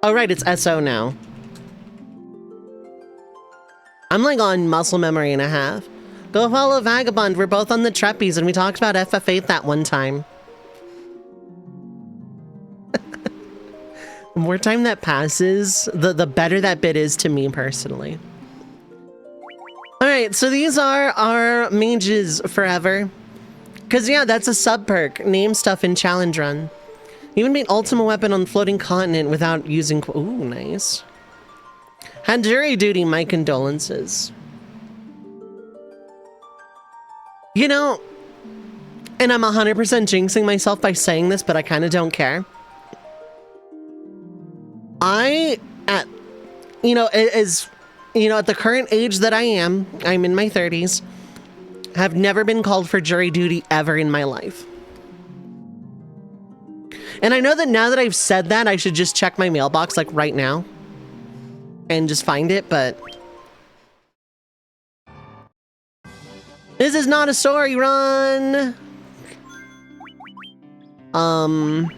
Oh, right, it's SO now. I'm like on muscle memory and a half. Go follow Vagabond. We're both on the Trapeze, and we talked about FF8 that one time. The more time that passes, the better that bit is to me personally. Alright, so these are our mages forever. Because, yeah, that's a sub-perk. Name stuff in Challenge Run. Even made ultimate weapon on floating continent without using... Ooh, nice. Had jury duty, my condolences. You know, and I'm 100% jinxing myself by saying this, but I kind of don't care. At the current age that I am, I'm in my 30s, have never been called for jury duty ever in my life. And I know that now that I've said that, I should just check my mailbox like right now and just find it, but this is not a story run. I'm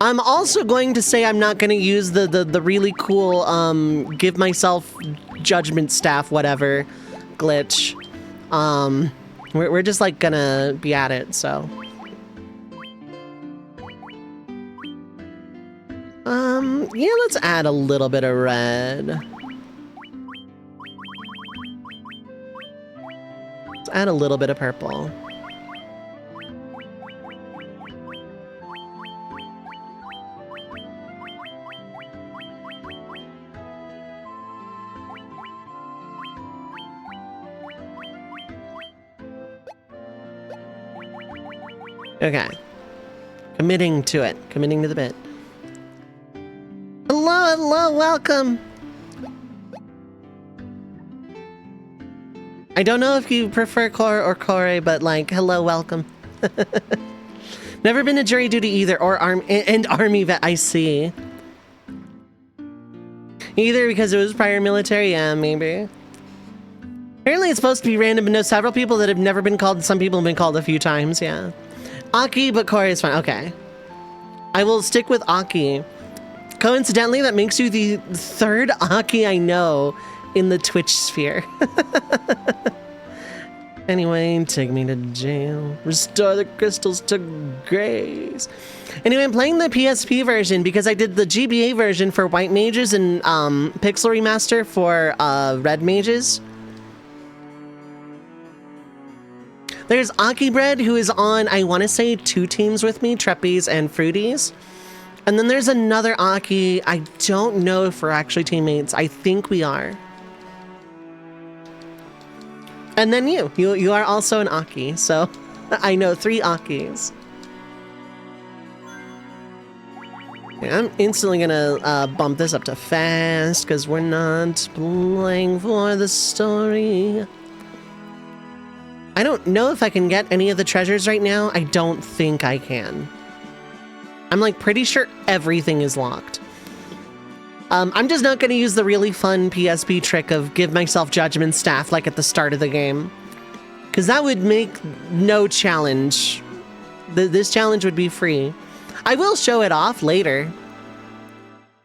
also going to say I'm not going to use the really cool give myself judgment staff whatever glitch. We're just like gonna be at it, so. Yeah, let's add a little bit of red. Let's add a little bit of purple. Okay. Committing to it. Committing to the bit. Hello, hello, welcome. I don't know if you prefer Core or Core, but like, hello, welcome. Never been to jury duty either, or army vet, I see. Either because it was prior military, yeah, maybe. Apparently it's supposed to be random, but know several people that have never been called, some people have been called a few times, yeah. Aki, but Core is fine, okay. I will stick with Aki. Coincidentally, that makes you the third Aki I know in the Twitch sphere. Anyway, take me to jail. Restore the crystals to grace. Anyway, I'm playing the PSP version because I did the GBA version for White Mages and Pixel Remaster for Red Mages. There's Aki Bread, who is on, I want to say, 2 teams with me, Trapeze and Fruities. And then there's another Aki. I don't know if we're actually teammates. I think we are. And then you are also an Aki, so I know 3 Akis. Yeah, I'm instantly gonna bump this up to fast, because we're not playing for the story. I don't know if I can get any of the treasures right now. I don't think I can. I'm like pretty sure everything is locked. I'm just not going to use the really fun PSP trick of give myself judgment staff like at the start of the game. Because that would make no challenge. This challenge would be free. I will show it off later.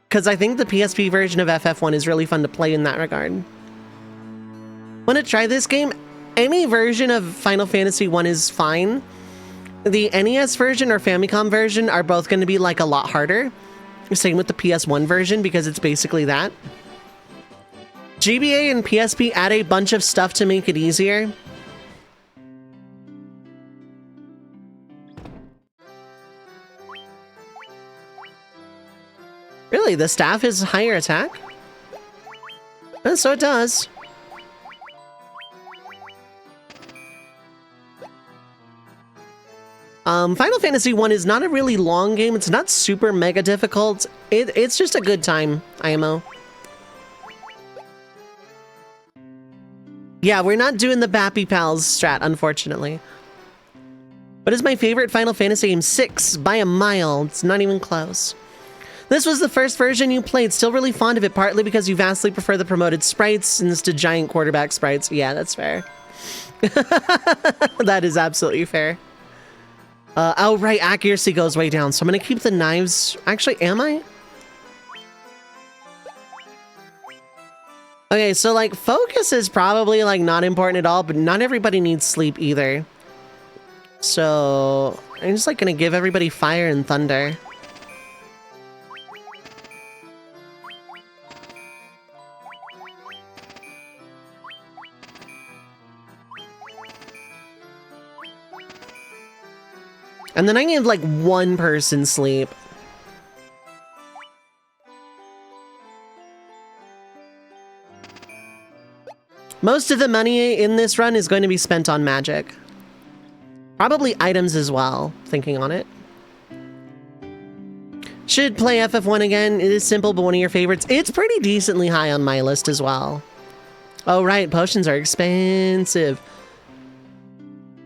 Because I think the PSP version of FF1 is really fun to play in that regard. Want to try this game? Any version of Final Fantasy 1 is fine. The NES version or Famicom version are both going to be like a lot harder. Same with the PS1 version because it's basically that. GBA and PSP add a bunch of stuff to make it easier. Really, the staff is higher attack? So it does. Final Fantasy 1 is not a really long game. It's not super mega difficult. It's just a good time, IMO. Yeah, we're not doing the Bappy Pals strat, unfortunately. What is my favorite Final Fantasy game? 6 by a mile. It's not even close. This was the first version you played. Still really fond of it, partly because you vastly prefer the promoted sprites instead of giant quarterback sprites. Yeah, that's fair. That is absolutely fair. Oh, right, accuracy goes way down, so I'm gonna keep the knives. Actually, am I? Okay, so like focus is probably like not important at all, but not everybody needs sleep either. So I'm just like gonna give everybody fire and thunder. And then I give like one person sleep. Most of the money in this run is going to be spent on magic. Probably items as well, thinking on it. Should play FF1 again. It is simple, but one of your favorites. It's pretty decently high on my list as well. Oh, right. Potions are expensive.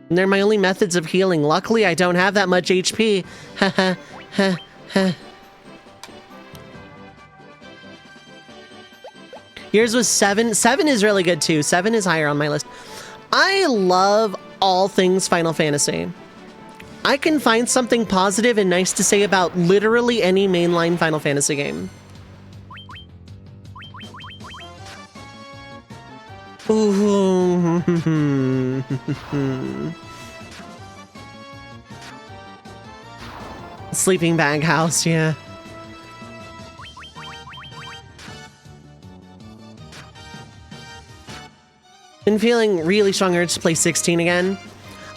And they're my only methods of healing. Luckily, I don't have that much HP. Ha ha ha ha. Yours was 7. 7 is really good too. 7 is higher on my list. I love all things Final Fantasy. I can find something positive and nice to say about literally any mainline Final Fantasy game. Ooh. Sleeping bag house, yeah. Been feeling really strong urge to play 16 again.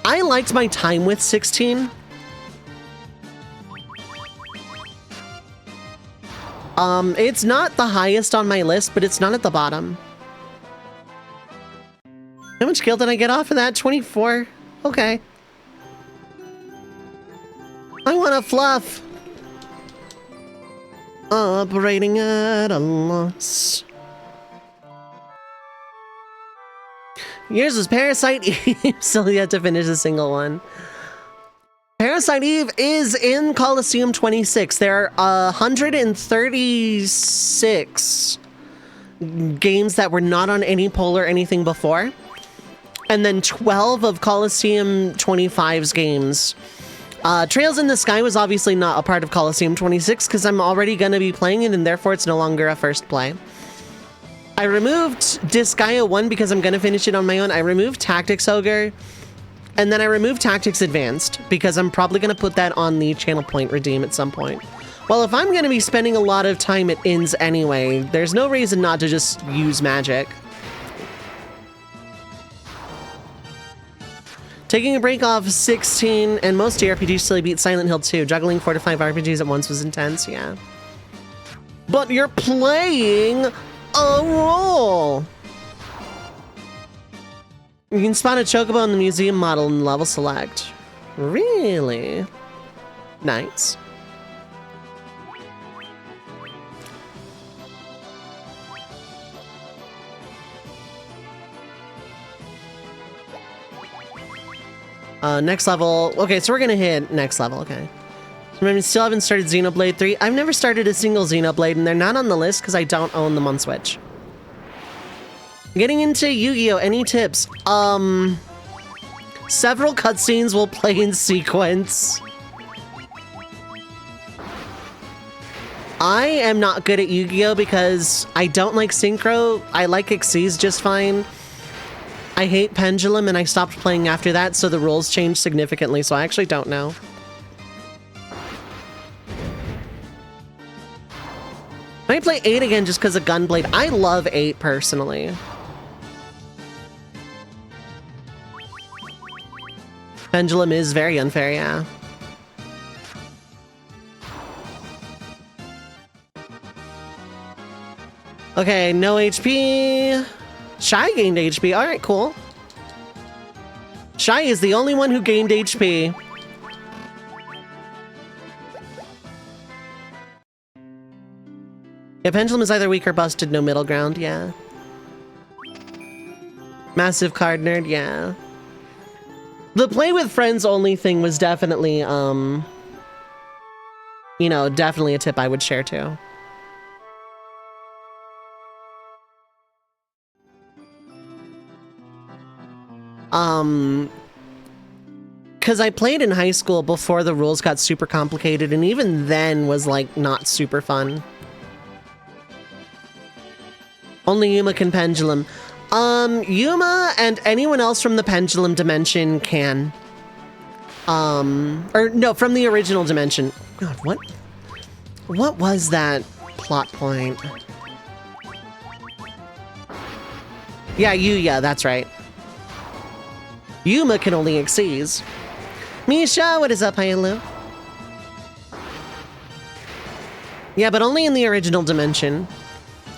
I liked my time with 16. It's not the highest on my list, but it's not at the bottom. How much guild did I get off of that? 24? Okay. I want a fluff. Operating at a loss. Yours was Parasite Eve. Still yet to finish a single one. Parasite Eve is in Coliseum 26. There are 136 games that were not on any poll or anything before. And then 12 of Coliseum 25's games. Trails in the Sky was obviously not a part of Coliseum 26 because I'm already going to be playing it and therefore it's no longer a first play. I removed Disgaea 1 because I'm going to finish it on my own. I removed Tactics Ogre, and then I removed Tactics Advanced because I'm probably going to put that on the channel point redeem at some point. Well, if I'm going to be spending a lot of time at inns anyway, there's no reason not to just use magic. Taking a break off 16, and most JRPGs still beat Silent Hill 2. Juggling 4 to 5 RPGs at once was intense, yeah. But you're playing a role! You can spot a chocobo in the museum model and level select. Really? Nice. Next level. Okay, so we're gonna hit next level, okay. Remember, still haven't started Xenoblade 3. I've never started a single Xenoblade, and they're not on the list because I don't own them on Switch. Getting into Yu-Gi-Oh! Any tips? Several cutscenes will play in sequence. I am not good at Yu-Gi-Oh! Because I don't like Synchro. I like Xyz just fine. I hate Pendulum, and I stopped playing after that, so the rules changed significantly, so I actually don't know. I might play 8 again just because of Gunblade. I love 8 personally. Pendulum is very unfair, yeah. Okay, no HP. Shy gained HP. Alright, cool. Shy is the only one who gained HP. Yeah, Pendulum is either weak or busted, no middle ground, yeah. Massive card nerd, yeah. The play with friends only thing was definitely, you know, definitely a tip I would share too. Because I played in high school before the rules got super complicated, and even then was, like, not super fun. Only Yuma can pendulum. Yuma and anyone else from the pendulum dimension can. Or no, from the original dimension. God, what was that plot point? Yeah, Yuya, that's right. Yuma can only exceeds. Misha, what is up, hello? Yeah, but only in the original dimension.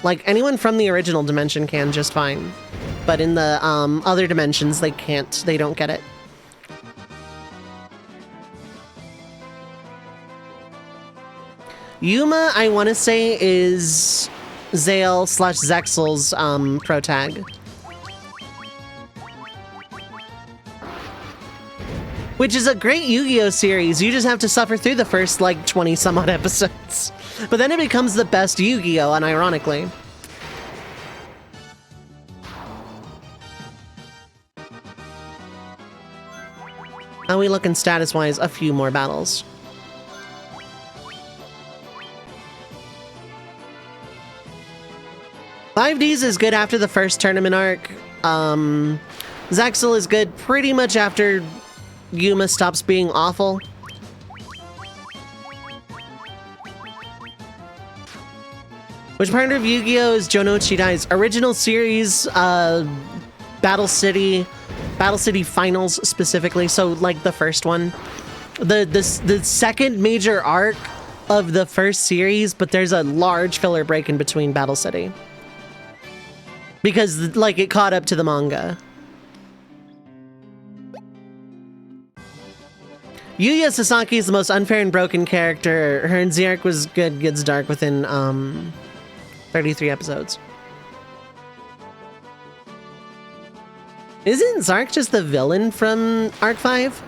Like, anyone from the original dimension can just fine. But in the other dimensions, they can't. They don't get it. Yuma, I want to say, is Zale / Zexel's protag. Which is a great Yu-Gi-Oh series. You just have to suffer through the first, like, 20 some odd episodes. But then it becomes the best Yu-Gi-Oh, unironically. How are we looking status-wise? A few more battles. Five Ds is good after the first tournament arc. Zexel is good pretty much after Yuma stops being awful. Which part of Yu-Gi-Oh! Is Jonouchi dies? Original series, Battle City Finals specifically, so like the first one. The second major arc of the first series, but there's a large filler break in between Battle City. Because, like, it caught up to the manga. Yuya Sasaki is the most unfair and broken character. Her and Zark was good, gets dark within, 33 episodes. Isn't Zark just the villain from Arc 5?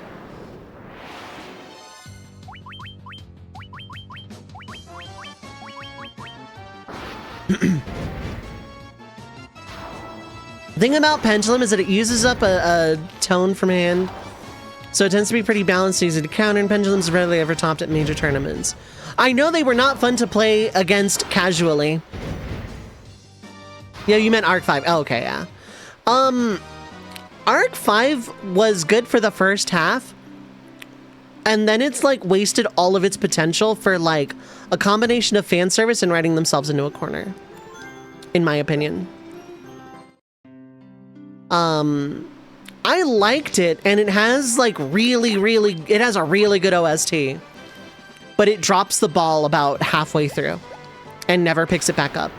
The thing about Pendulum is that it uses up a tone from hand, so it tends to be pretty balanced, easy to counter, and Pendulum's rarely ever topped at major tournaments. I know they were not fun to play against casually. Yeah, you meant Arc 5. Oh, okay, yeah. Arc 5 was good for the first half, and then it's like wasted all of its potential for like a combination of fan service and writing themselves into a corner, in my opinion. I liked it, and it has like it has a really good OST, but it drops the ball about halfway through and never picks it back up.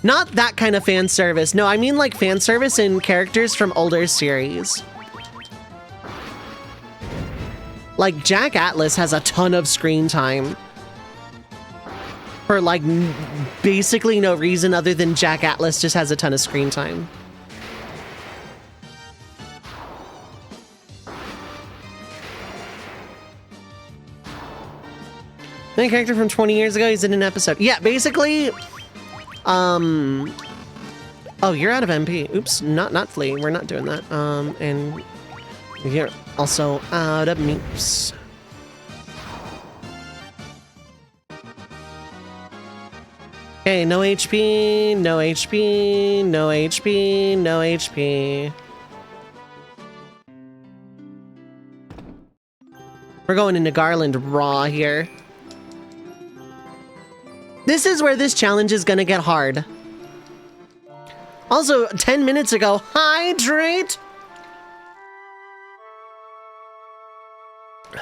Not that kind of fan service. No, I mean like fan service in characters from older series. Like Jack Atlas has a ton of screen time for like basically no reason other than Jack Atlas just has a ton of screen time. The character from 20 years ago, he's in an episode. Yeah, basically, oh, you're out of MP. Oops, not Flea. We're not doing that. And you're also out of Meeps. Okay, no HP, no HP, no HP, no HP. We're going into Garland raw here. This is where this challenge is gonna get hard. Also, 10 minutes ago, hydrate!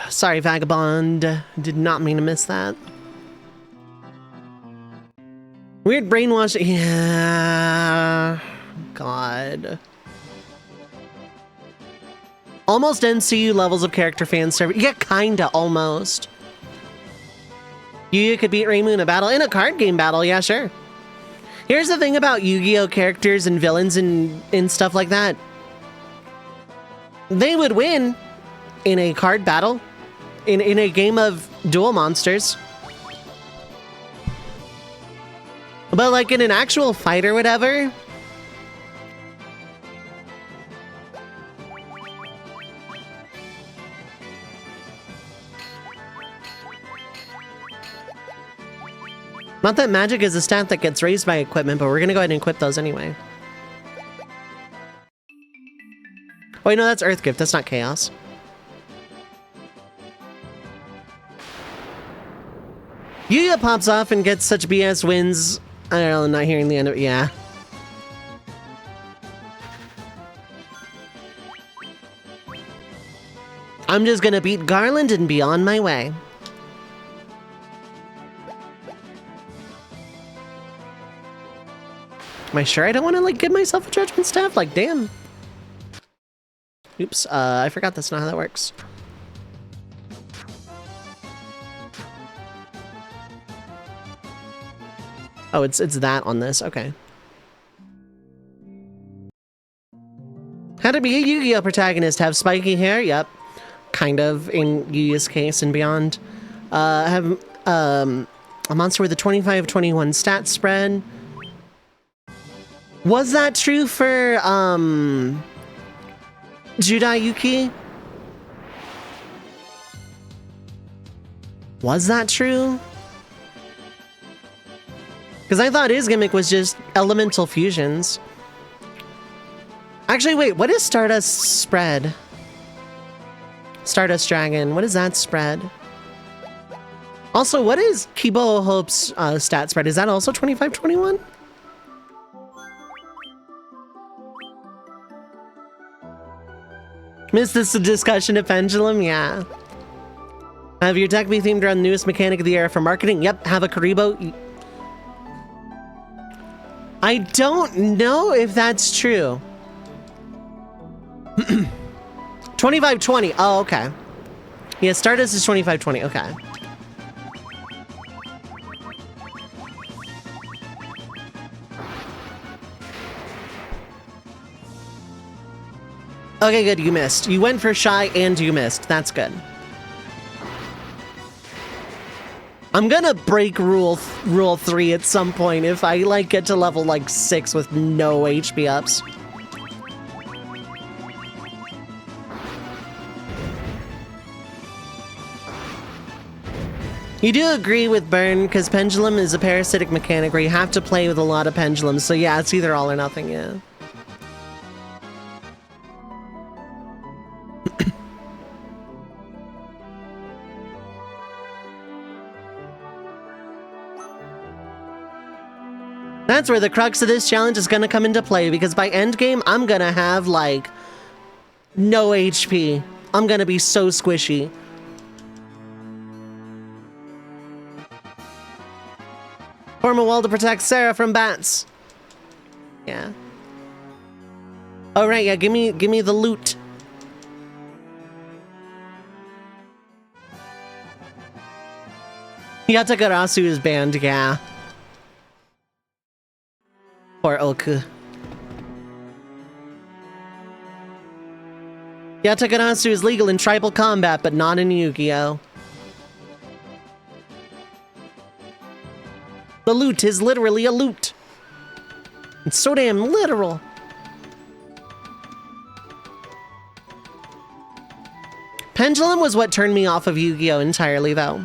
Sorry, Vagabond. Did not mean to miss that. Weird brainwash. Yeah. God. Almost NCU levels of character fan service. Yeah, kinda, almost. Yu-Gi-Oh! Could beat Reimu in a battle. In a card game battle, yeah, sure. Here's the thing about Yu-Gi-Oh! Characters and villains and stuff like that. They would win in a card battle. In a game of duel monsters. But like in an actual fight or whatever... Not that magic is a stat that gets raised by equipment, but we're gonna go ahead and equip those anyway. Oh, wait, no, that's Earth Gift. That's not Chaos. Yuya pops off and gets such BS wins. I don't know, I'm not hearing the end of it. Yeah. I'm just gonna beat Garland and be on my way. Am I sure I don't want to, like, give myself a judgment staff? Like, damn. Oops, I forgot that's not how that works. Oh, it's that on this. Okay. How to be a Yu-Gi-Oh protagonist? Have spiky hair? Yep. Kind of, in Yuya's case and beyond. Have a monster with a 25-21 stat spread. Was that true for Judai Yuki? Was that true? Because I thought his gimmick was just elemental fusions. Actually, wait, what is Stardust spread? Stardust Dragon, what is that spread? Also, what is Kibo Hope's stat spread? Is that also 25-21? Missed this discussion of Pendulum? Yeah. Have your deck be themed around the newest mechanic of the era for marketing? Yep, have a Karibo. I don't know if that's true. 25-20. Oh, okay. Yeah, Stardust is 25-20. Okay. Okay, good. You missed. You went for shy and you missed. That's good. I'm gonna break rule 3 at some point if I, like, get to level, like, 6 with no HP ups. You do agree with Burn, because Pendulum is a parasitic mechanic where you have to play with a lot of pendulums, so yeah, it's either all or nothing, yeah. That's where the crux of this challenge is gonna come into play, because by endgame, I'm gonna have, like, no HP. I'm gonna be so squishy. Form a wall to protect Sarah from bats. Yeah. Oh, right, yeah, give me the loot. Yatagarasu is banned, yeah. Or Oku. Yatagarasu is legal in tribal combat, but not in Yu-Gi-Oh! The loot is literally a loot. It's so damn literal. Pendulum was what turned me off of Yu-Gi-Oh! Entirely, though.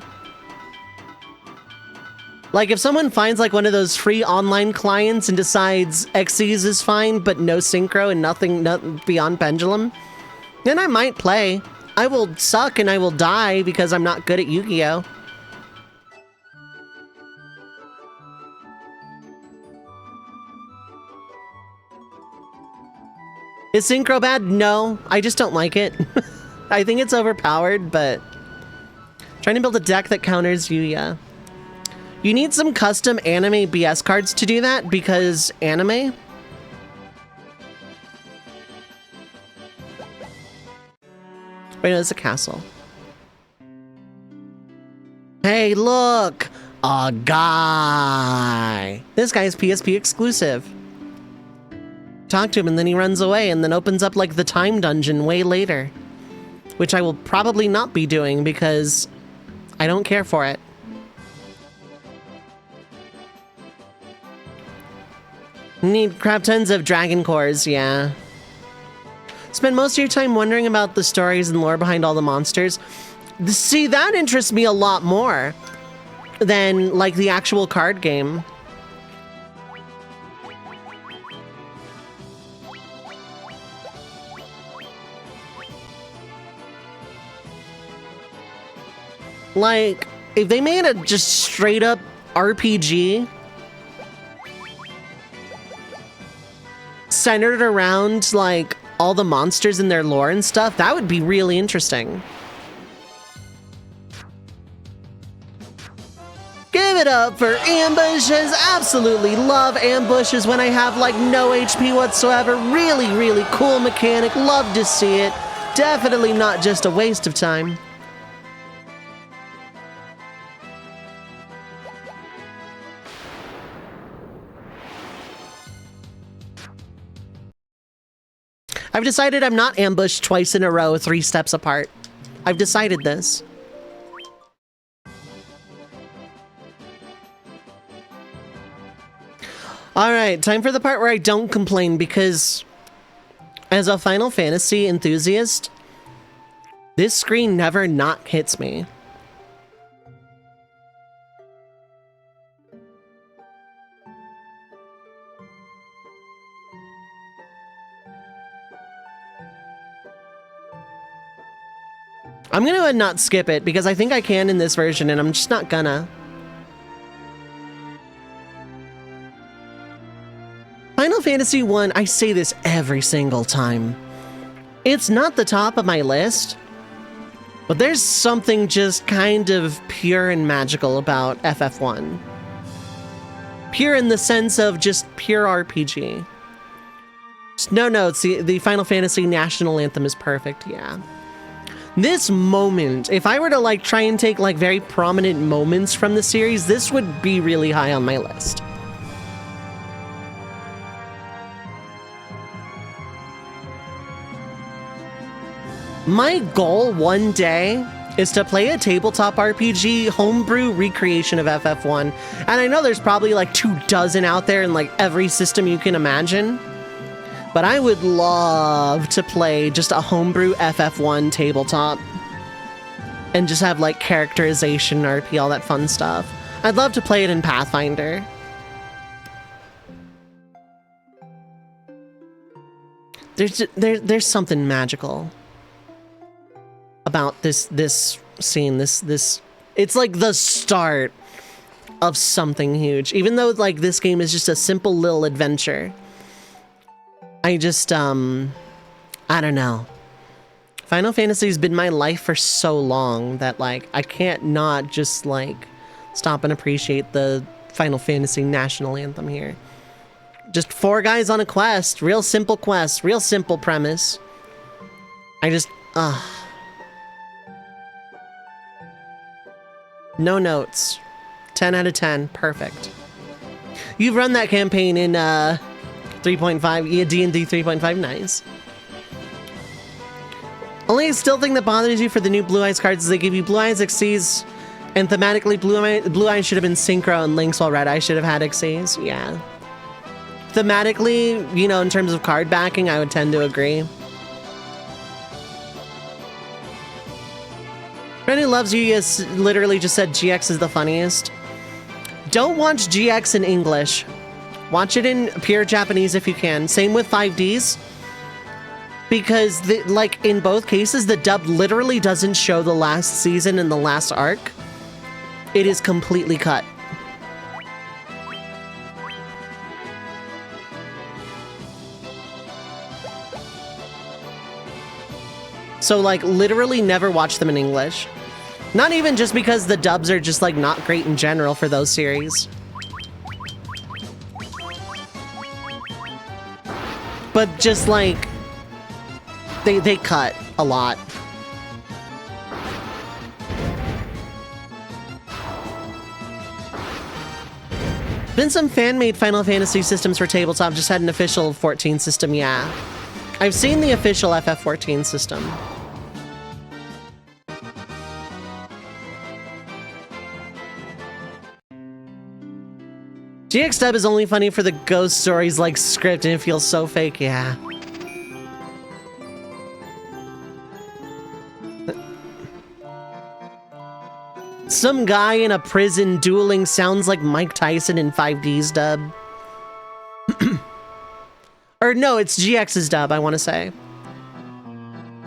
Like, if someone finds, like, one of those free online clients and decides Xyz is fine, but no synchro and nothing beyond Pendulum, then I might play. I will suck and I will die because I'm not good at Yu-Gi-Oh! Is synchro bad? No, I just don't like it. I think it's overpowered, but trying to build a deck that counters Yuya. You need some custom anime BS cards to do that, because anime? Wait, no, it's a castle. Hey, look! A guy! This guy's PSP exclusive. Talk to him and then he runs away and then opens up, like, the time dungeon way later. Which I will probably not be doing because I don't care for it. Need crap tons of dragon cores, yeah. Spend most of your time wondering about the stories and lore behind all the monsters. See, that interests me a lot more. than like the actual card game. Like, if they made a just straight up RPG centered around like all the monsters and their lore and stuff, that would be really interesting. Give it up for ambushes. Absolutely love ambushes when I have like no HP whatsoever. Really, really cool mechanic. Love to see it. Definitely not just a waste of time. I've decided I'm not ambushed twice in a row, 3 steps apart. I've decided this. Alright, time for the part where I don't complain, because as a Final Fantasy enthusiast, this screen never not hits me. I'm gonna not skip it, because I think I can in this version, and I'm just not gonna. Final Fantasy 1, I say this every single time. It's not the top of my list, but there's something just kind of pure and magical about FF1. Pure in the sense of just pure RPG. Just no notes, the Final Fantasy National Anthem is perfect, yeah. This moment, if I were to like try and take like very prominent moments from the series, this would be really high on my list. My goal one day is to play a tabletop RPG homebrew recreation of FF1. And I know there's probably like 24 out there in like every system you can imagine. But I would love to play just a homebrew FF1 tabletop. And just have like characterization, RP, all that fun stuff. I'd love to play it in Pathfinder. There's something magical about this scene, this it's like the start of something huge. Even though like this game is just a simple little adventure, I just I don't know. Final Fantasy's been my life for so long that like I can't not just like stop and appreciate the Final Fantasy National Anthem here. Just 4 guys on a quest, real simple quest, real simple premise. I just no notes. 10 out of 10. Perfect. You've run that campaign in 3.5, D&D 3.5. Nice. Only still thing that bothers you for the new Blue Eyes cards is they give you Blue Eyes Xyz, and thematically Blue Eyes should have been Synchro and Lynx, while Red Eyes should have had Xyz. Yeah. Thematically, you know, in terms of card backing, I would tend to agree. Friend who loves you literally just said GX is the funniest. Don't watch GX in English. Watch it in pure Japanese if you can. Same with 5Ds. Because, like, in both cases, the dub literally doesn't show the last season and the last arc. It is completely cut. So, like, literally never watch them in English. Not even just because the dubs are just, like, not great in general for those series. But just, like, they cut a lot. Been some fan-made Final Fantasy systems for tabletop, just had an official 14 system, yeah. I've seen the official FF14 system. GX dub is only funny for the ghost stories like script, and it feels so fake, yeah. Some guy in a prison dueling sounds like Mike Tyson in 5D's dub. Or no, it's GX's dub, I want to say.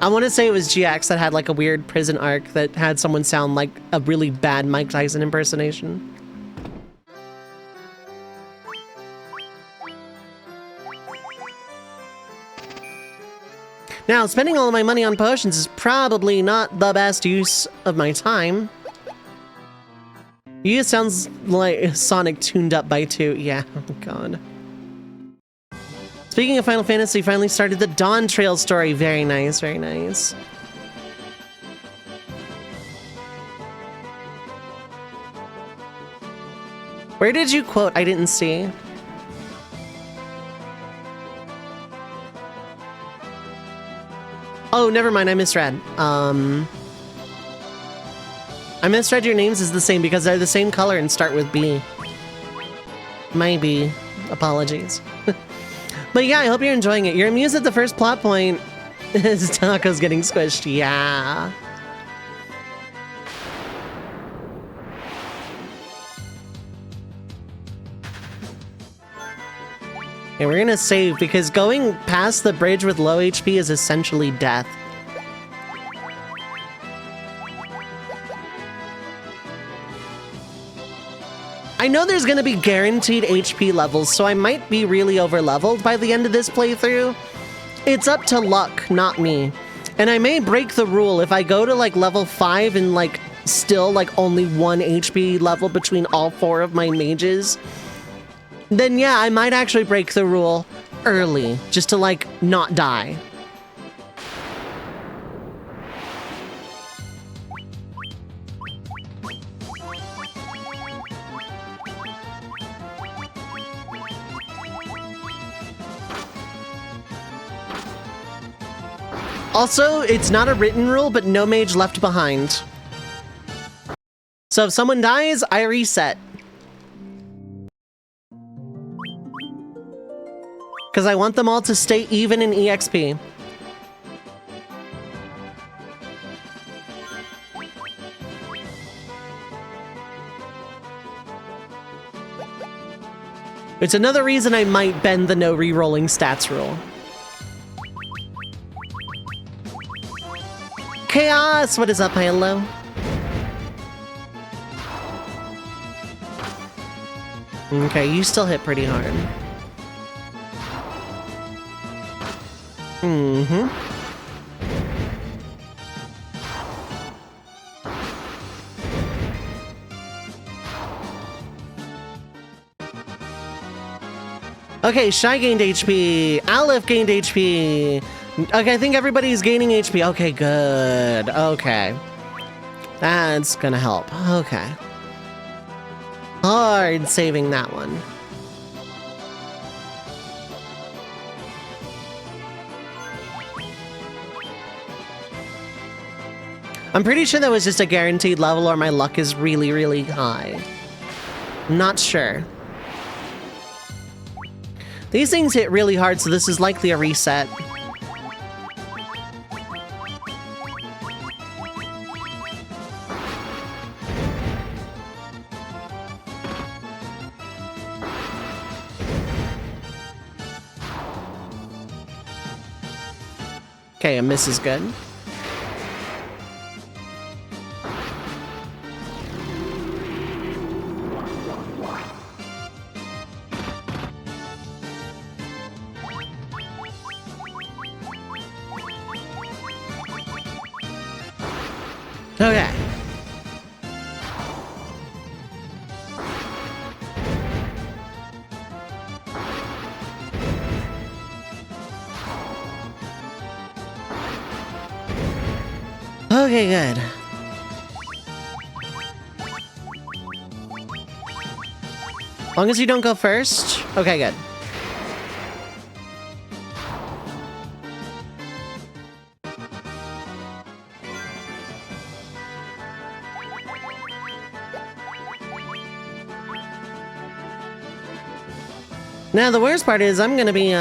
I want to say it was GX that had like a weird prison arc that had someone sound like a really bad Mike Tyson impersonation. Now, spending all of my money on potions is probably not the best use of my time. You sounds like Sonic tuned up by 2. Yeah, oh god. Speaking of Final Fantasy, finally started the Dawn Trail story. Very nice, very nice. Where did you quote? I didn't see. Oh, never mind, I misread. I misread your names is the same because they're the same color and start with B. Maybe. Apologies. But yeah, I hope you're enjoying it. You're amused at the first plot point is Taco's getting squished. Yeah. And we're gonna save because going past the bridge with low HP is essentially death. I know there's gonna be guaranteed HP levels, so I might be really over-leveled by the end of this playthrough. It's up to luck, not me. And I may break the rule if I go to like level 5 and like still like only 1 HP level between all 4 of my mages. Then yeah, I might actually break the rule early, just to like not die. Also, it's not a written rule, but no mage left behind. So if someone dies, I reset. Because I want them all to stay even in EXP. It's another reason I might bend the no re-rolling stats rule. Chaos! What is up, hello? Okay, you still hit pretty hard. Mm-hmm. Okay, Shy gained HP. Aleph gained HP. Okay, I think everybody's gaining HP. Okay, good. Okay. That's gonna help. Okay. Hard saving that one. I'm pretty sure that was just a guaranteed level or my luck is really, really high. I'm not sure. These things hit really hard, so this is likely a reset. Okay, a miss is good. Okay. Okay, good. As long as you don't go first. Okay, good. Now, the worst part is I'm gonna be,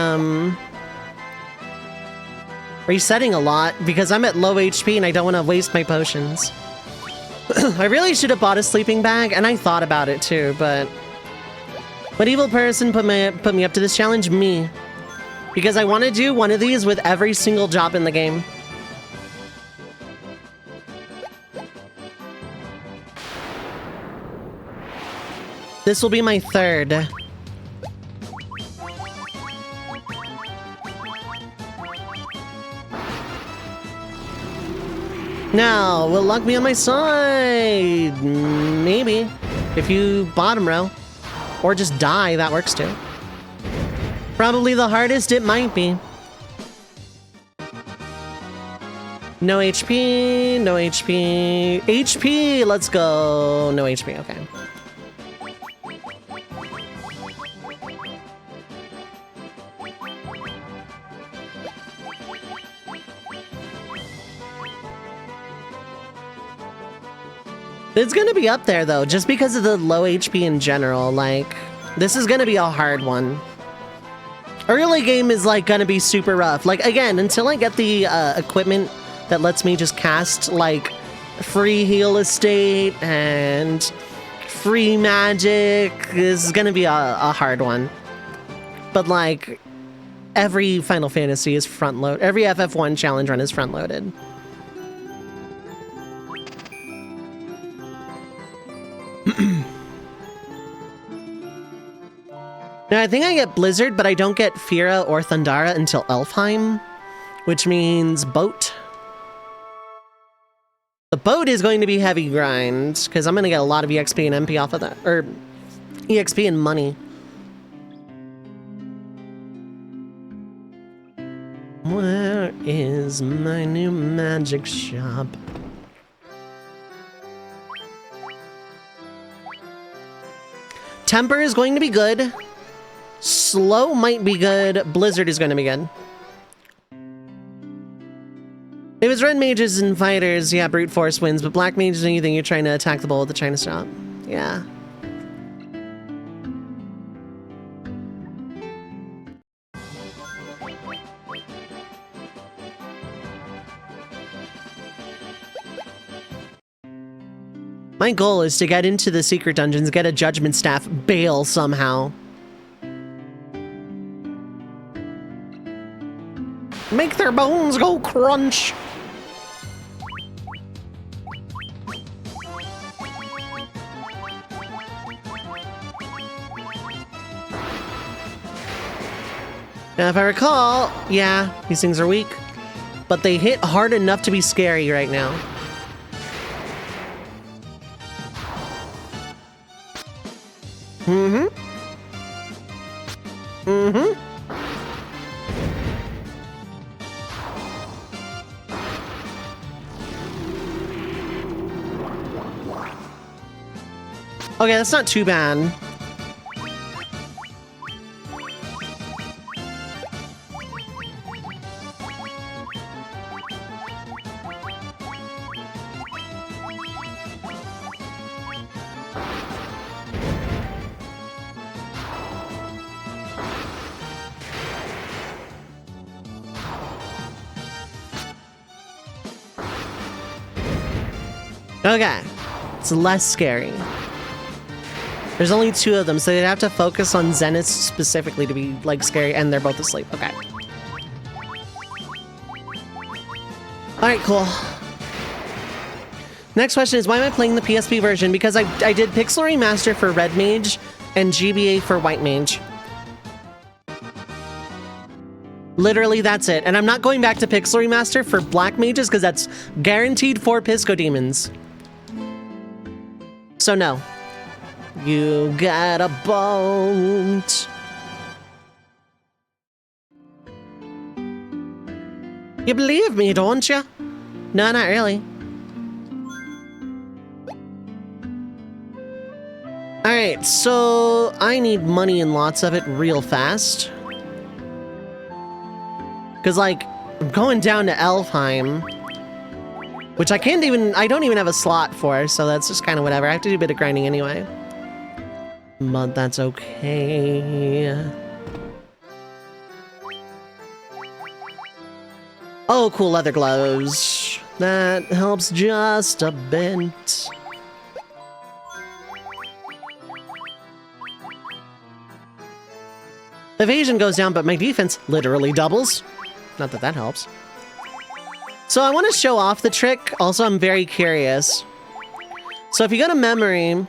resetting a lot because I'm at low HP and I don't want to waste my potions. I really should have bought a sleeping bag, and I thought about it too, but... What evil person put me up to this challenge? Me. Because I want to do one of these with every single job in the game. This will be my third. Now, will luck be on my side? Maybe. If you bottom row. Or just die, that works too. Probably the hardest it might be. No HP, no HP. HP, let's go. No HP, okay. It's gonna be up there though, just because of the low HP in general. Like, this is gonna be a hard one. Early game is like gonna be super rough. Like, again, until I get the equipment that lets me just cast like free heal estate and free magic, this is gonna be a hard one. But like, every Final Fantasy is front load. Every FF1 challenge run is front loaded. Now, I think I get Blizzard, but I don't get Fira or Thundara until Elfheim, which means boat. The boat is going to be heavy grind, because I'm going to get a lot of EXP and MP off of that, or EXP and money. Where is my new magic shop? Temper is going to be good. Slow might be good. Blizzard is going to be good. If it's red mages and fighters, yeah, brute force wins, but black mages, anything you're trying to attack the bull with the China stop. Yeah. My goal is to get into the secret dungeons, get a judgment staff, bail somehow. Make their bones go crunch. Now, if I recall, yeah, these things are weak, but they hit hard enough to be scary right now. Mm-hmm. Mm-hmm. Okay, that's not too bad. Okay, it's less scary. There's only two of them, so they'd have to focus on Zenith specifically to be, like, scary, and they're both asleep. Okay. Alright, cool. Next question is, why am I playing the PSP version? Because I did Pixel Remaster for Red Mage and GBA for White Mage. Literally, that's it. And I'm not going back to Pixel Remaster for Black Mages, because that's guaranteed 4 Pisco Demons. So no. You got a boat. You believe me, don't you? No, not really. Alright, so I need money and lots of it real fast. Because, like, I'm going down to Elfheim, which I don't even have a slot for, so that's just kind of whatever. I have to do a bit of grinding anyway. But that's okay. Oh, cool leather gloves. That helps just a bit. Evasion goes down, but my defense literally doubles. Not that that helps. So I want to show off the trick. Also, I'm very curious. So if you go to memory,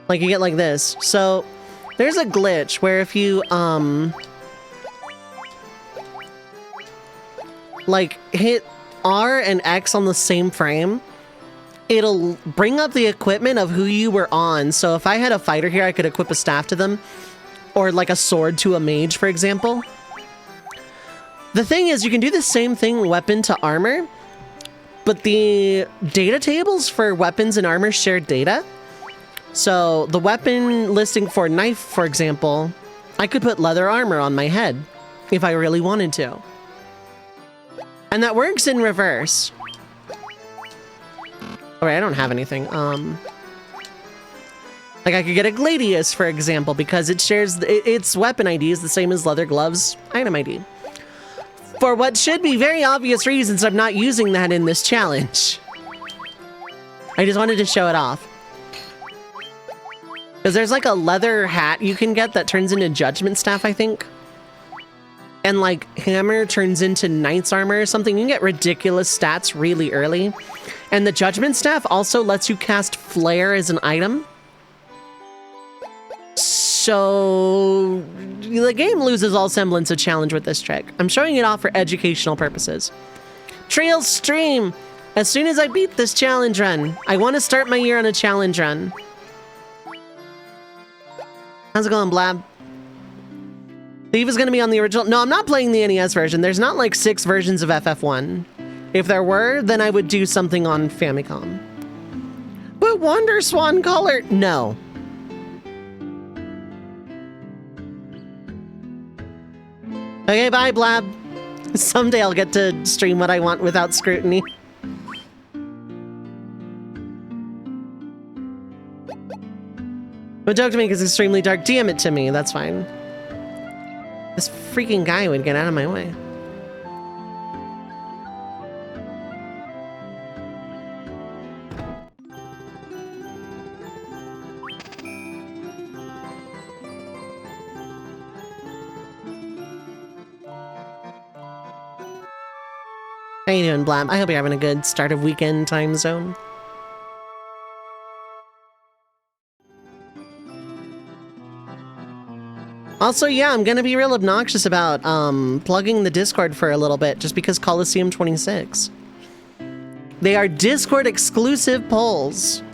like you get like this. So there's a glitch where if you, like hit R and X on the same frame, it'll bring up the equipment of who you were on. So if I had a fighter here, I could equip a staff to them, or like a sword to a mage, for example. The thing is, you can do the same thing weapon to armor, but the data tables for weapons and armor share data. So the weapon listing for knife, for example, I could put leather armor on my head if I really wanted to. And that works in reverse. Alright, I don't have anything. Like I could get a Gladius, for example, because it shares its weapon ID is the same as leather gloves item ID. For what should be very obvious reasons, I'm not using that in this challenge. I just wanted to show it off. Because there's like a leather hat you can get that turns into judgment staff, I think. And like hammer turns into knight's armor or something. You can get ridiculous stats really early. And the judgment staff also lets you cast flare as an item. So the game loses all semblance of challenge with this trick. I'm showing it off for educational purposes. Trail stream. As soon as I beat this challenge run, I want to start my year on a challenge run. How's it going, Blab? Thief is going to be on the original. No, I'm not playing the NES version. There's not like 6 versions of FF1. If there were, then I would do something on Famicom. But Wonder Swan color? No. Okay, bye, Blab. Someday I'll get to stream what I want without scrutiny. But joke to me because it's extremely dark. DM it to me, that's fine. This freaking guy would get out of my way. How you doing, Blab? I hope you're having a good start of weekend time zone. Also, yeah, I'm gonna be real obnoxious about plugging the Discord for a little bit, just because Coliseum 26. They are Discord exclusive polls.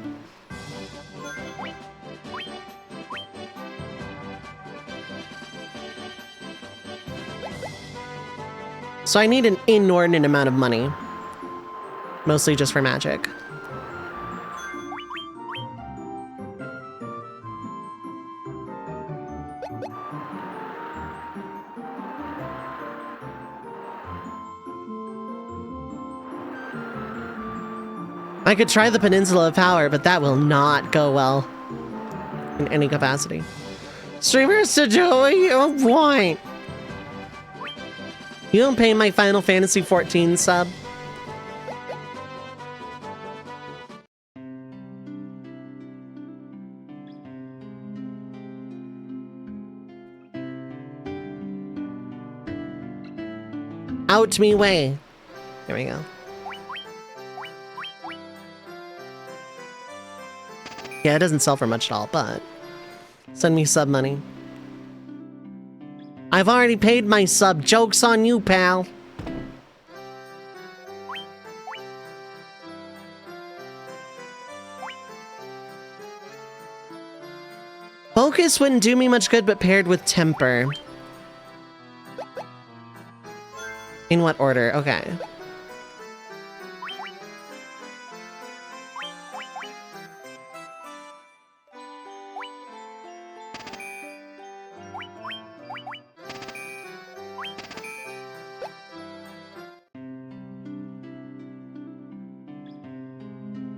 So I need an inordinate amount of money. Mostly just for magic. I could try the Peninsula of Power, but that will not go well in any capacity. Streamers to joy of wine. You don't pay my Final Fantasy 14 sub? Out me way. There we go. Yeah, it doesn't sell for much at all, but send me sub money. I've already paid my sub. Joke's on you, pal. Focus wouldn't do me much good, but paired with temper. In what order? Okay.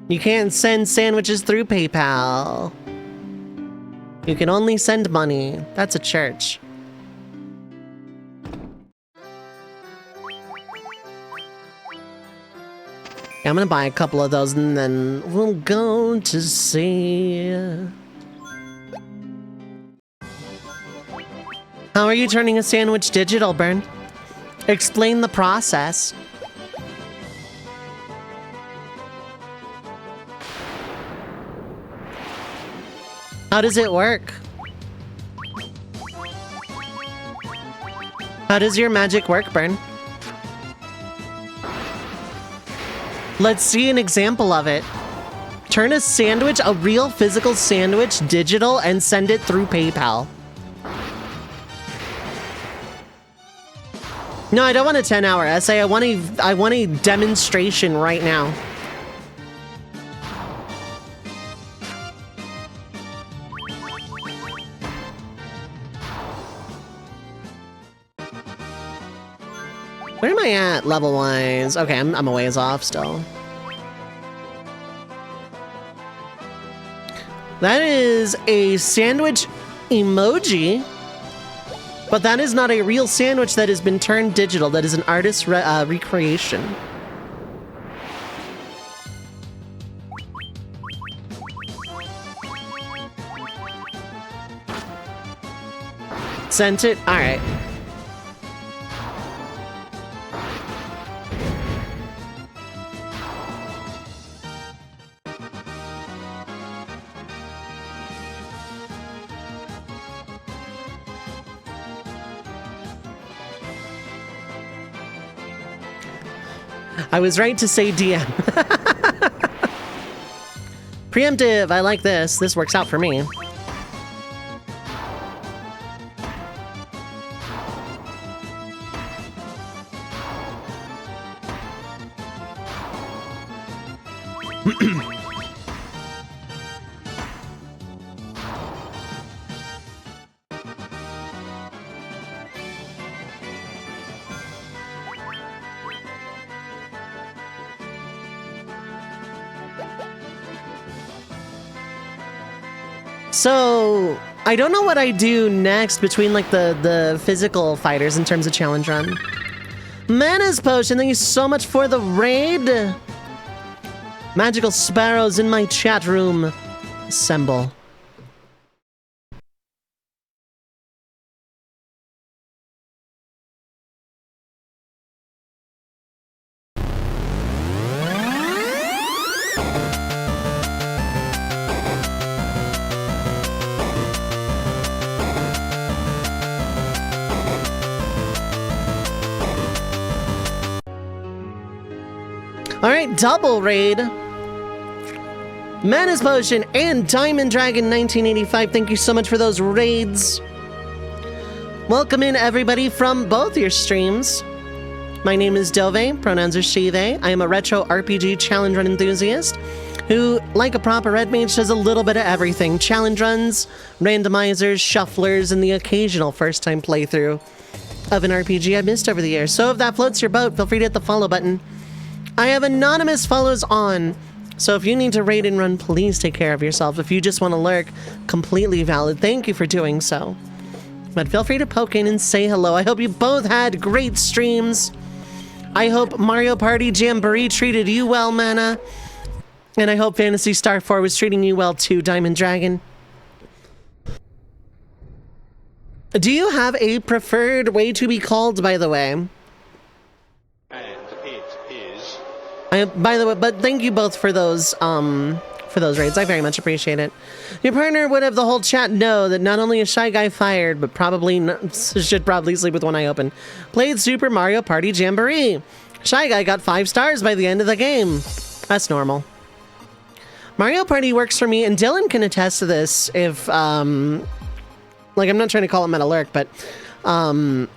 You can't send sandwiches through PayPal. You can only send money. That's a church. Yeah, I'm gonna buy a couple of those and then we'll go to see. How are you turning a sandwich digital, Burn? Explain the process. How does it work? How does your magic work, Burn? Let's see an example of it. Turn a sandwich, a real physical sandwich, digital and send it through PayPal. No, I don't want a 10-hour essay. I want a demonstration right now. Where am I at level-wise? Okay, I'm a ways off still. That is a sandwich emoji, but that is not a real sandwich that has been turned digital. That is an artist's recreation. Sent it? All right. I was right to say DM. Preemptive, I like this. This works out for me. So, I don't know what I do next between like the physical fighters in terms of challenge run. Mana's Potion, thank you so much for the raid. Magical Sparrows in my chat room. Assemble. Alright, double raid. Mana's Potion and Diamond Dragon 1985, thank you so much for those raids. Welcome in everybody from both your streams. My name is Dove, pronouns are she, they. I am a retro RPG challenge run enthusiast who, like a proper red mage, does a little bit of everything. Challenge runs, randomizers, shufflers, and the occasional first-time playthrough of an RPG I missed over the years. So if that floats your boat, feel free to hit the follow button. I have anonymous follows on, so if you need to raid and run, please take care of yourself. If you just want to lurk, completely valid. Thank you for doing so. But feel free to poke in and say hello. I hope you both had great streams. I hope Mario Party Jamboree treated you well, Mana. And I hope Phantasy Star 4 was treating you well too, Diamond Dragon. Do you have a preferred way to be called, by the way? By the way, but thank you both for those raids. I very much appreciate it. Your partner would have the whole chat know that not only is Shy Guy fired, but should probably sleep with one eye open. Played Super Mario Party Jamboree. Shy Guy got 5 stars by the end of the game. That's normal. Mario Party works for me, and Dylan can attest to this if, like, I'm not trying to call him at a lurk, but, I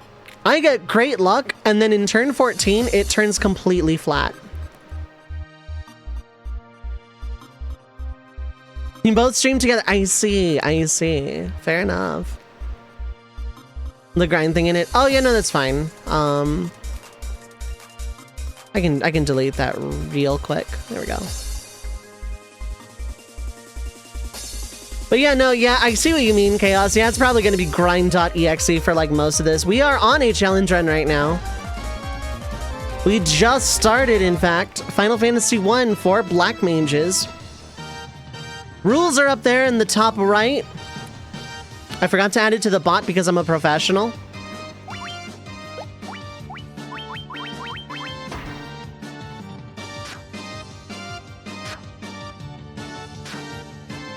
get great luck, and then in turn 14, it turns completely flat. You both stream together. I see. Fair enough. The grind thing in it. Oh yeah, no, that's fine. I can delete that real quick. There we go. But yeah, no, yeah, I see what you mean, Chaos. Yeah, it's probably going to be grind.exe for like most of this. We are on a challenge run right now. We just started, in fact, Final Fantasy 1 for Black Mages. Rules are up there in the top right. I forgot to add it to the bot because I'm a professional.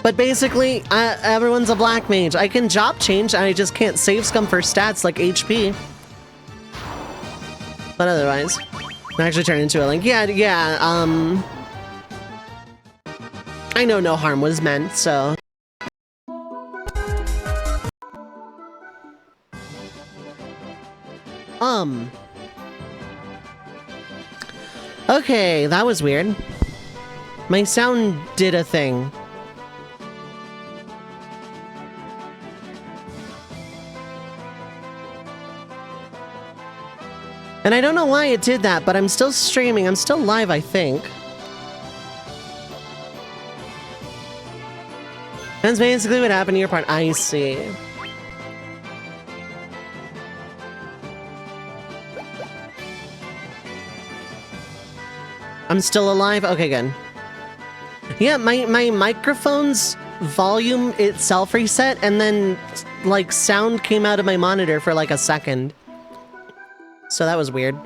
But basically, everyone's a black mage. I can job change, I just can't save scum for stats like HP. But otherwise, I actually turn into a link. Yeah, I know no harm was meant, so. Okay, that was weird. My sound did a thing. And I don't know why it did that, but I'm still streaming. I'm still live, I think. That's basically what happened to your part. I see. I'm still alive? Okay, good. Yeah, my microphone's volume itself reset, and then, like, sound came out of my monitor for, like, a second. So that was weird.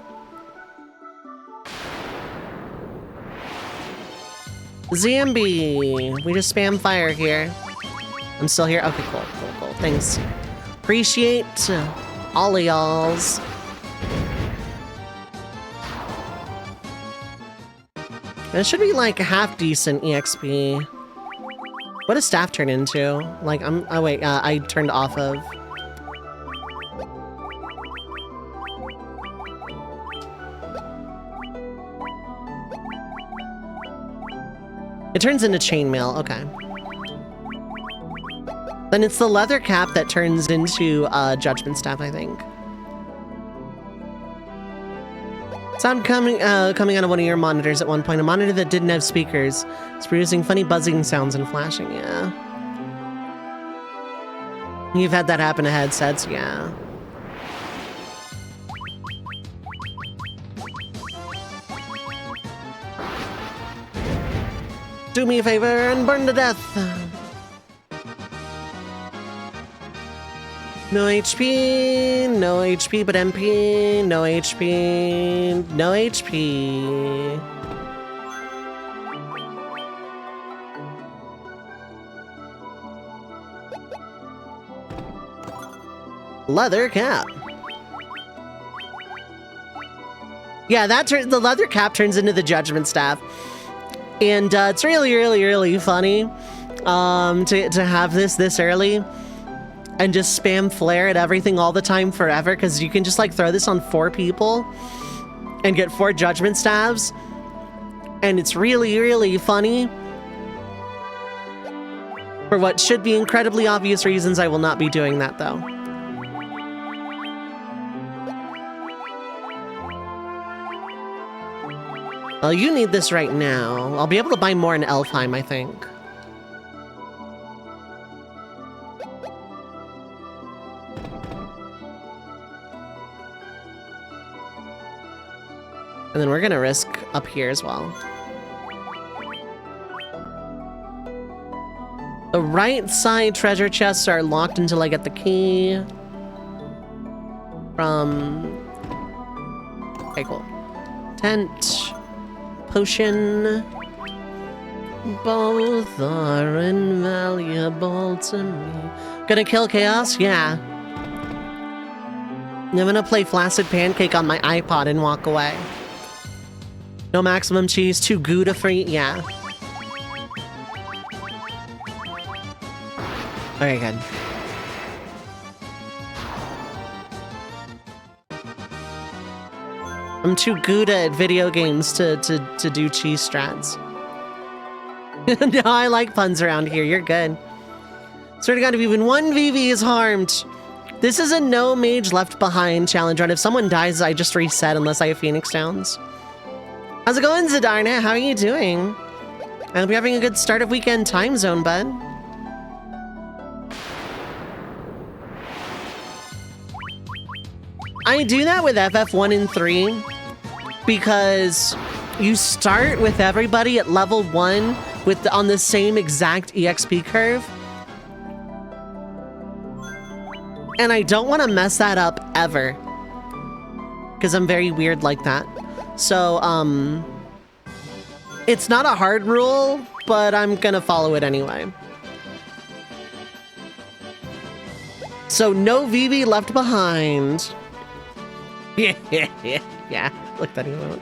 ZMB! We just spam fire here. I'm still here? Okay, cool. Thanks. Appreciate all of y'alls. It should be like a half decent EXP. What does staff turn into? Like, oh wait, I turned off of. It turns into chainmail, okay. Then it's the leather cap that turns into judgment staff, I think. Sound coming out of one of your monitors at one point. A monitor that didn't have speakers. It's producing funny buzzing sounds and flashing, yeah. You've had that happen to headsets, yeah. Do me a favor and burn to death. No HP, no HP, but MP, no HP, no HP. Leather cap. Yeah, the leather cap turns into the judgment staff. And it's really funny to have this early and just spam flare at everything all the time forever, because you can just like throw this on 4 people and get 4 judgment staves, and it's really funny. For what should be incredibly obvious reasons, I will not be doing that though. Well, you need this right now. I'll be able to buy more in Elfheim, I think. And then we're gonna risk up here as well. The right side treasure chests are locked until I get the key from... Okay, cool. Tent. Potion. Both are invaluable to me. Gonna kill Chaos? Yeah. I'm gonna play Flaccid Pancake on my iPod and walk away. No maximum cheese, too Gouda-free? Yeah. Okay, good. I'm too good at video games to do cheese strats. No, I like puns around here. You're good. Swear to God, if even one VV is harmed. This is a no mage left behind challenge run. If someone dies, I just reset unless I have Phoenix Downs. How's it going, Zadarna? How are you doing? I hope you're having a good start of weekend time zone, bud. I do that with FF1 and 3 because you start with everybody at level 1 on the same exact EXP curve. And I don't want to mess that up ever. Because I'm very weird like that. So, it's not a hard rule, but I'm gonna follow it anyway. So, no Vivi left behind. Yeah, look at that emote.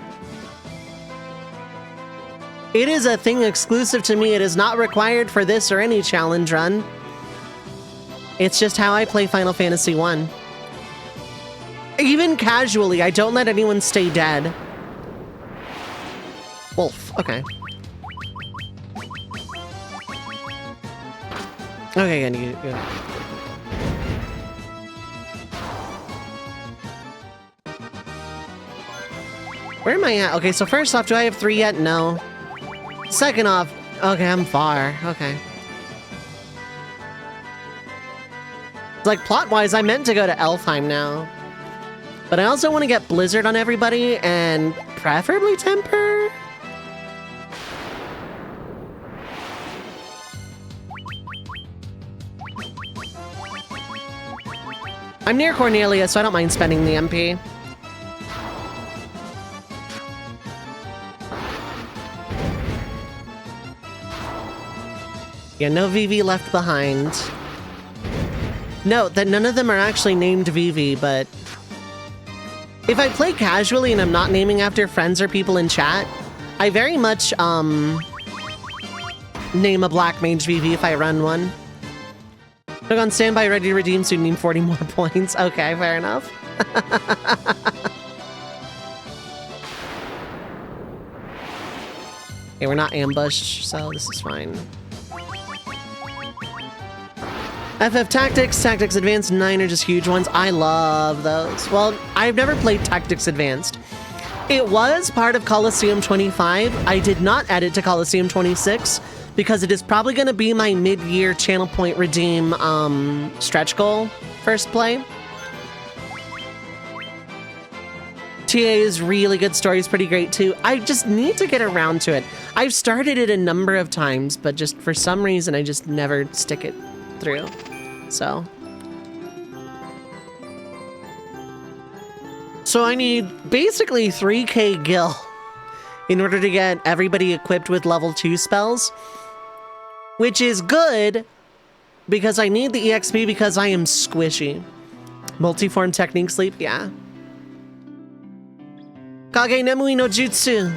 It is a thing exclusive to me. It is not required for this or any challenge run. It's just how I play Final Fantasy 1. Even casually, I don't let anyone stay dead. Wolf, okay. Okay, good. Where am I at? Okay, so first off, do I have 3 yet? No. Second off, okay, I'm far. Okay. It's like, plot-wise, I meant to go to Elfheim now. But I also want to get Blizzard on everybody, and preferably Temper? I'm near Cornelia, so I don't mind spending the MP. Yeah, no Vivi left behind. Note that none of them are actually named Vivi, but if I play casually and I'm not naming after friends or people in chat, I very much, name a Black Mage Vivi if I run one. Look on standby, ready to redeem, soon need 40 more points. Okay, fair enough. Okay, we're not ambushed, so this is fine. FF Tactics, Tactics Advanced, 9 are just huge ones. I love those. Well, I've never played Tactics Advanced. It was part of Coliseum 25. I did not add it to Coliseum 26 because it is probably going to be my mid-year channel point redeem stretch goal first play. TA's really good story is pretty great too. I just need to get around to it. I've started it a number of times, but just for some reason I just never stick it through. So I need basically 3k gil in order to get everybody equipped with level 2 spells, which is good because I need the EXP because I am squishy. Multiform technique sleep, yeah. Kage Nemui no Jutsu.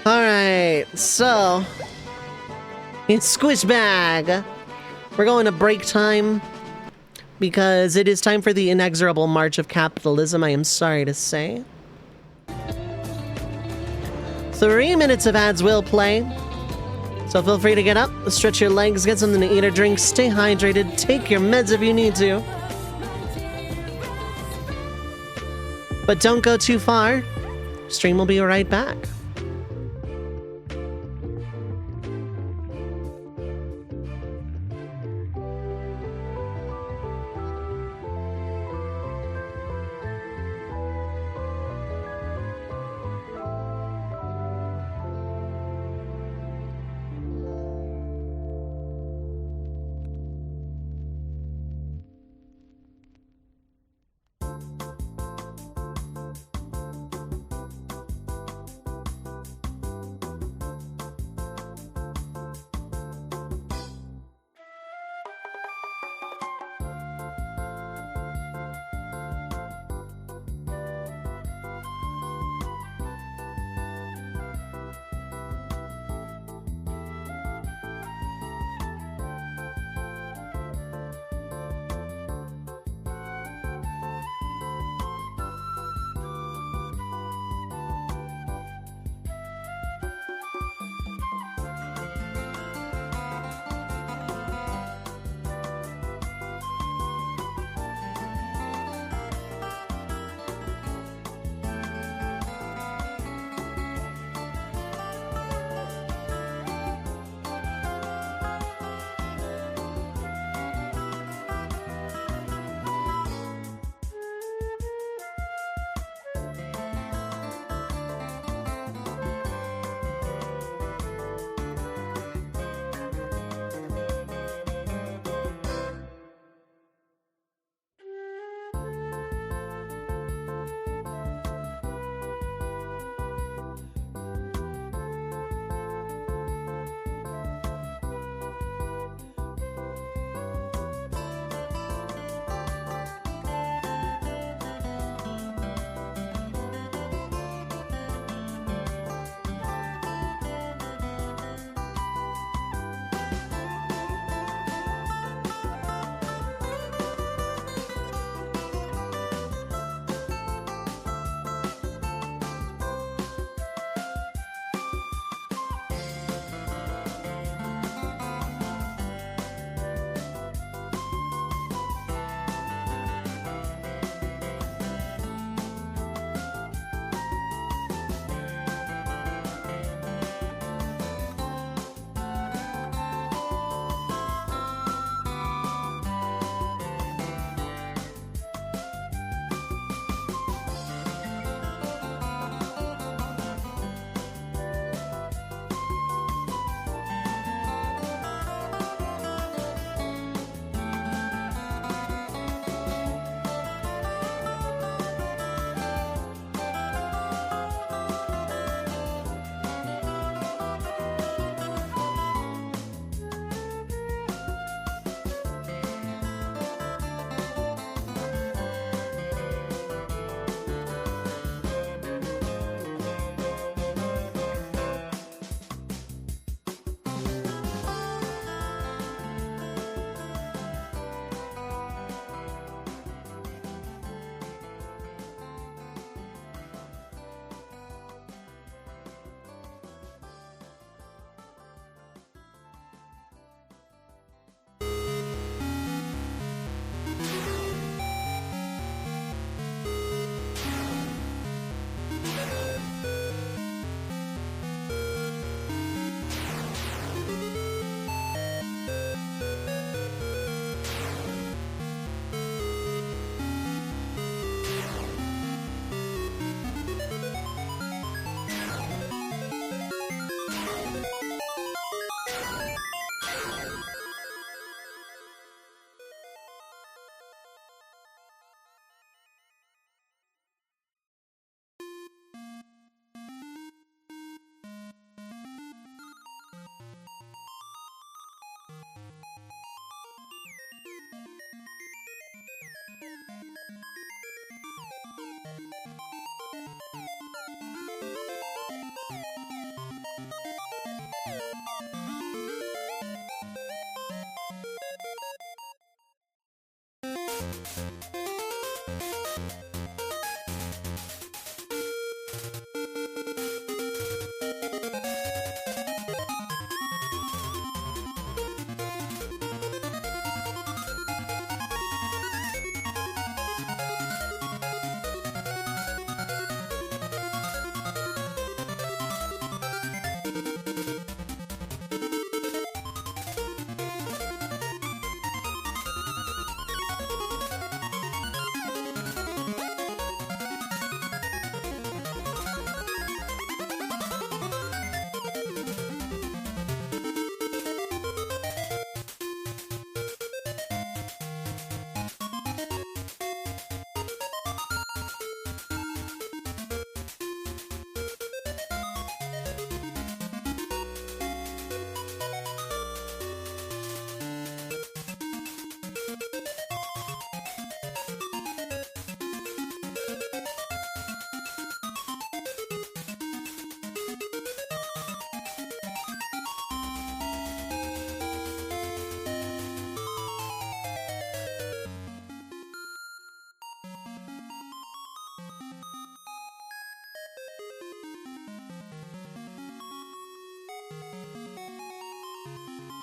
Alright, so it's Squish Bag. We're going to break time because it is time for the inexorable march of capitalism, I am sorry to say. 3 minutes of ads will play. So feel free to get up, stretch your legs, get something to eat or drink, stay hydrated, take your meds if you need to. But don't go too far. Stream will be right back.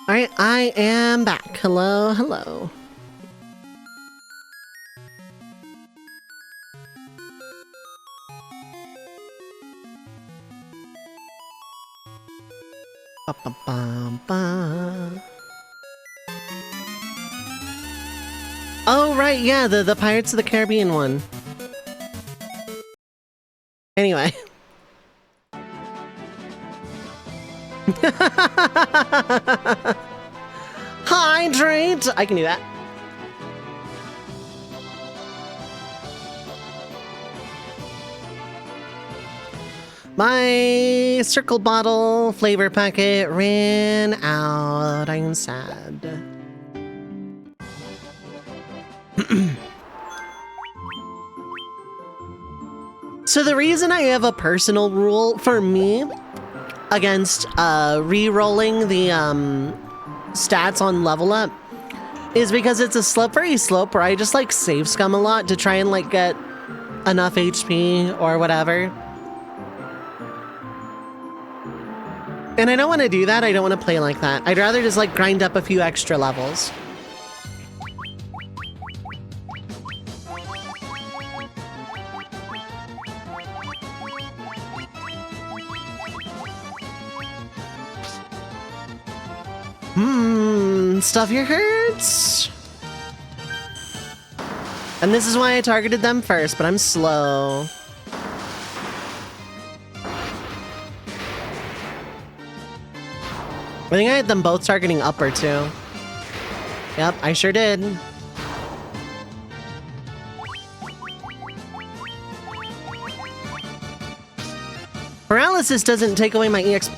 All right, I am back. Hello, hello. Ba, ba, ba, ba. Oh, right, yeah, the Pirates of the Caribbean one. Anyway. Hydrate! I can do that. My circle bottle flavor packet ran out. I'm sad. So the reason I have a personal rule for me against re-rolling the stats on level up is because it's a slippery slope where I just like save scum a lot to try and like get enough HP or whatever. And I don't want to do that. I don't want to play like that. I'd rather just like grind up a few extra levels. Stuff your hurts. And this is why I targeted them first, but I'm slow. I think I had them both targeting upper too. Yep, I sure did. Paralysis doesn't take away my EX.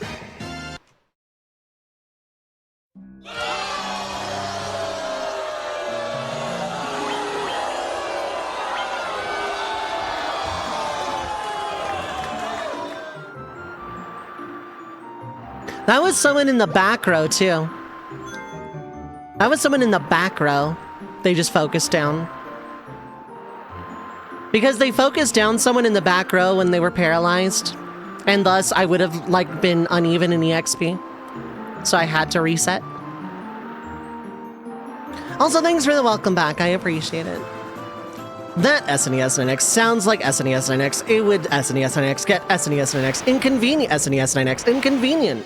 That was someone in the back row, too. That was someone in the back row. They just focused down. Because they focused down someone in the back row when they were paralyzed. And thus, I would have, like, been uneven in EXP. So I had to reset. Also, thanks for the welcome back. I appreciate it. That SNES 9X sounds like SNES 9X. It would SNES 9X get SNES 9X. Inconvenient SNES 9X. Inconvenient.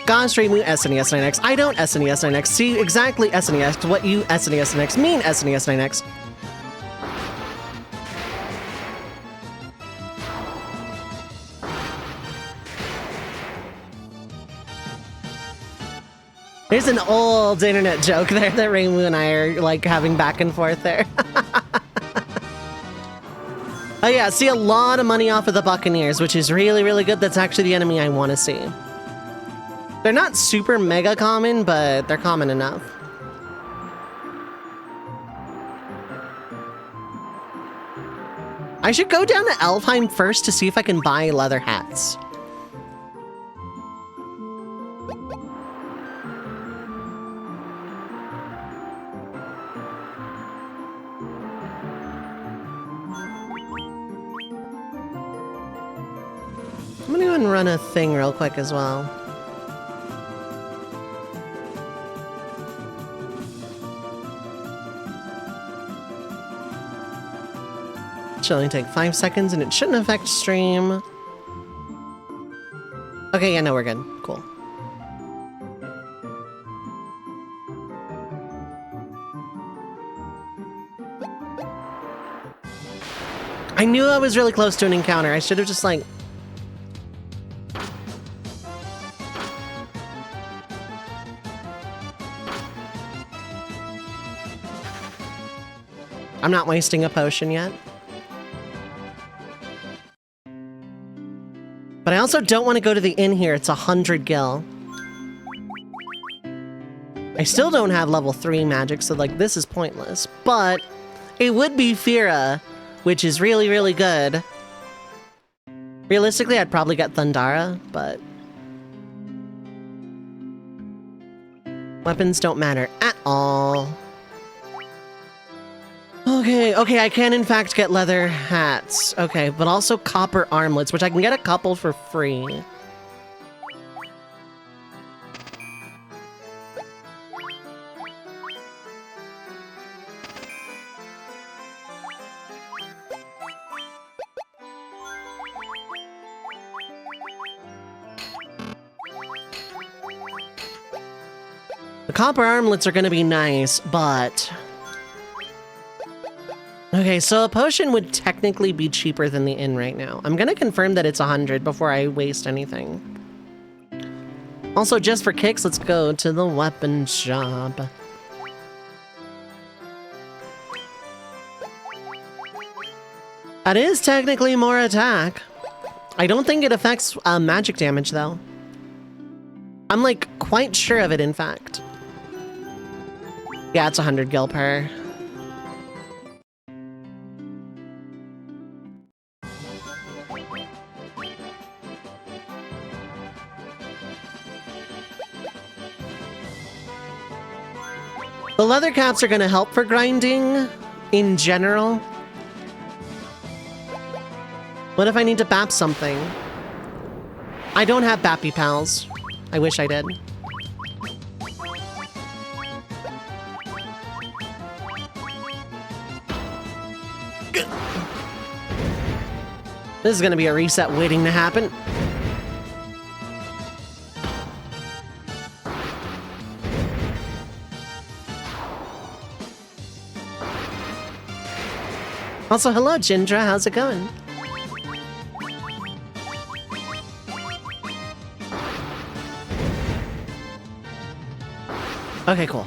Gosh, Remu SNES 9X. I don't SNES 9X. See exactly SNES what you SNES 9X mean SNES 9X. There's an old internet joke there that Remu and I are like having back and forth there. Oh yeah, see a lot of money off of the Buccaneers, which is really, really good. That's actually the enemy I want to see. They're not super mega common, but they're common enough. I should go down to Elfheim first to see if I can buy leather hats. I'm gonna go and run a thing real quick as well. Should only take 5 seconds and it shouldn't affect stream. Okay, yeah, no, we're good. Cool. I knew I was really close to an encounter. I should have just, like... I'm not wasting a potion yet. But I also don't want to go to the inn here. It's 100 gil. I still don't have level 3 magic, so, like, this is pointless. But it would be Fira, which is really, really good. Realistically, I'd probably get Thundara, but... weapons don't matter at all. Okay, I can in fact get leather hats. Okay, but also copper armlets, which I can get a couple for free. The copper armlets are gonna be nice, but... okay, so a potion would technically be cheaper than the inn right now. I'm gonna confirm that it's 100 before I waste anything. Also, just for kicks, let's go to the weapon shop. That is technically more attack. I don't think it affects magic damage, though. I'm, like, quite sure of it, in fact. Yeah, it's 100 gil per. The leather caps are going to help for grinding, in general. What if I need to bap something? I don't have bappy pals. I wish I did. This is going to be a reset waiting to happen. Also, hello, Jindra. How's it going? Okay, cool.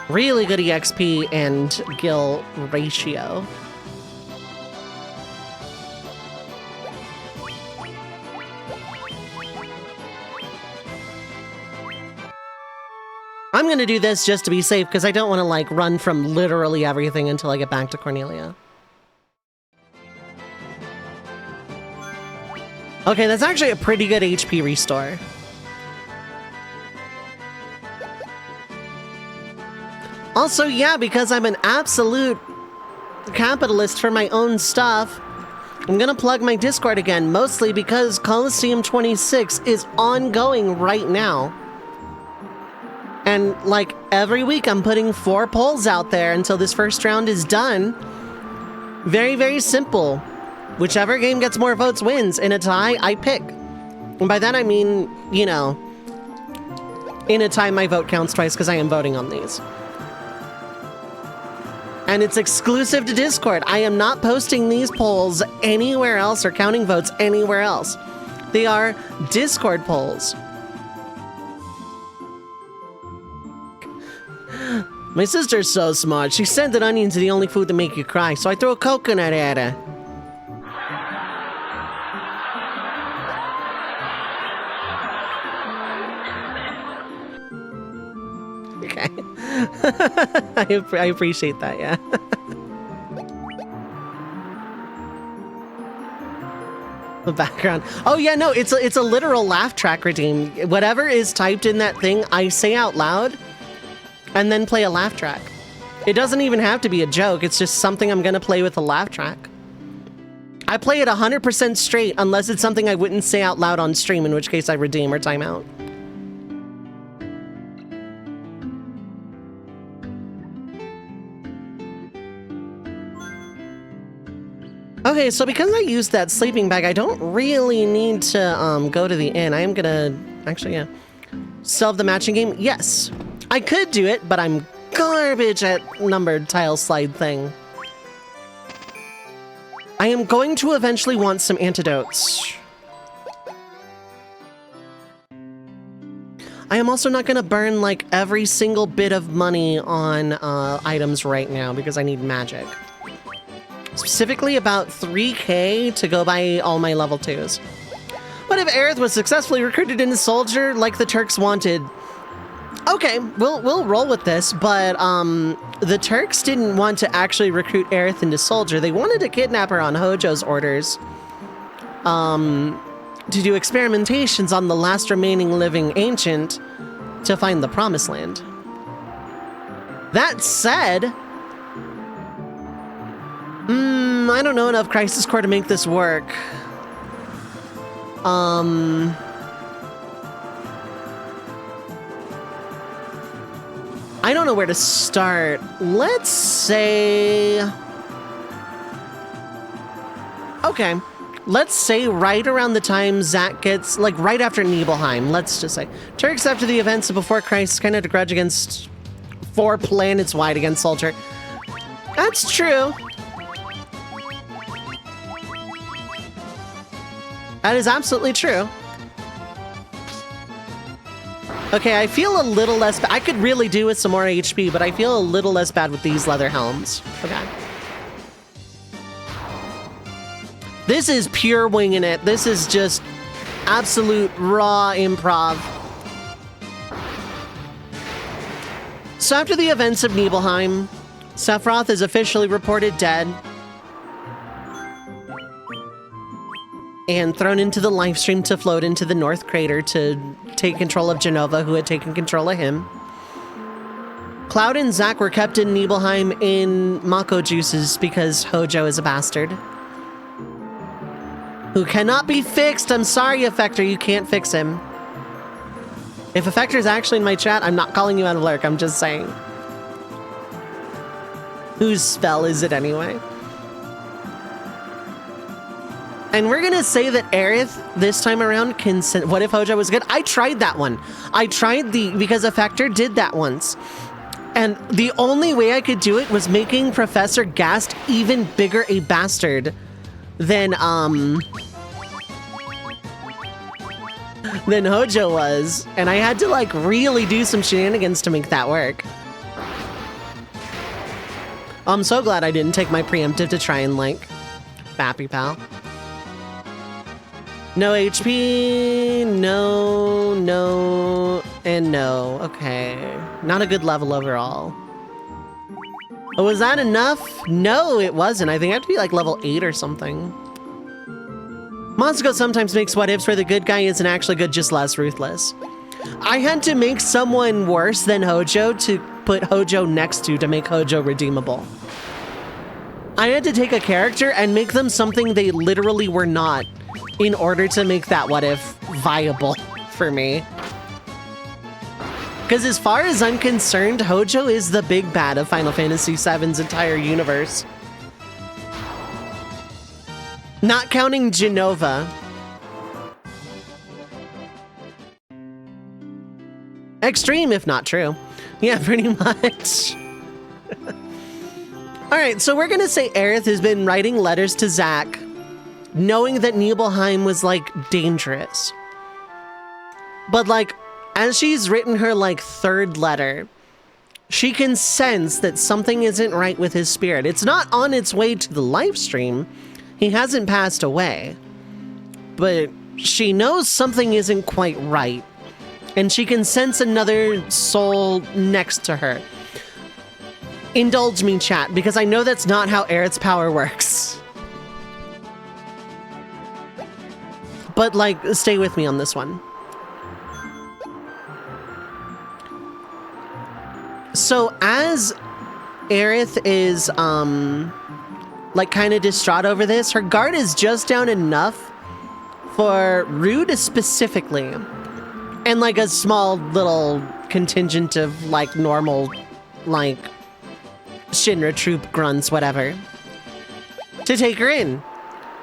Really good EXP and gil ratio. I'm gonna do this just to be safe, because I don't want to, like, run from literally everything until I get back to Cornelia. Okay, that's actually a pretty good HP restore. Also, yeah, because I'm an absolute capitalist for my own stuff, I'm gonna plug my Discord again, mostly because Coliseum 26 is ongoing right now. And, like, every week I'm putting 4 polls out there until this first round is done. Very, very simple. Whichever game gets more votes wins. In a tie, I pick. And by that I mean, you know, in a tie my vote counts twice because I am voting on these. And it's exclusive to Discord. I am not posting these polls anywhere else or counting votes anywhere else. They are Discord polls. My sister's so smart. She said that onions are the only food that make you cry, so I threw a coconut at her. Okay. I appreciate that, yeah. The background. Oh yeah, no, it's a literal laugh track redeem. Whatever is typed in that thing, I say out loud, and then play a laugh track. It doesn't even have to be a joke. It's just something I'm gonna play with a laugh track. I play it 100% straight unless it's something I wouldn't say out loud on stream, in which case I redeem or time out. Okay, so because I used that sleeping bag, I don't really need to go to the inn. I am gonna, actually, yeah. Solve the matching game? Yes. I could do it, but I'm garbage at numbered tile slide thing. I am going to eventually want some antidotes. I am also not gonna burn like every single bit of money on items right now because I need magic. Specifically about 3k to go buy all my level 2s. What if Aerith was successfully recruited into soldier like the Turks wanted? Okay, we'll roll with this, but the Turks didn't want to actually recruit Aerith into soldier. They wanted to kidnap her on Hojo's orders to do experimentations on the last remaining living ancient to find the promised land. That said, I don't know enough Crisis Core to make this work. I don't know where to start. Let's say... Okay. Let's say right around the time Zack gets... Like, right after Nibelheim, let's just say. Turks, after the events of before Christ, kind of a grudge against 4 planets wide against Soldier. That's true. That is absolutely true. Okay, I feel a little less I could really do with some more HP, but I feel a little less bad with these leather helms. Okay. This is pure winging it. This is just absolute raw improv. So after the events of Nibelheim, Sephiroth is officially reported dead and thrown into the life stream to float into the North Crater to take control of Genova, who had taken control of him. Cloud and Zack were kept in Nibelheim in Mako juices because Hojo is a bastard who cannot be fixed. I'm sorry, Effector, you can't fix him. If Effector's actually in my chat, I'm not calling you out of lurk, I'm just saying. Whose spell is it anyway? And we're gonna say that Aerith, this time around, can send... What if Hojo was good? I tried that one. I tried because Effector did that once. And the only way I could do it was making Professor Gast even bigger a bastard than Hojo was. And I had to, like, really do some shenanigans to make that work. I'm so glad I didn't take my preemptive to try and, like, Bappy Pal. No HP, no, and no. Okay. Not a good level overall. Oh, was that enough? No, it wasn't. I think I have to be like level 8 or something. Monster sometimes makes what ifs where the good guy isn't actually good, just less ruthless. I had to make someone worse than Hojo to put Hojo next to make Hojo redeemable. I had to take a character and make them something they literally were not, in order to make that what if viable for me. Because as far as I'm concerned, Hojo is the big bad of Final Fantasy VII's entire universe. Not counting Genova. Extreme, if not true. Yeah, pretty much. Alright, so we're gonna say Aerith has been writing letters to Zack, knowing that Nibelheim was, like, dangerous. But, like, as she's written her, like, 3rd letter, she can sense that something isn't right with his spirit. It's not on its way to the live stream. He hasn't passed away. But she knows something isn't quite right. And she can sense another soul next to her. Indulge me, chat, because I know that's not how Aerith's power works. But, like, stay with me on this one. So, as Aerith is, like, kind of distraught over this. Her guard is just down enough for Rude specifically. And, like, a small little contingent of, like, normal, like, Shinra troop grunts, whatever, to take her in.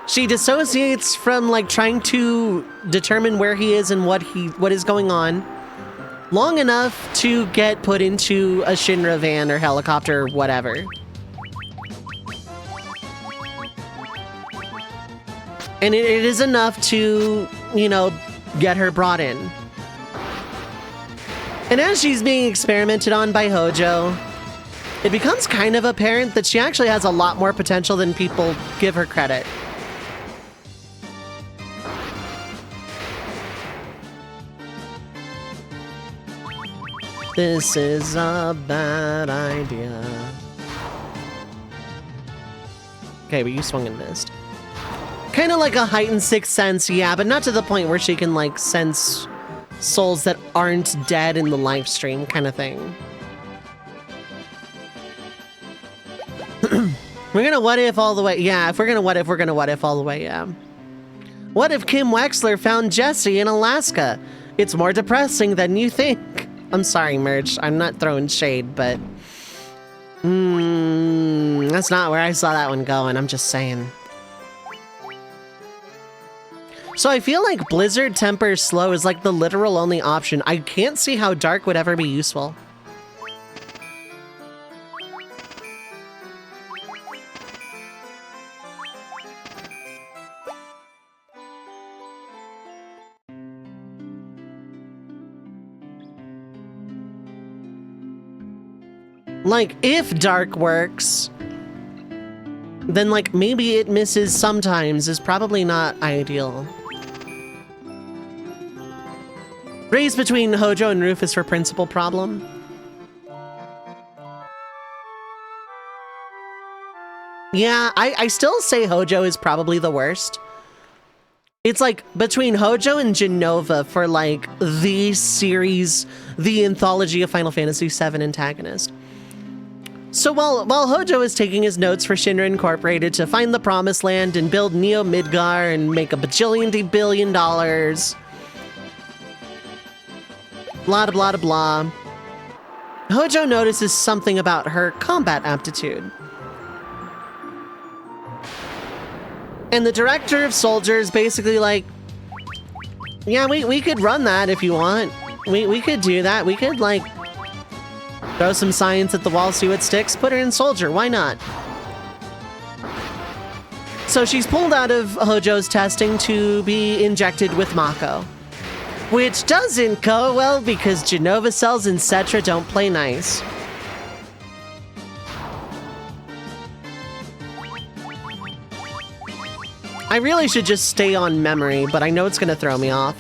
She dissociates from, like, trying to determine where he is and what is going on long enough to get put into a Shinra van or helicopter or whatever. And it is enough to, you know, get her brought in. And as she's being experimented on by Hojo, it becomes kind of apparent that she actually has a lot more potential than people give her credit. This is a bad idea. Okay, but you swung and missed. Kind of like a heightened sixth sense, yeah, but not to the point where she can, like, sense souls that aren't dead in the live stream kind of thing. We're gonna what if all the way. Yeah, if we're gonna what if, we're gonna what if all the way, yeah. What if Kim Wexler found Jesse in Alaska? It's more depressing than you think. I'm sorry, Merch. I'm not throwing shade, but... that's not where I saw that one going. I'm just saying. So I feel like Blizzard Temper Slow is like the literal only option. I can't see how Dark would ever be useful. Like, if Dark works, then, like, maybe it misses sometimes is probably not ideal. Race between Hojo and Rufus for principal problem. Yeah, I still say Hojo is probably the worst. It's like between Hojo and Genova for, like, the series, the anthology of Final Fantasy VII antagonist. So while Hojo is taking his notes for Shinra Incorporated to find the Promised Land and build Neo Midgar and make a bajillion billion dollars, blah blah blah blah, Hojo notices something about her combat aptitude. And the director of soldiers basically like, yeah, we could run that if you want. We could do that. We could, like, throw some science at the wall, see what sticks, put her in soldier, why not? So she's pulled out of Hojo's testing to be injected with Mako. Which doesn't go well because Genova cells and Cetra don't play nice. I really should just stay on memory, but I know it's gonna throw me off.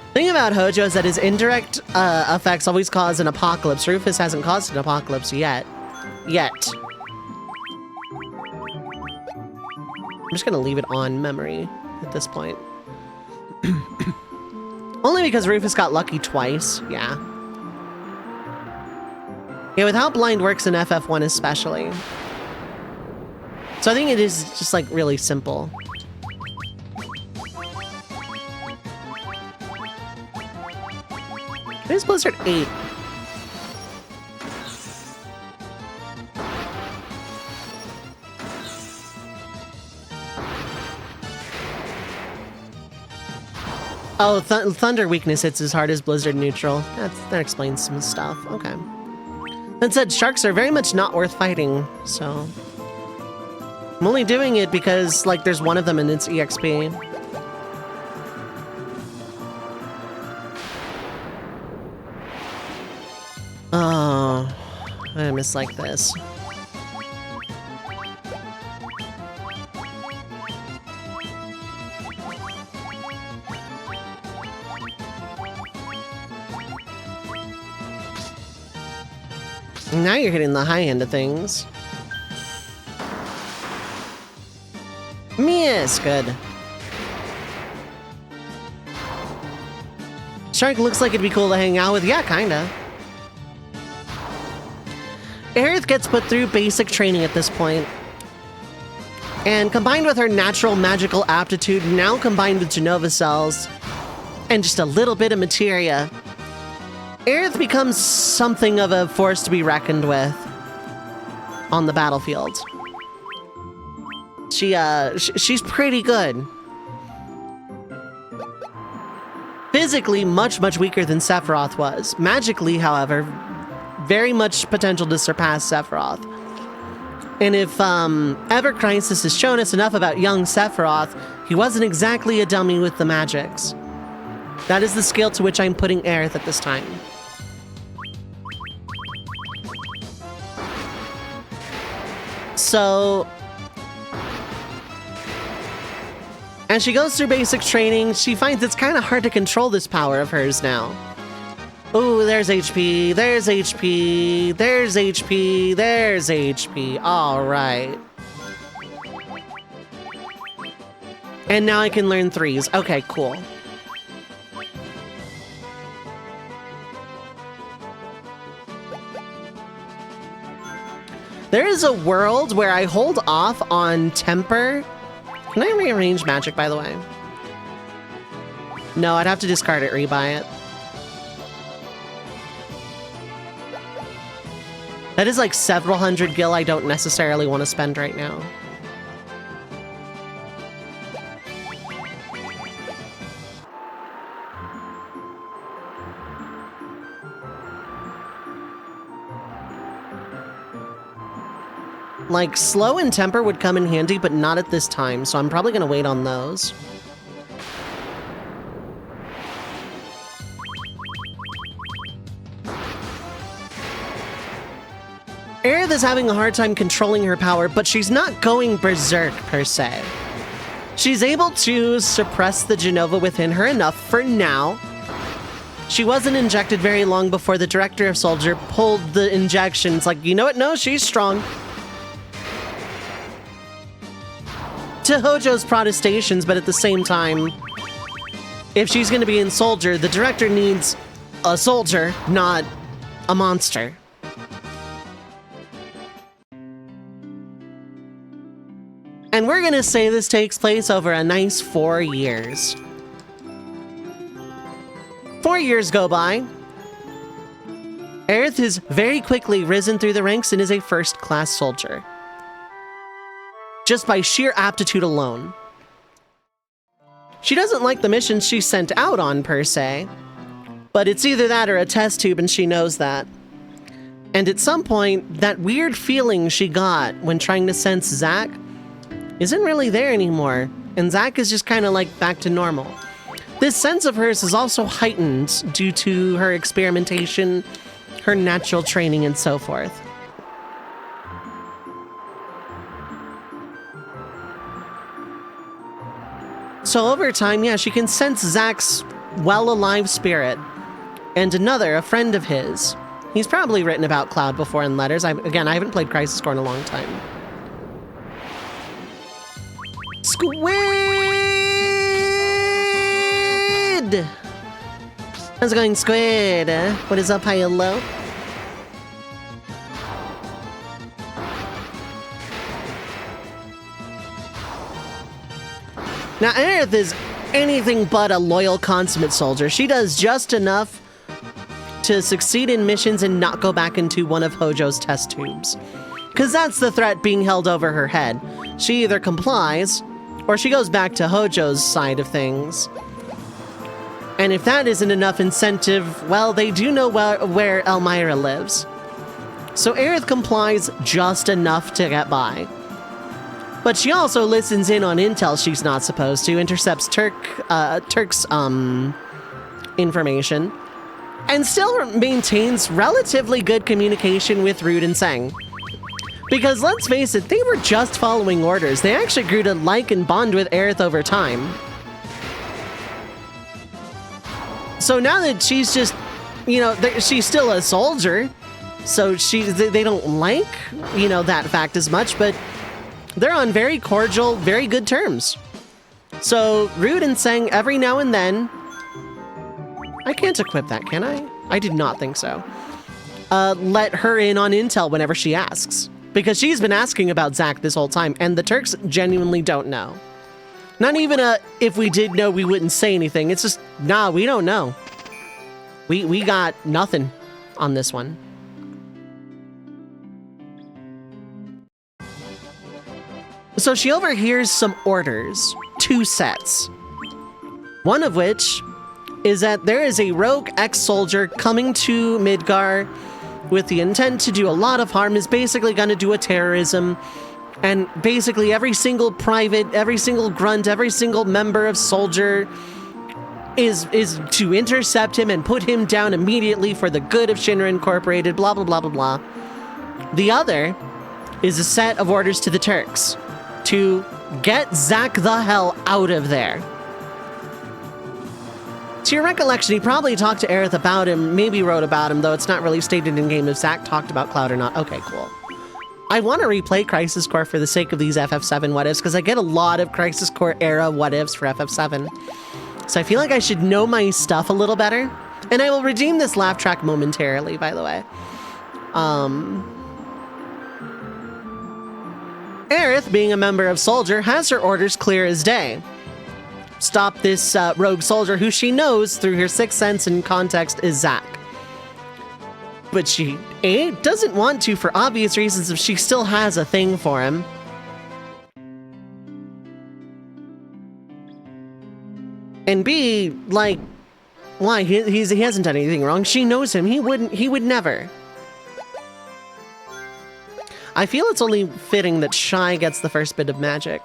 The thing about Hojo is that his indirect effects always cause an apocalypse. Rufus hasn't caused an apocalypse yet. I'm just gonna leave it on memory at this point. Only because Rufus got lucky twice, yeah. Yeah, with how blind works in FF1 especially. So I think it is just, like, really simple. Where's Blizzard 8? Oh, Thunder weakness hits as hard as Blizzard neutral. That explains some stuff. Okay. That said, sharks are very much not worth fighting, so... I'm only doing it because, like, there's one of them and it's EXP. Oh, I miss like this. Now you're hitting the high end of things. Yes, good. Shark looks like it'd be cool to hang out with. Yeah, kinda. Aerith gets put through basic training at this point. And combined with her natural magical aptitude, now combined with Genova cells, and just a little bit of materia, Aerith becomes something of a force to be reckoned with on the battlefield. She's pretty good. Physically, much weaker than Sephiroth was. Magically, however, very much potential to surpass Sephiroth. And if Ever Crisis has shown us enough about young Sephiroth, he wasn't exactly a dummy with the magics. That is the scale to which I'm putting Aerith at this time. So, as she goes through basic training, she finds it's kind of hard to control this power of hers now. Ooh, there's HP, there's HP, there's HP, there's HP. All right. And now I can learn threes. Okay, cool. There is a world where I hold off on temper. Can I rearrange magic, by the way? No, I'd have to discard it, rebuy it. That is like several hundred gil I don't necessarily want to spend right now. Like, slow and temper would come in handy, but not at this time, so I'm probably gonna wait on those. Aerith is having a hard time controlling her power, but she's not going berserk, per se. She's able to suppress the Genova within her enough for now. She wasn't injected very long before the Director of Soldier pulled the injection. It's like, you know what? No, she's strong. To Hojo's protestations, but at the same time, if she's going to be in Soldier, the Director needs a soldier, not a monster. And we're going to say this takes place over a nice 4 years. 4 years go by. Aerith has very quickly risen through the ranks and is a first-class soldier. Just by sheer aptitude alone. She doesn't like the missions she's sent out on, per se, but it's either that or a test tube, and she knows that. And at some point, that weird feeling she got when trying to sense Zack isn't really there anymore, and Zack is just kind of like back to normal. This sense of hers is also heightened due to her experimentation, her natural training, and so forth. So over time, yeah, she can sense Zack's well-alive spirit. And another, a friend of his. He's probably written about Cloud before in letters. Again, I haven't played Crisis Core in a long time. Squid! How's it going, Squid? What is up, hello? Now, Aerith is anything but a loyal consummate soldier. She does just enough to succeed in missions and not go back into one of Hojo's test tubes. Because that's the threat being held over her head. She either complies, or she goes back to Hojo's side of things. And if that isn't enough incentive, well, they do know where Elmira lives. So Aerith complies just enough to get by. But she also listens in on intel she's not supposed to, intercepts Turk's information, and still maintains relatively good communication with Rude and Sang. Because let's face it, they were just following orders. They actually grew to like and bond with Aerith over time. So now that she's just, you know, she's still a soldier, so they don't like, you know, that fact as much, but they're on very cordial, very good terms. So, Rude and Sang every now and then... I can't equip that, can I? I did not think so. let her in on intel whenever she asks. Because she's been asking about Zack this whole time, and the Turks genuinely don't know. Not even if we did know, we wouldn't say anything. It's just, nah, we don't know. We got nothing on this one. So she overhears some orders, 2 sets. One of which is that there is a rogue ex-soldier coming to Midgar with the intent to do a lot of harm, is basically going to do a terrorism, and basically every single private, every single grunt, every single member of soldier is to intercept him and put him down immediately for the good of Shinra Incorporated, blah, blah, blah, blah, blah. The other is a set of orders to the Turks to get Zack the hell out of there. To your recollection, he probably talked to Aerith about him, maybe wrote about him, though it's not really stated in-game if Zack talked about Cloud or not. Okay, cool. I want to replay Crisis Core for the sake of these FF7 what-ifs, because I get a lot of Crisis Core era what-ifs for FF7. So I feel like I should know my stuff a little better. And I will redeem this laugh track momentarily, by the way. Aerith, being a member of Soldier, has her orders clear as day. Stop this rogue soldier who she knows through her sixth sense and context is Zack. But she, A, doesn't want to for obvious reasons if she still has a thing for him. And B, like, why? He hasn't done anything wrong. She knows him. He would never. I feel it's only fitting that Shy gets the first bit of magic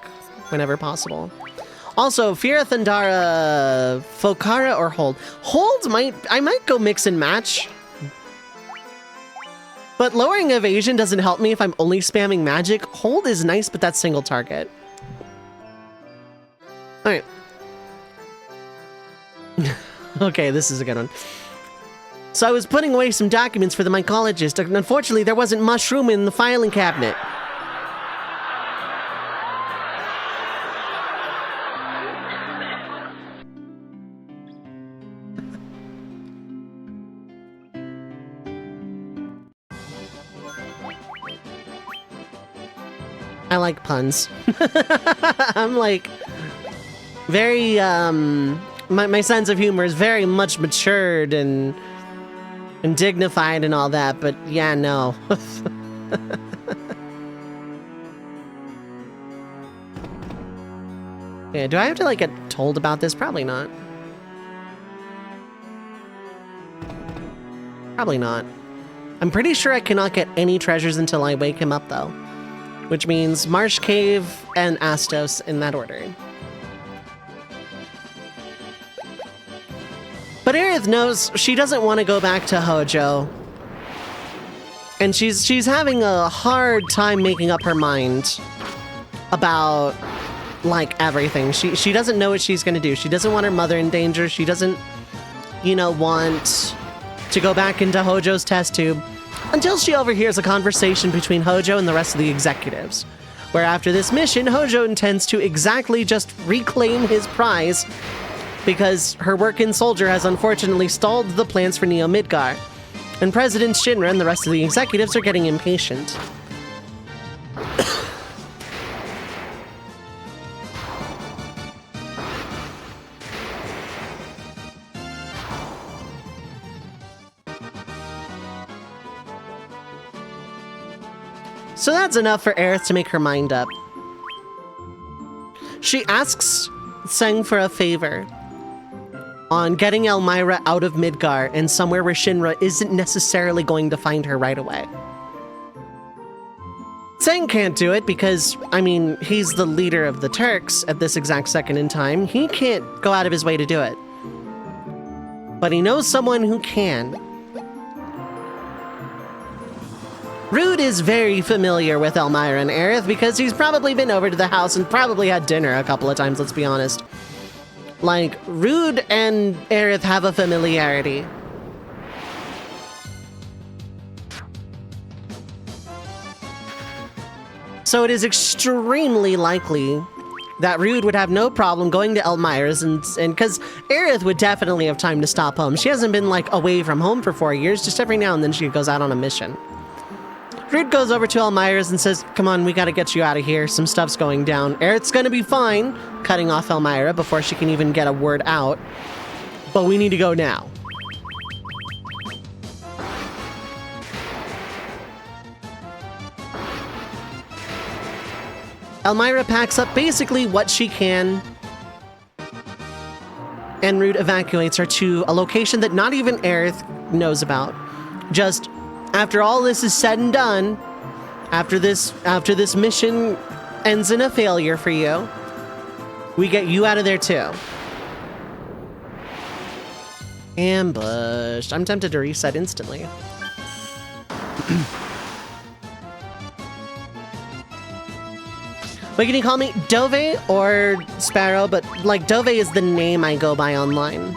whenever possible. Also, Fira, Thundara, Fokara, or Hold. Hold I might go mix and match. But lowering evasion doesn't help me if I'm only spamming magic. Hold is nice, but that's single target. Alright. Okay, this is a good one. So I was putting away some documents for the mycologist, and unfortunately there wasn't much room in the filing cabinet. I like puns. I'm like very my sense of humor is very much matured and dignified and all that, but yeah, no. Yeah, do I have to like get told about this? Probably not. Probably not. I'm pretty sure I cannot get any treasures until I wake him up though. Which means Marsh Cave and Astos in that order. But Aerith knows she doesn't want to go back to Hojo. And she's having a hard time making up her mind about, like, everything. She doesn't know what she's going to do. She doesn't want her mother in danger. She doesn't, you know, want to go back into Hojo's test tube. Until she overhears a conversation between Hojo and the rest of the executives, where after this mission, Hojo intends to exactly just reclaim his prize because her work in Soldier has unfortunately stalled the plans for Neo Midgar, and President Shinra and the rest of the executives are getting impatient. So that's enough for Aerith to make her mind up. She asks Tseng for a favor on getting Elmira out of Midgar and somewhere where Shinra isn't necessarily going to find her right away. Tseng can't do it because, I mean, he's the leader of the Turks at this exact second in time. He can't go out of his way to do it. But he knows someone who can. Rude is very familiar with Elmira and Aerith because he's probably been over to the house and probably had dinner a couple of times, let's be honest. Like, Rude and Aerith have a familiarity. So it is extremely likely that Rude would have no problem going to Elmira's and because Aerith would definitely have time to stop home. She hasn't been like away from home for 4 years. Just every now and then she goes out on a mission. Rude goes over to Elmira's and says, come on, we gotta get you out of here. Some stuff's going down. Aerith's gonna be fine, cutting off Elmira before she can even get a word out. But we need to go now. Elmira packs up basically what she can, and Rude evacuates her to a location that not even Aerith knows about. Just after all this is said and done, after this mission ends in a failure for you, we get you out of there too. Ambushed. I'm tempted to reset instantly. Wait, can you call me Dove or Sparrow? But like Dove is the name I go by online.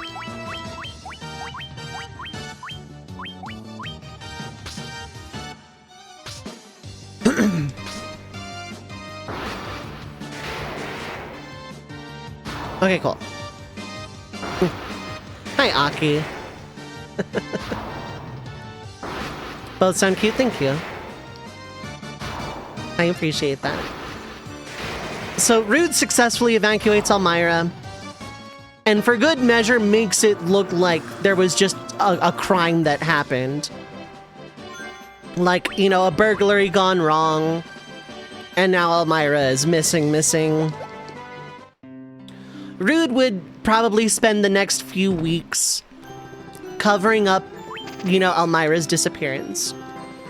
Okay, cool. Hi, Aki. Both sound cute, thank you. I appreciate that. So Rude successfully evacuates Elmira, and for good measure makes it look like there was just a crime that happened. Like, you know, a burglary gone wrong, and now Elmira is missing. Rude would probably spend the next few weeks covering up, you know, Elmira's disappearance,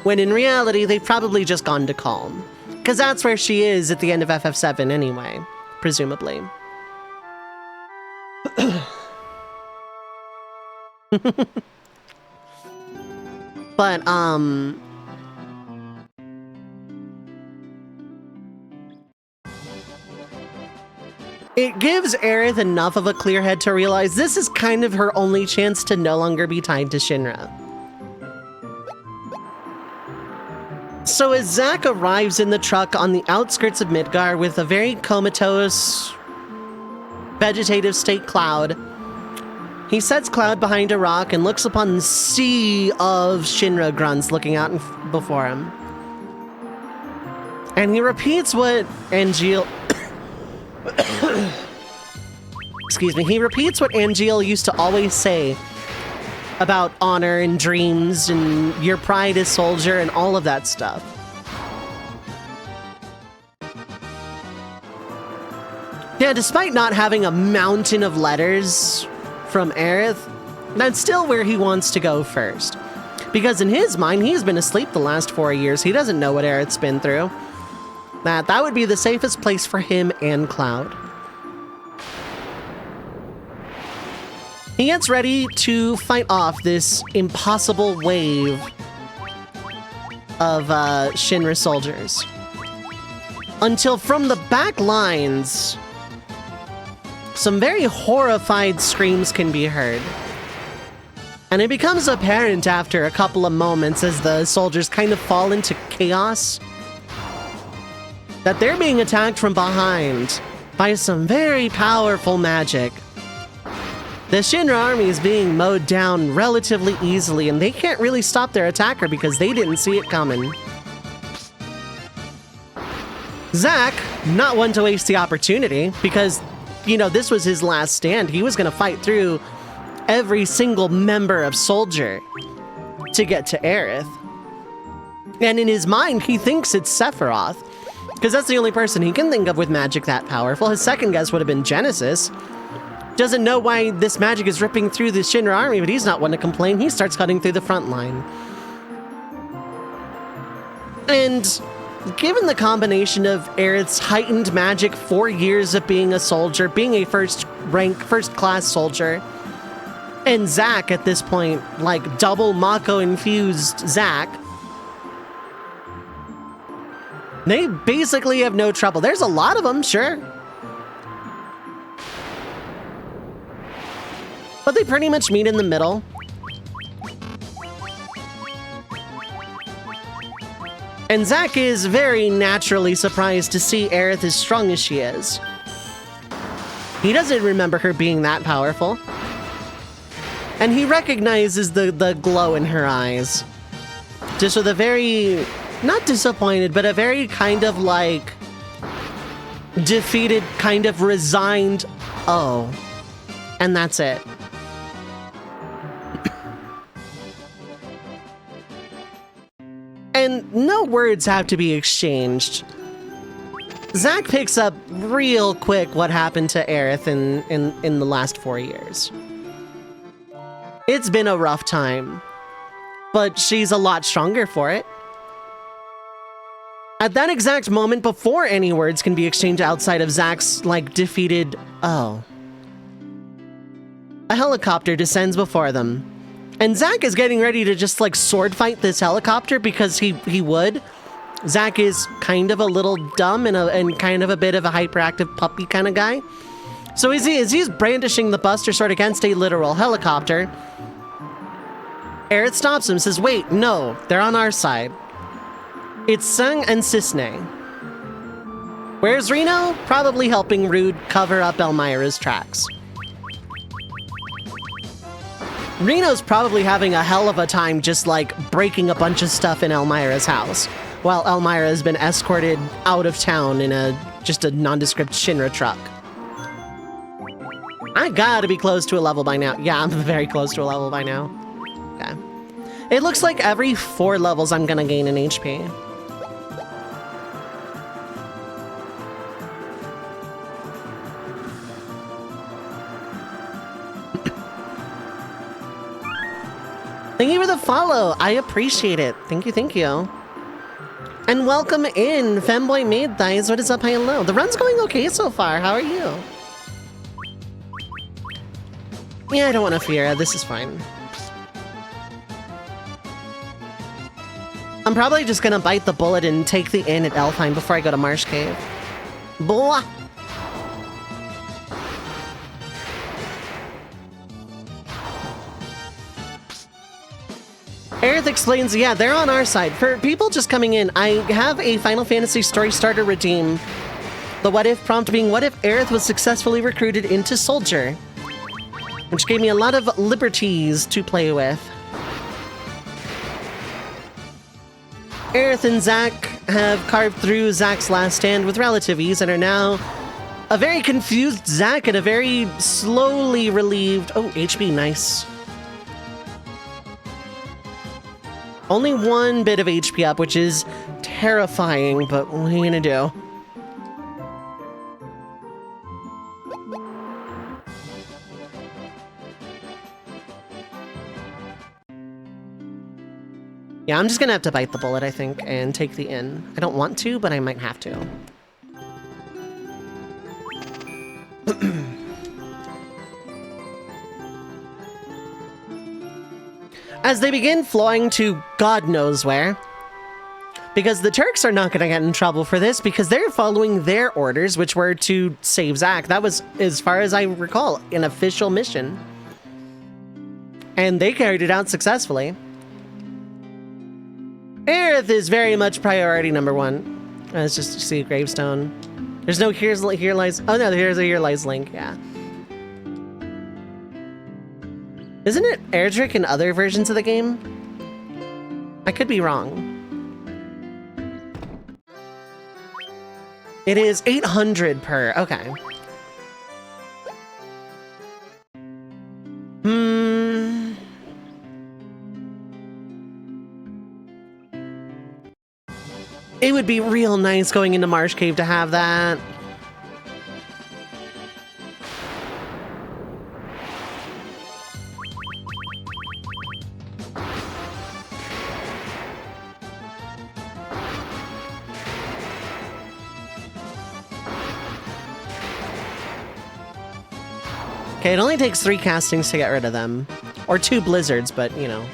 when in reality they've probably just gone to Calm. Because that's where she is at the end of FF7 anyway, presumably. But, it gives Aerith enough of a clear head to realize this is kind of her only chance to no longer be tied to Shinra. So as Zack arrives in the truck on the outskirts of Midgar with a very comatose, vegetative state Cloud, he sets Cloud behind a rock and looks upon the sea of Shinra grunts looking out before him. And he repeats what Angeal... Excuse me. He repeats what Angeal used to always say about honor and dreams and your pride as soldier and all of that stuff. Yeah, despite not having a mountain of letters from Aerith, that's still where he wants to go first. Because in his mind, he's been asleep the last 4 years. He doesn't know what Aerith's been through. That would be the safest place for him and Cloud. He gets ready to fight off this impossible wave of Shinra soldiers. Until from the back lines, some very horrified screams can be heard. And it becomes apparent after a couple of moments as the soldiers kind of fall into chaos that they're being attacked from behind by some very powerful magic. The Shinra army is being mowed down relatively easily, and they can't really stop their attacker because they didn't see it coming. Zack, not one to waste the opportunity, because, you know, this was his last stand. He was going to fight through every single member of Soldier to get to Aerith. And in his mind, he thinks it's Sephiroth, because that's the only person he can think of with magic that powerful. His second guess would have been Genesis. Doesn't know why this magic is ripping through the Shinra army, but he's not one to complain. He starts cutting through the front line. And given the combination of Aerith's heightened magic, 4 years of being a soldier, being a first-class soldier, and Zack at this point, like double Mako-infused Zack, they basically have no trouble. There's a lot of them, sure. But they pretty much meet in the middle. And Zack is very naturally surprised to see Aerith as strong as she is. He doesn't remember her being that powerful. And he recognizes the glow in her eyes. Just with a very, not disappointed, but a very kind of like defeated, kind of resigned, oh. And that's it. And no words have to be exchanged. Zack picks up real quick what happened to Aerith in the last 4 years. It's been a rough time, but she's a lot stronger for it. At that exact moment, before any words can be exchanged outside of Zack's, like, defeated, oh. A helicopter descends before them. And Zack is getting ready to just, like, sword fight this helicopter because he would. Zack is kind of a little dumb and kind of a bit of a hyperactive puppy kind of guy. So as he's brandishing the Buster Sword against a literal helicopter, Aerith stops him and says, wait, no, they're on our side. It's Sung and Cisne. Where's Reno? Probably helping Rude cover up Elmira's tracks. Reno's probably having a hell of a time just, like, breaking a bunch of stuff in Elmira's house, while Elmira has been escorted out of town in just a nondescript Shinra truck. I gotta be close to a level by now. Yeah, I'm very close to a level by now. Okay. It looks like every 4 levels I'm gonna gain an HP. Thank you for the follow. I appreciate it. Thank you, thank you. And welcome in, Femboy Made Thighs. What is up, high and low? The run's going okay so far. How are you? Yeah, I don't want to fear. This is fine. I'm probably just gonna bite the bullet and take the inn at Elfheim before I go to Marsh Cave. Blah! Aerith explains, yeah, they're on our side. For people just coming in, I have a Final Fantasy Story Starter redeem. The what if prompt being, what if Aerith was successfully recruited into Soldier? Which gave me a lot of liberties to play with. Aerith and Zack have carved through Zack's last stand with relative ease and are now a very confused Zack and a very slowly relieved... Oh, HP, nice. Only 1 bit of HP up, which is terrifying, but what are you gonna do? Yeah, I'm just gonna have to bite the bullet, I think, and take the inn. I don't want to, but I might have to. As they begin flying to God knows where, because the Turks are not going to get in trouble for this because they're following their orders, which were to save Zack. That was, as far as I recall, an official mission. And they carried it out successfully. Aerith is very much priority number 1. Let's just see a gravestone. There's no here lies... Oh no, here's a here lies link, yeah. Isn't it Erdrick in other versions of the game? I could be wrong. It is 800 per, okay. It would be real nice going into Marsh Cave to have that. Okay, it only takes 3 castings to get rid of them. Or 2 blizzards, but, you know.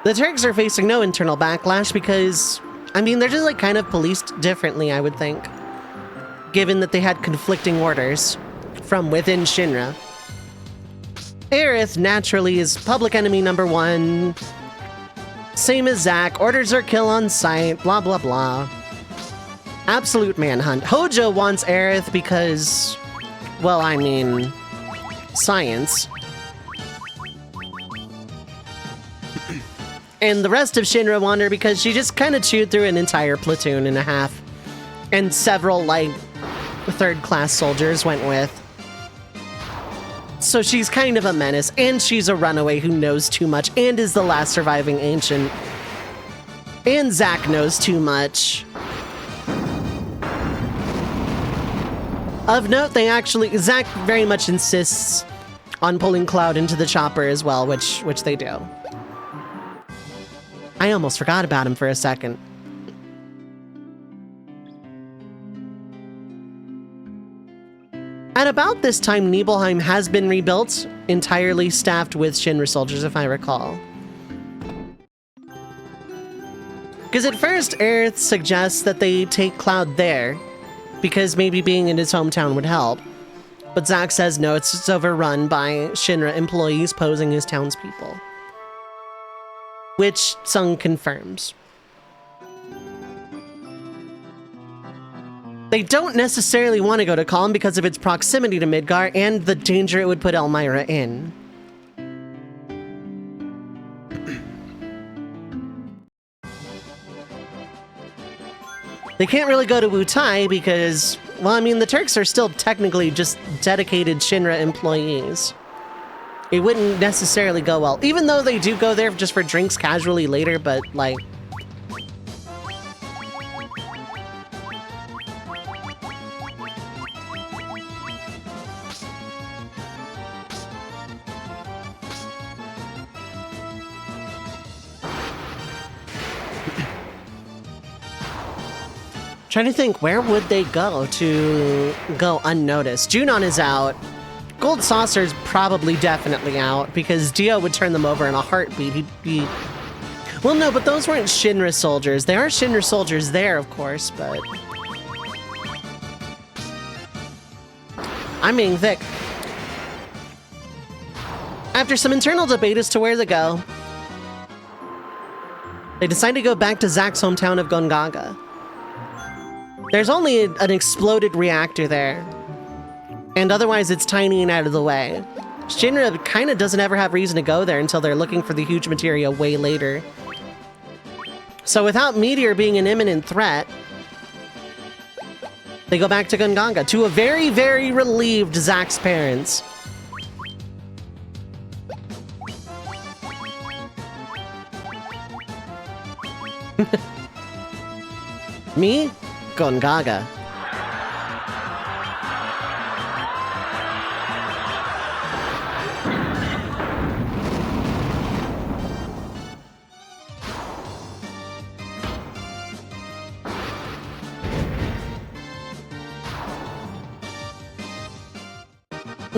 The Turks are facing no internal backlash because, I mean, they're just, like, kind of policed differently, I would think. Given that they had conflicting orders from within Shinra. Aerith, naturally, is public enemy number 1. Same as Zack, orders her kill on sight, blah blah blah. Absolute manhunt. Hojo wants Aerith because, well, I mean, science. And the rest of Shinra want her because she just kind of chewed through an entire platoon and a half. And several, like, third-class soldiers went with. So she's kind of a menace, and she's a runaway who knows too much, and is the last surviving ancient. And Zack knows too much. Of note, Zack very much insists on pulling Cloud into the chopper as well, which they do. I almost forgot about him for a second. At about this time, Nibelheim has been rebuilt, entirely staffed with Shinra soldiers, if I recall. Because at first, Aerith suggests that they take Cloud there, because maybe being in his hometown would help. But Zack says no, it's overrun by Shinra employees posing as townspeople. Which Sung confirms. They don't necessarily want to go to Kalm because of its proximity to Midgar and the danger it would put Elmira in. They can't really go to Wutai because, well, I mean, the Turks are still technically just dedicated Shinra employees. It wouldn't necessarily go well, even though they do go there just for drinks casually later, but, like... Trying to think, where would they go to go unnoticed? Junon is out. Gold Saucer's probably definitely out, because Dio would turn them over in a heartbeat. He'd be... Well, no, but those weren't Shinra soldiers. There are Shinra soldiers there, of course, but... I'm being thick. After some internal debate as to where to go, they decide to go back to Zack's hometown of Gongaga. There's only an exploded reactor there. And otherwise it's tiny and out of the way. Shinra kind of doesn't ever have reason to go there until they're looking for the huge materia way later. So without Meteor being an imminent threat, they go back to Gongaga, to a very, very relieved Zack's parents. Me? Gongaga.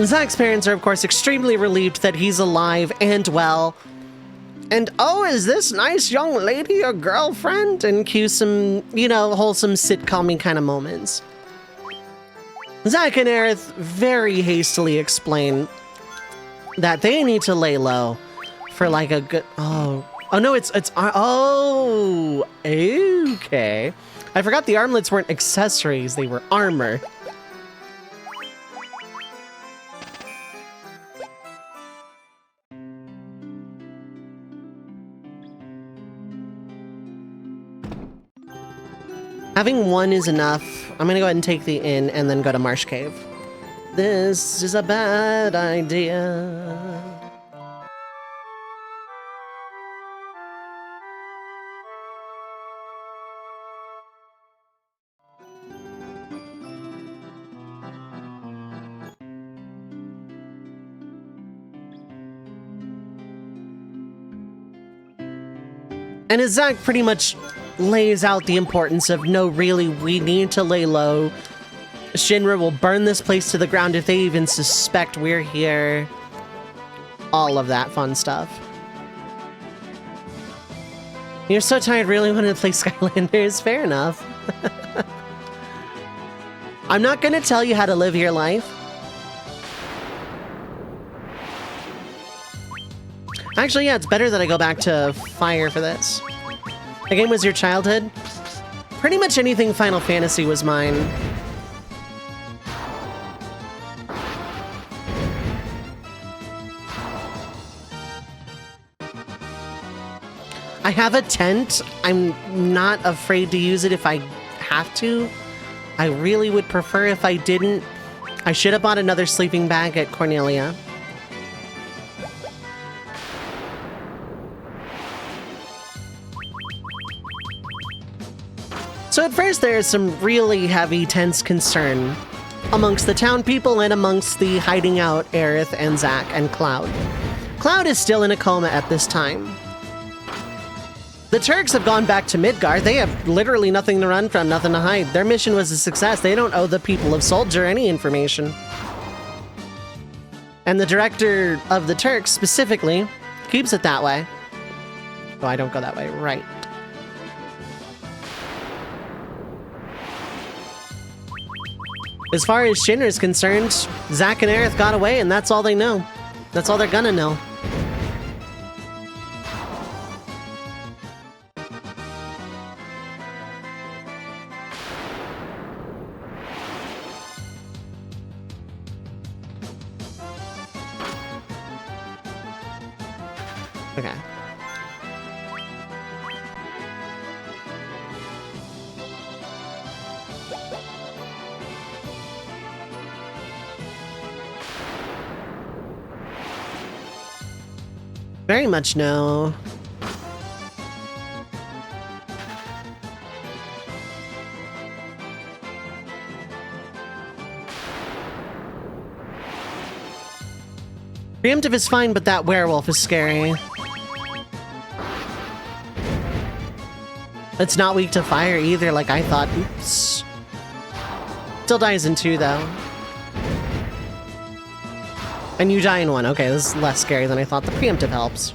Zack's parents are, of course, extremely relieved that he's alive and well. And, oh, is this nice young lady your girlfriend? And cue some, you know, wholesome sitcom-y kind of moments. Zack and Aerith very hastily explain that they need to lay low for, like, a good... Oh, no, it's... Oh, okay. I forgot the armlets weren't accessories, they were armor. Having one is enough. I'm gonna go ahead and take the inn and then go to Marsh Cave. This is a bad idea. And as Zack pretty much lays out the importance of, no, really, we need to lay low. Shinra will burn this place to the ground if they even suspect we're here. All of that fun stuff. You're so tired, really wanted to play Skylanders. Fair enough. I'm not gonna tell you how to live your life. Actually, yeah, it's better that I go back to fire for this. The game was your childhood? Pretty much anything Final Fantasy was mine. I have a tent. I'm not afraid to use it if I have to. I really would prefer if I didn't. I should have bought another sleeping bag at Cornelia. So at first there is some really heavy, tense concern amongst the town people and amongst the hiding out Aerith and Zack and Cloud. Cloud is still in a coma at this time. The Turks have gone back to Midgard. They have literally nothing to run from, nothing to hide. Their mission was a success. They don't owe the people of Soldier any information. And the director of the Turks, specifically, keeps it that way. Oh, I don't go that way. Right. As far as Shinra is concerned, Zack and Aerith got away, and that's all they know. That's all they're gonna know. Okay. Very much no. Preemptive is fine, but that werewolf is scary. It's not weak to fire either, like I thought. Oops. Still dies in 2, though. And you die in 1. Okay, this is less scary than I thought. The preemptive helps.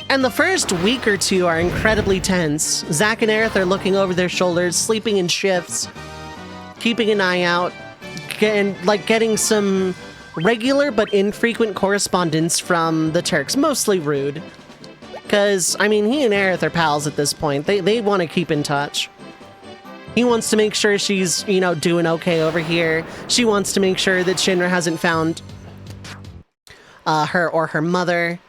And the first week or 2 are incredibly tense. Zack and Aerith are looking over their shoulders, sleeping in shifts, keeping an eye out, getting some regular but infrequent correspondence from the Turks, mostly rude. Because, I mean, he and Aerith are pals at this point. They want to keep in touch. He wants to make sure she's, you know, doing okay over here. She wants to make sure that Shinra hasn't found her or her mother.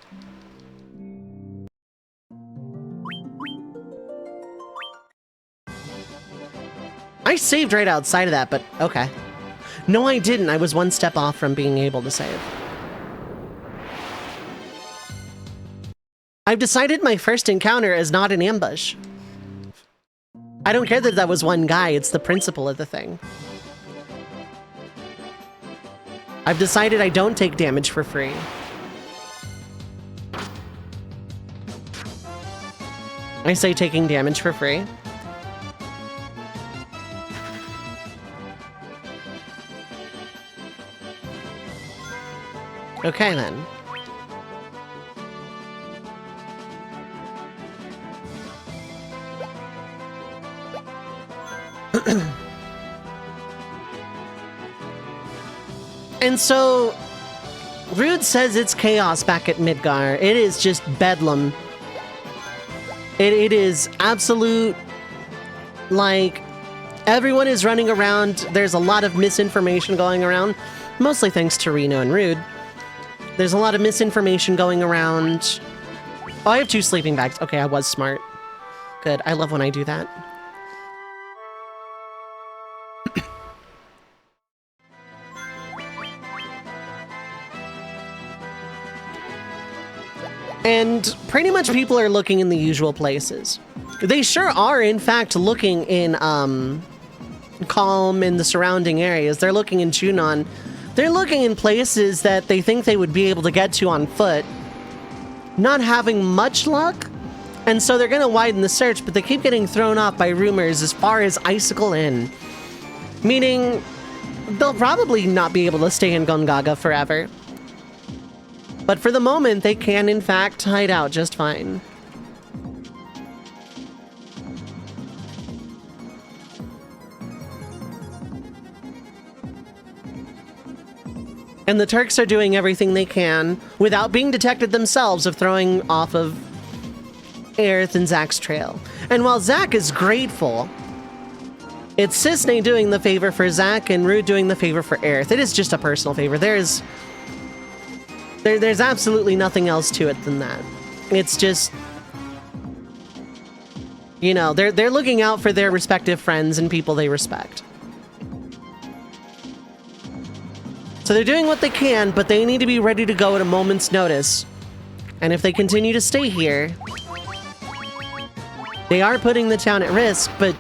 I saved right outside of that, but okay. No, I didn't. I was one step off from being able to save. I've decided my first encounter is not an ambush. I don't care that that was one guy, it's the principle of the thing. I've decided I don't take damage for free. I say taking damage for free. Okay then. And so, Rude says it's chaos back at Midgar. It is just bedlam. It is absolute, like, everyone is running around. There's a lot of misinformation going around, mostly thanks to Reno and Rude. There's a lot of misinformation going around. Oh, I have 2 sleeping bags. Okay, I was smart. Good, I love when I do that. And pretty much people are looking in the usual places. They sure are, in fact, looking in Calm and the surrounding areas. They're looking in Junon. They're looking in places that they think they would be able to get to on foot. Not having much luck. And so they're going to widen the search, but they keep getting thrown off by rumors as far as Icicle Inn. Meaning, they'll probably not be able to stay in Gongaga forever. But for the moment, they can, in fact, hide out just fine. And the Turks are doing everything they can, without being detected themselves, of throwing off of Aerith and Zack's trail. And while Zack is grateful, it's Cisne doing the favor for Zack and Rude doing the favor for Aerith. It is just a personal favor. There's absolutely nothing else to it than that. It's just, you know, they're looking out for their respective friends and people they respect. So they're doing what they can, but they need to be ready to go at a moment's notice. And if they continue to stay here, they are putting the town at risk, but,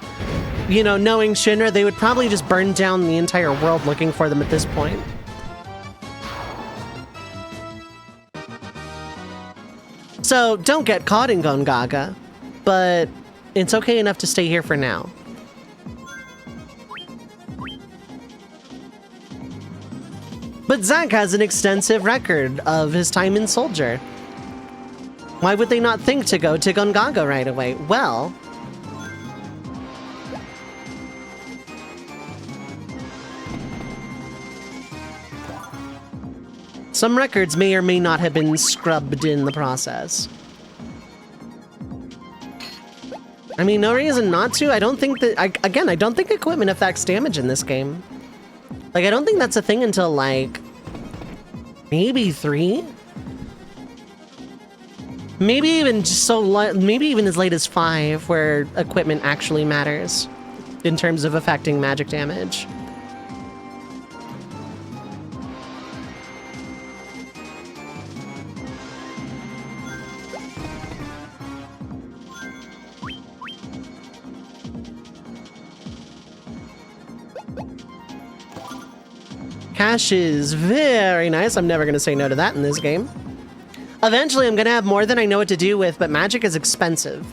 you know, knowing Shinra, they would probably just burn down the entire world looking for them at this point. So don't get caught in Gongaga, but it's okay enough to stay here for now. But Zack has an extensive record of his time in Soldier. Why would they not think to go to Gongaga right away? Well, some records may or may not have been scrubbed in the process. I mean, no reason not to. I don't think that, again, I don't think equipment affects damage in this game. Like, I don't think that's a thing until, like, maybe 3? Maybe even just maybe even as late as 5, where equipment actually matters in terms of affecting magic damage. Cash is very nice. I'm never going to say no to that in this game. Eventually, I'm going to have more than I know what to do with, but magic is expensive.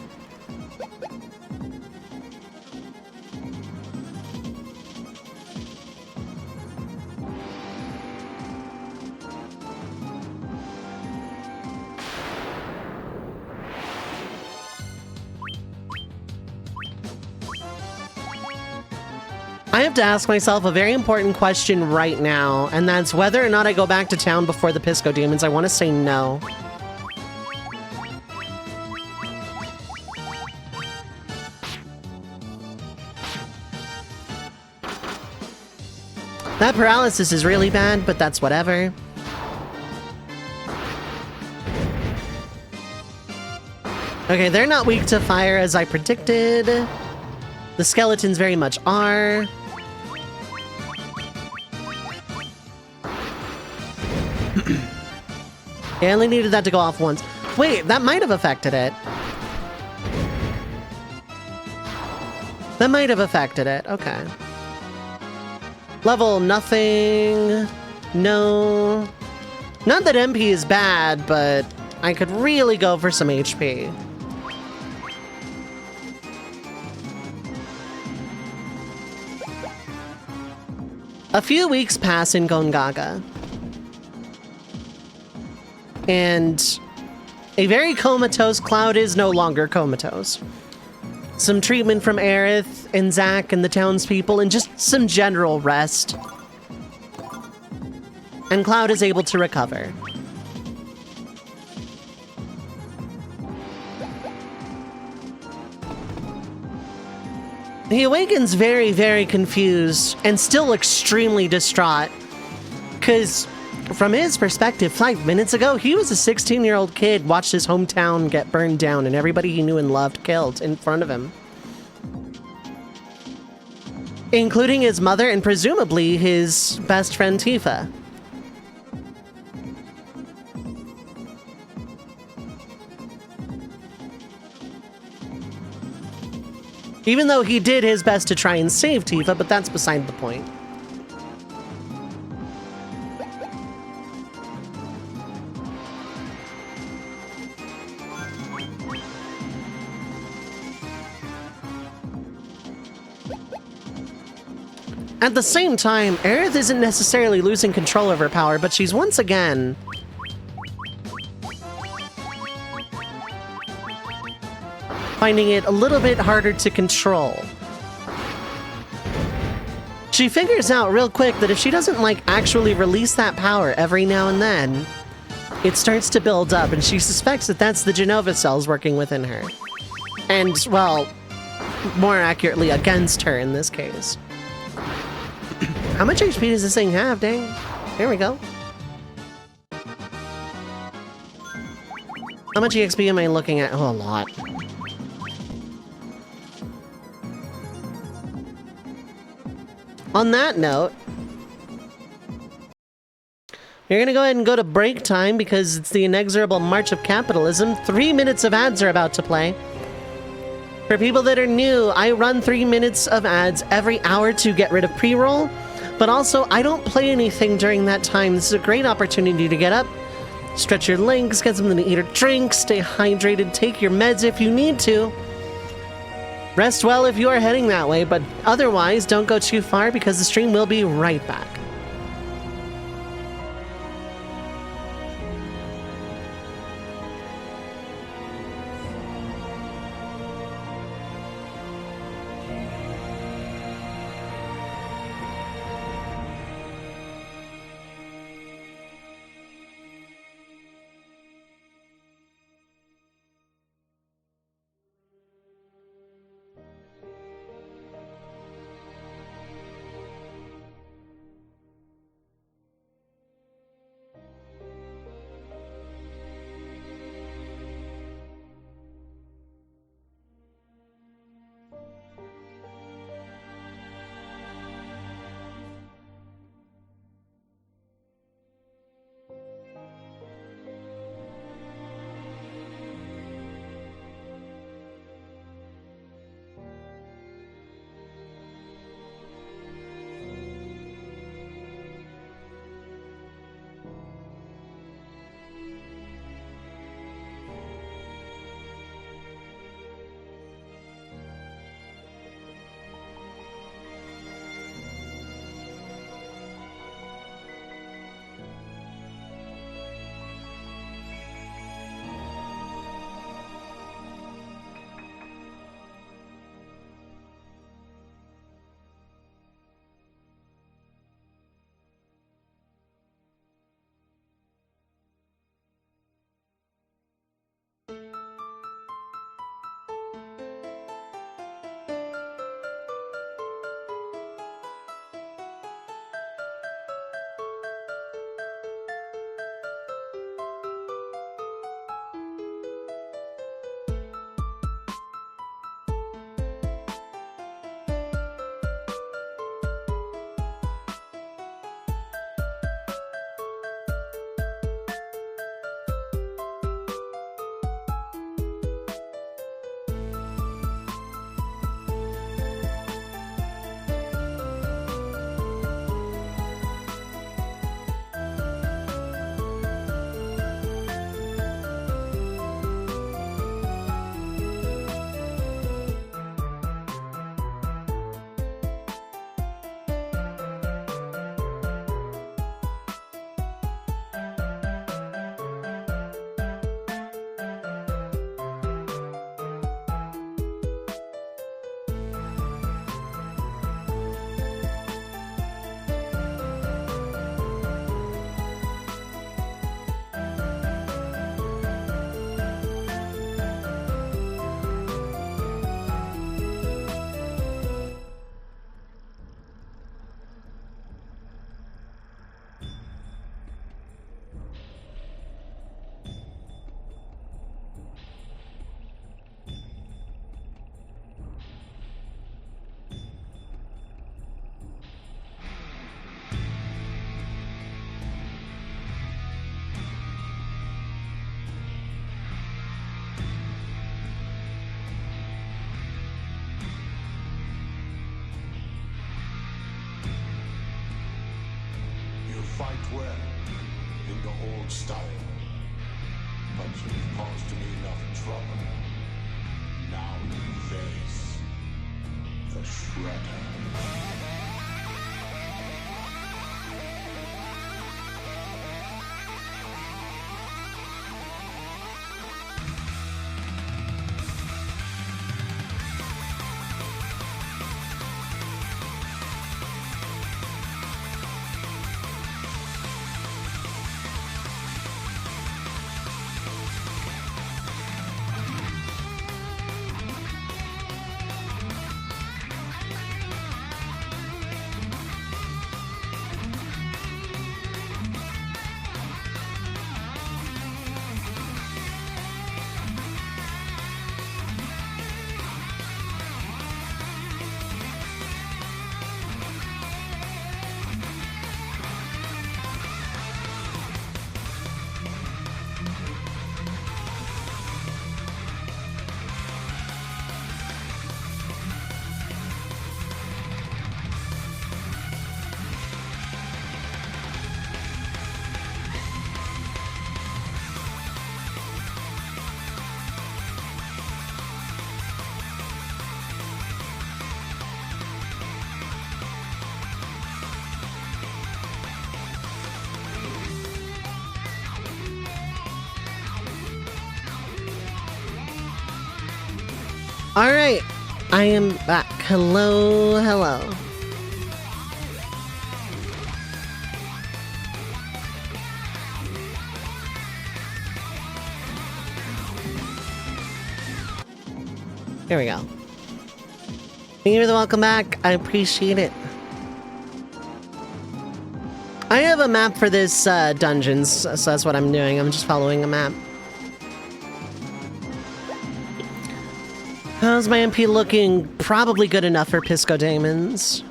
I have to ask myself a very important question right now, and that's whether or not I go back to town before the Pisco Demons. I want to say no. That paralysis is really bad, but that's whatever. Okay, they're not weak to fire as I predicted. The skeletons very much are. I only needed that to go off once. Wait, that might have affected it. That might have affected it. Okay. Level nothing. No. Not that MP is bad, but I could really go for some HP. A few weeks pass in Gongaga. And a very comatose Cloud is no longer comatose. Some treatment from Aerith and Zack and the townspeople, and just some general rest. And Cloud is able to recover. He awakens very, very confused and still extremely distraught. Because from his perspective, 5 minutes ago, he was a 16-year-old kid, watched his hometown get burned down and everybody he knew and loved killed in front of him. Including his mother and presumably his best friend Tifa. Even though he did his best to try and save Tifa, but that's beside the point. At the same time, Aerith isn't necessarily losing control of her power, but she's once again finding it a little bit harder to control. She figures out real quick that if she doesn't, like, actually release that power every now and then, it starts to build up, and she suspects that that's the Genova cells working within her. And, well, more accurately, against her in this case. How much HP does this thing have, dang? Here we go. How much EXP am I looking at? Oh, a lot. On that note, we're gonna go ahead and go to break time because it's the inexorable march of capitalism. 3 minutes of ads are about to play. For people that are new, I run 3 minutes of ads every hour to get rid of pre-roll, but also I don't play anything during that time. This is a great opportunity to get up, stretch your legs, get something to eat or drink, stay hydrated, take your meds if you need to. Rest well if you are heading that way, but otherwise don't go too far because the stream will be right back. fight well in the old style, but you've caused me enough trouble. Now you face the Shredder. Alright, I am back. Hello, hello. Here we go. Thank you for the welcome back. I appreciate it. I have a map for this dungeons, so that's what I'm doing. I'm just following a map. How's my MP looking? Probably good enough for Pisco Daemons.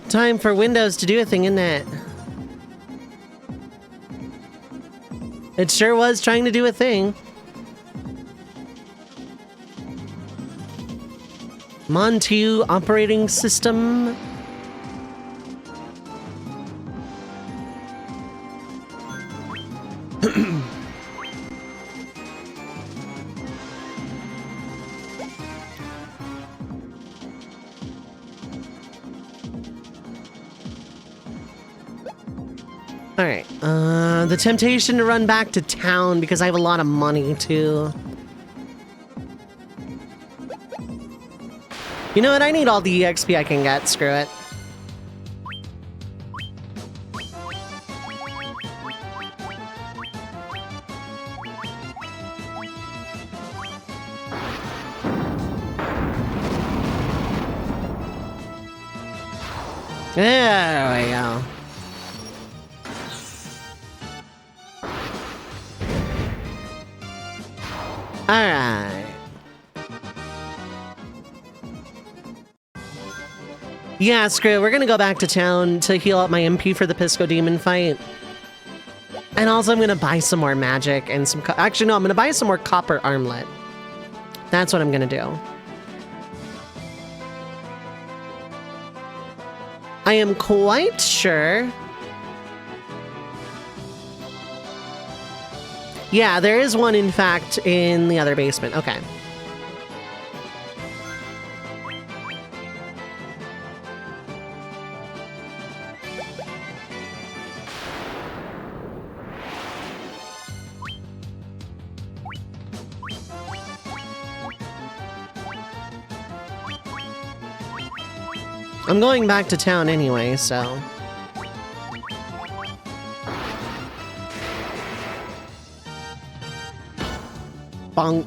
Time for Windows to do a thing, isn't it? It sure was trying to do a thing. Montu operating system. Alright, the temptation to run back to town because I have a lot of money too. You know what? I need all the EXP I can get. Screw it. There we go. Alright. Yeah, screw it. We're gonna go back to town to heal up my MP for the Pisco Demon fight. And also I'm gonna buy some more magic and some... Actually, no, I'm gonna buy some more copper armlet. That's what I'm gonna do. I am quite sure... Yeah, there is one, in fact, in the other basement. Okay. I'm going back to town anyway, so... Bonk.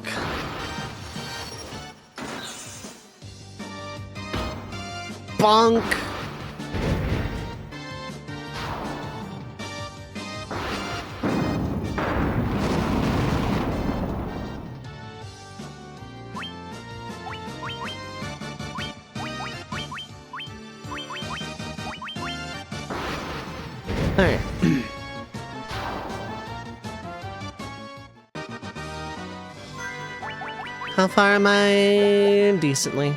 Bonk. All right. How far am I? Decently.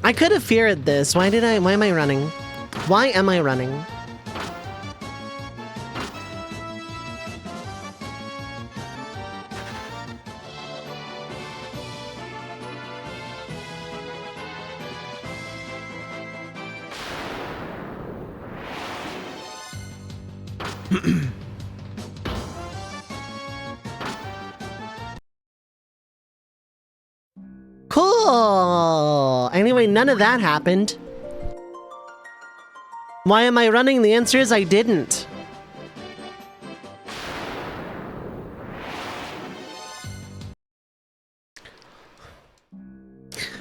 I could have feared this. Why am I running? Why am I running? Cool! Anyway, none of that happened. Why am I running? The answer is I didn't.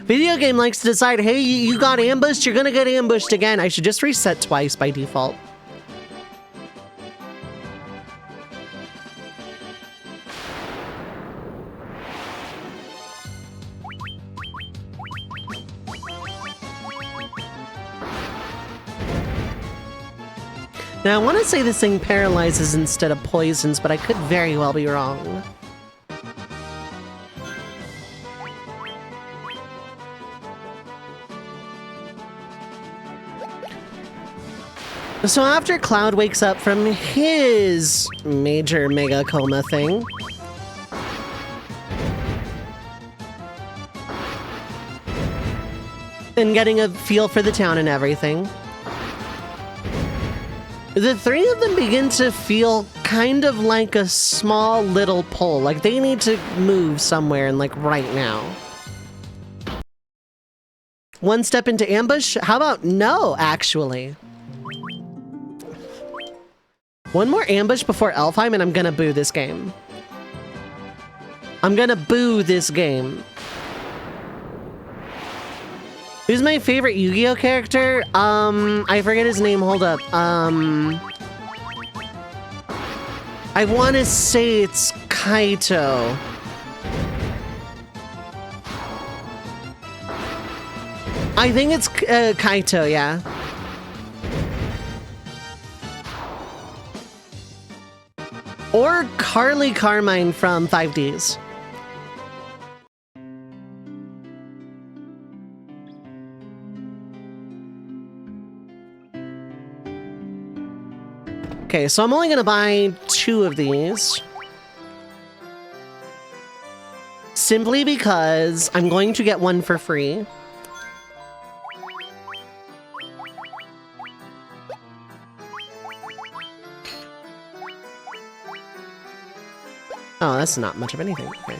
Video game likes to decide, hey, you got ambushed, you're gonna get ambushed again. I should just reset twice by default. Now, I want to say this thing paralyzes instead of poisons, but I could very well be wrong. So after Cloud wakes up from his major mega coma thing, and getting a feel for the town and everything, the three of them begin to feel kind of like a small little pull, like they need to move somewhere and like right now. One step into ambush? How about no, actually? One more ambush before Elfheim and I'm gonna boo this game. I'm gonna boo this game. Who's my favorite Yu-Gi-Oh character? I forget his name, hold up. I wanna say it's Kaito. I think it's Kaito, yeah. Or Carly Carmine from 5Ds. Okay, so I'm only gonna buy 2 of these. Simply because I'm going to get one for free. Oh, that's not much of anything. Okay.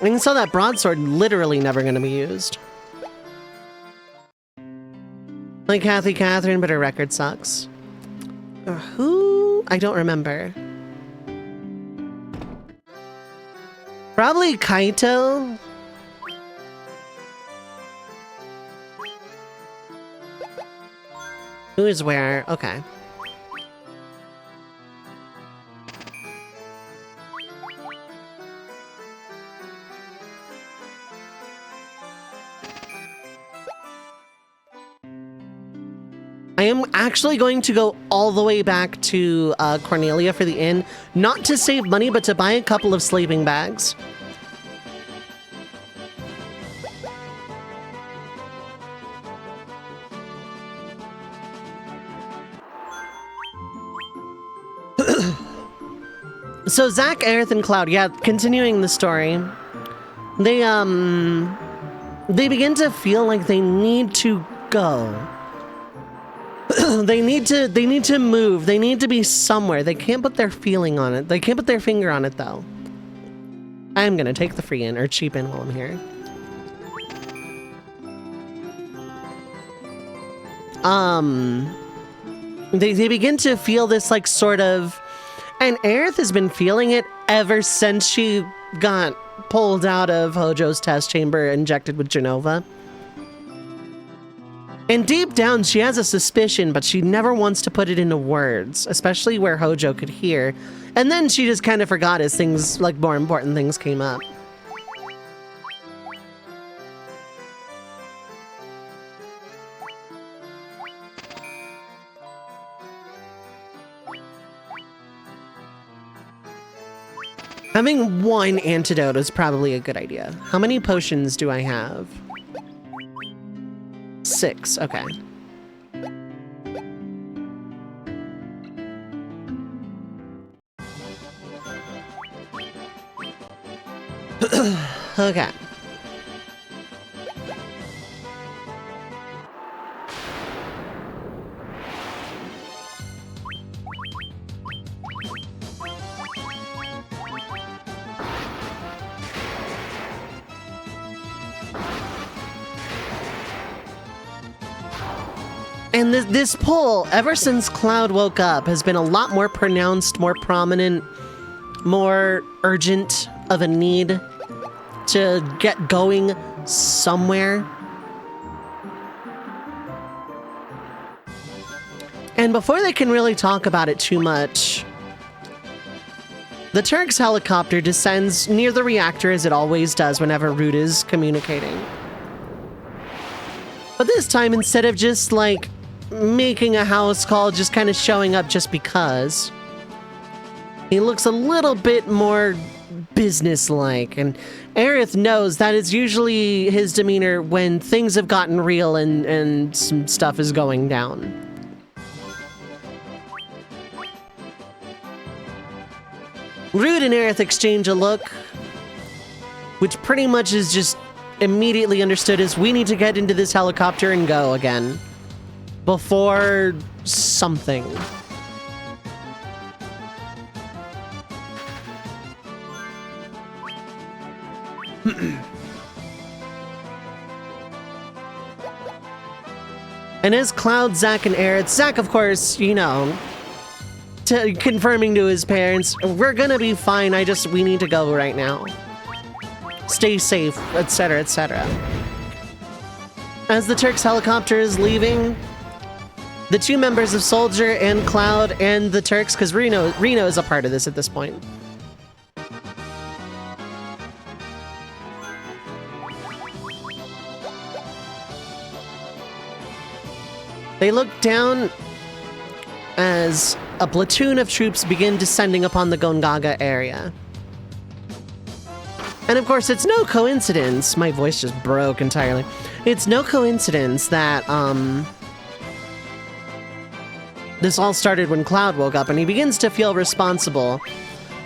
I can sell that broadsword, literally never going to be used. Like Kathy Catherine, but her record sucks. Who? I don't remember. Probably Kaito. Who is where? Okay. I am actually going to go all the way back to Cornelia for the inn, not to save money, but to buy a couple of sleeping bags. So Zach, Aerith, and Cloud, yeah, continuing the story, they begin to feel like they need to go. they need to move. They need to be somewhere. They can't put their feeling on it. They can't put their finger on it, though. I'm gonna take the free in, or cheap in while I'm here. They begin to feel this, like, sort of... And Aerith has been feeling it ever since she got pulled out of Hojo's test chamber, injected with Genova. And deep down, she has a suspicion, but she never wants to put it into words, especially where Hojo could hear. And then she just kind of forgot as things, like, more important things came up. Having one antidote is probably a good idea. How many potions do I have? 6, okay. Okay. And this pull, ever since Cloud woke up, has been a lot more pronounced, more prominent, more urgent of a need to get going somewhere. And before they can really talk about it too much, the Turk's helicopter descends near the reactor, as it always does whenever Root is communicating. But this time, instead of just, like, making a house call, just kind of showing up just because, he looks a little bit more businesslike, and Aerith knows that is usually his demeanor when things have gotten real and some stuff is going down. Rude and Aerith exchange a look, which pretty much is just immediately understood as we need to get into this helicopter and go again. Before something. And as Cloud, Zack, and Aerith, Zack, of course, you know, confirming to his parents, we're gonna be fine, we need to go right now. Stay safe, etc., etc. As the Turks' helicopter is leaving, the two members of Soldier and Cloud and the Turks, because Reno is a part of this at this point. They look down as a platoon of troops begin descending upon the Gongaga area. And of course, it's no coincidence, my voice just broke entirely. It's no coincidence that, this all started when Cloud woke up and he begins to feel responsible.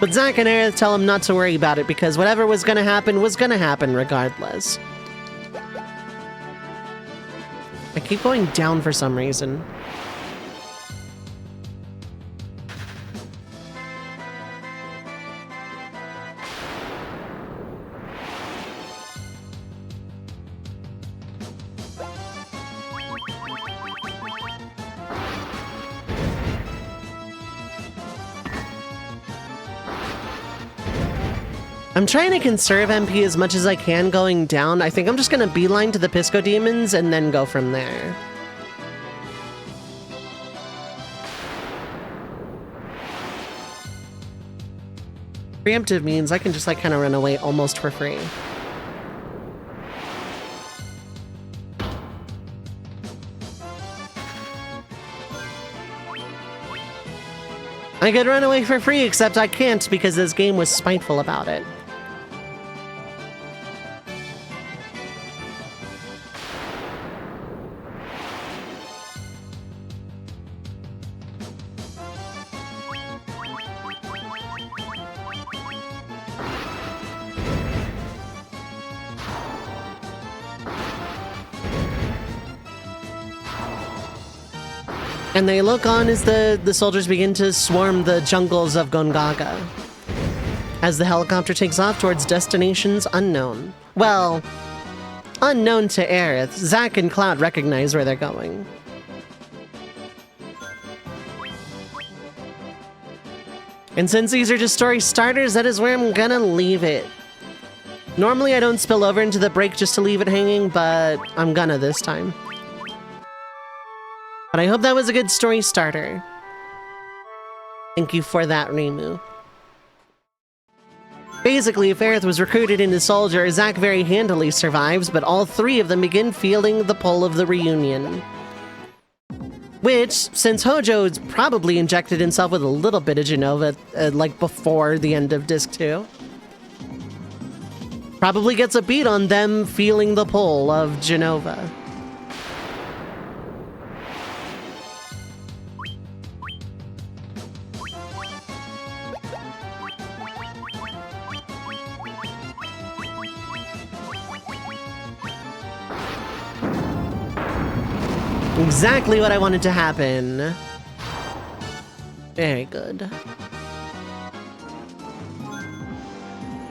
But Zack and Aerith tell him not to worry about it because whatever was gonna happen regardless. I keep going down for some reason. I'm trying to conserve MP as much as I can going down. I think I'm just gonna beeline to the Pisco Demons and then go from there. Preemptive means I can just like kind of run away almost for free. I could run away for free, except I can't because this game was spiteful about it. And they look on as the soldiers begin to swarm the jungles of Gongaga. As the helicopter takes off towards destinations unknown. Well, unknown to Aerith. Zack and Cloud recognize where they're going. And since these are just story starters, that is where I'm gonna leave it. Normally I don't spill over into the break just to leave it hanging, but I'm gonna this time. But I hope that was a good story starter. Thank you for that, Reimu. Basically, if Aerith was recruited into Soldier, Zack very handily survives, but all three of them begin feeling the pull of the reunion. Which, since Hojo's probably injected himself with a little bit of Jenova, like before the end of Disc 2, probably gets a beat on them feeling the pull of Jenova. Exactly what I wanted to happen. Very good.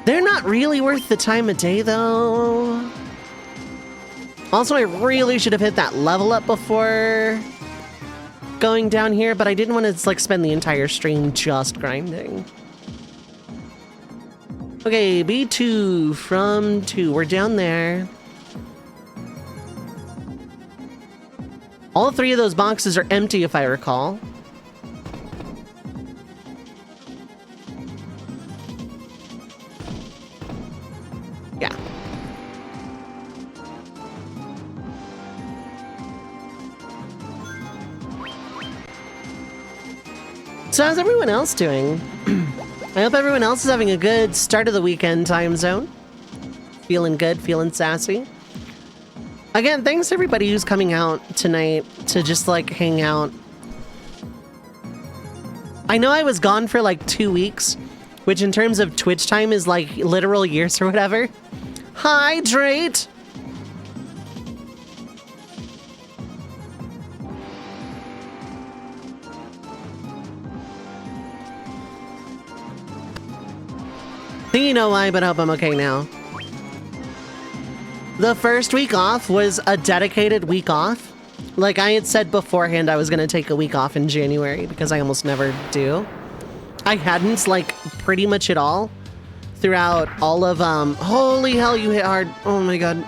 They're not really worth the time of day, though. Also, I really should have hit that level up before going down here, but I didn't want to like spend the entire stream just grinding. Okay, B2 from 2. We're down there. All three of those boxes are empty, if I recall. Yeah. So how's everyone else doing? I hope everyone else is having a good start of the weekend time zone. Feeling good, feeling sassy. Again, thanks to everybody who's coming out tonight to just like hang out. I know I was gone for like 2 weeks, which in terms of Twitch time is like literal years or whatever. Hydrate! You know why, but I hope I'm okay now. The first week off was a dedicated week off. Like I had said beforehand, I was going to take a week off in January because I almost never do. I hadn't, like, pretty much at all throughout all of, holy hell, you hit hard. Oh my god.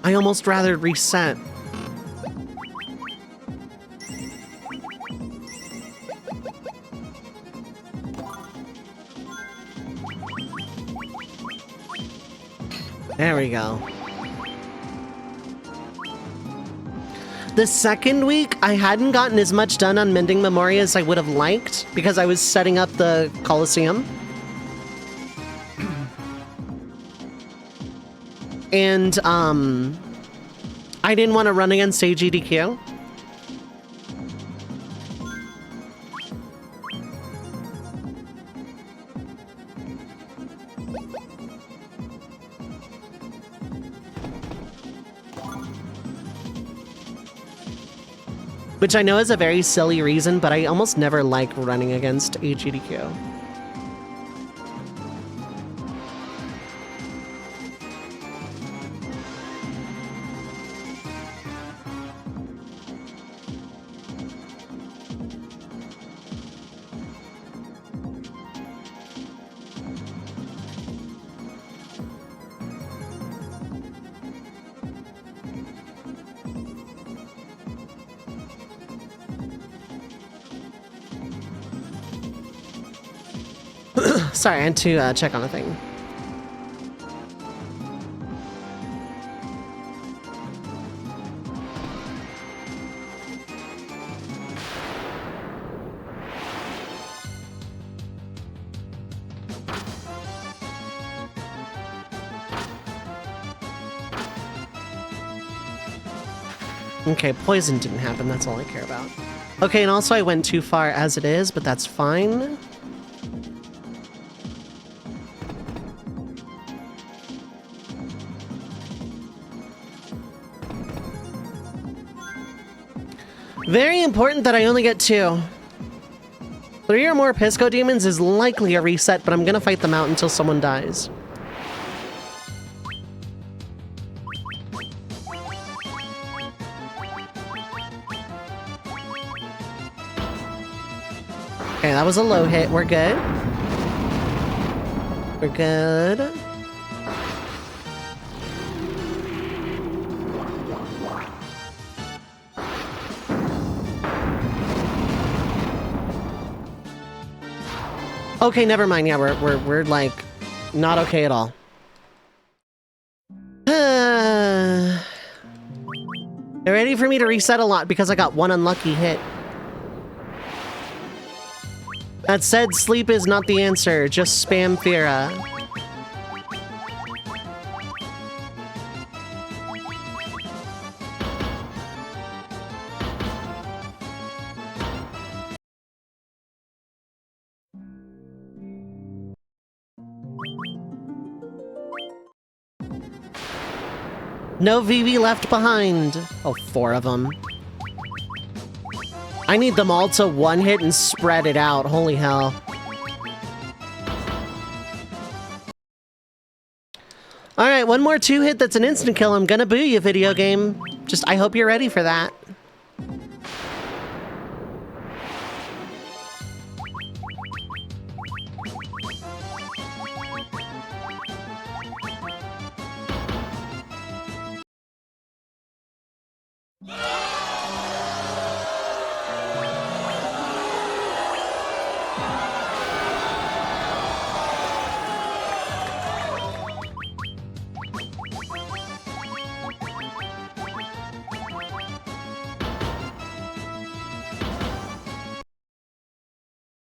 I almost rather reset. There we go. The second week, I hadn't gotten as much done on Mending Memoria as I would have liked because I was setting up the Coliseum. And, I didn't want to run against AGDQ. Which I know is a very silly reason, but I almost never like running against AGDQ. Sorry, I had to check on a thing. Okay, poison didn't happen, that's all I care about. Okay, and also I went too far as it is, but that's fine. Very important that I only get 2. 3 or more Pisco Demons is likely a reset, but I'm gonna fight them out until someone dies. Okay, that was a low hit. We're good. We're good. Okay, never mind. Yeah, we're like not okay at all. They're ready for me to reset a lot because I got 1 unlucky hit. That said, sleep is not the answer. Just spam Fira. No VV left behind. Oh, 4 of them. I need them all to one hit and spread it out. Holy hell. Alright, one more 2-hit that's an instant kill. I'm gonna boo you, video game. Just, I hope you're ready for that.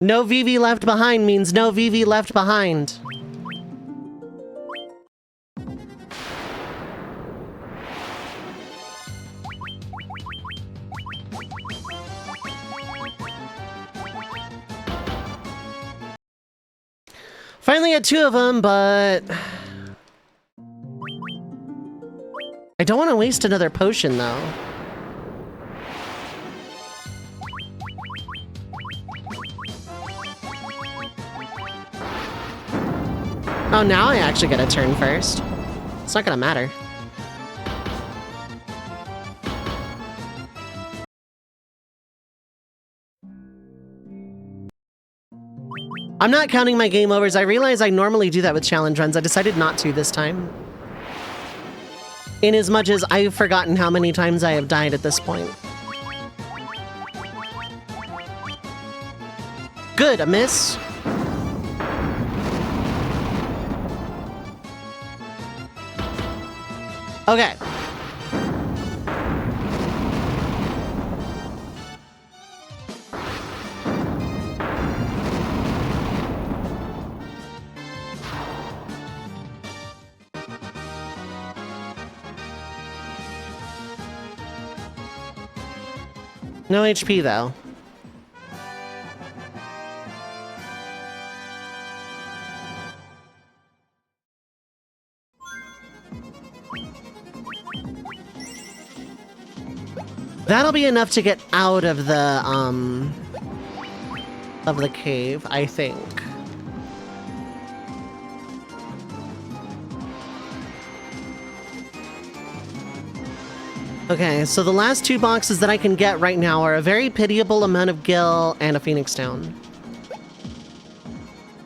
No VV left behind means no VV left behind. Finally had 2 of them, but I don't want to waste another potion, though. Oh, now I actually get a turn first. It's not gonna matter. I'm not counting my game overs. I realize I normally do that with challenge runs. I decided not to this time. Inasmuch as I've forgotten how many times I have died at this point. Good, a miss. Okay. No HP, though. That'll be enough to get out of the cave, I think. Okay, so the last 2 boxes that I can get right now are a very pitiable amount of gil and a phoenix stone.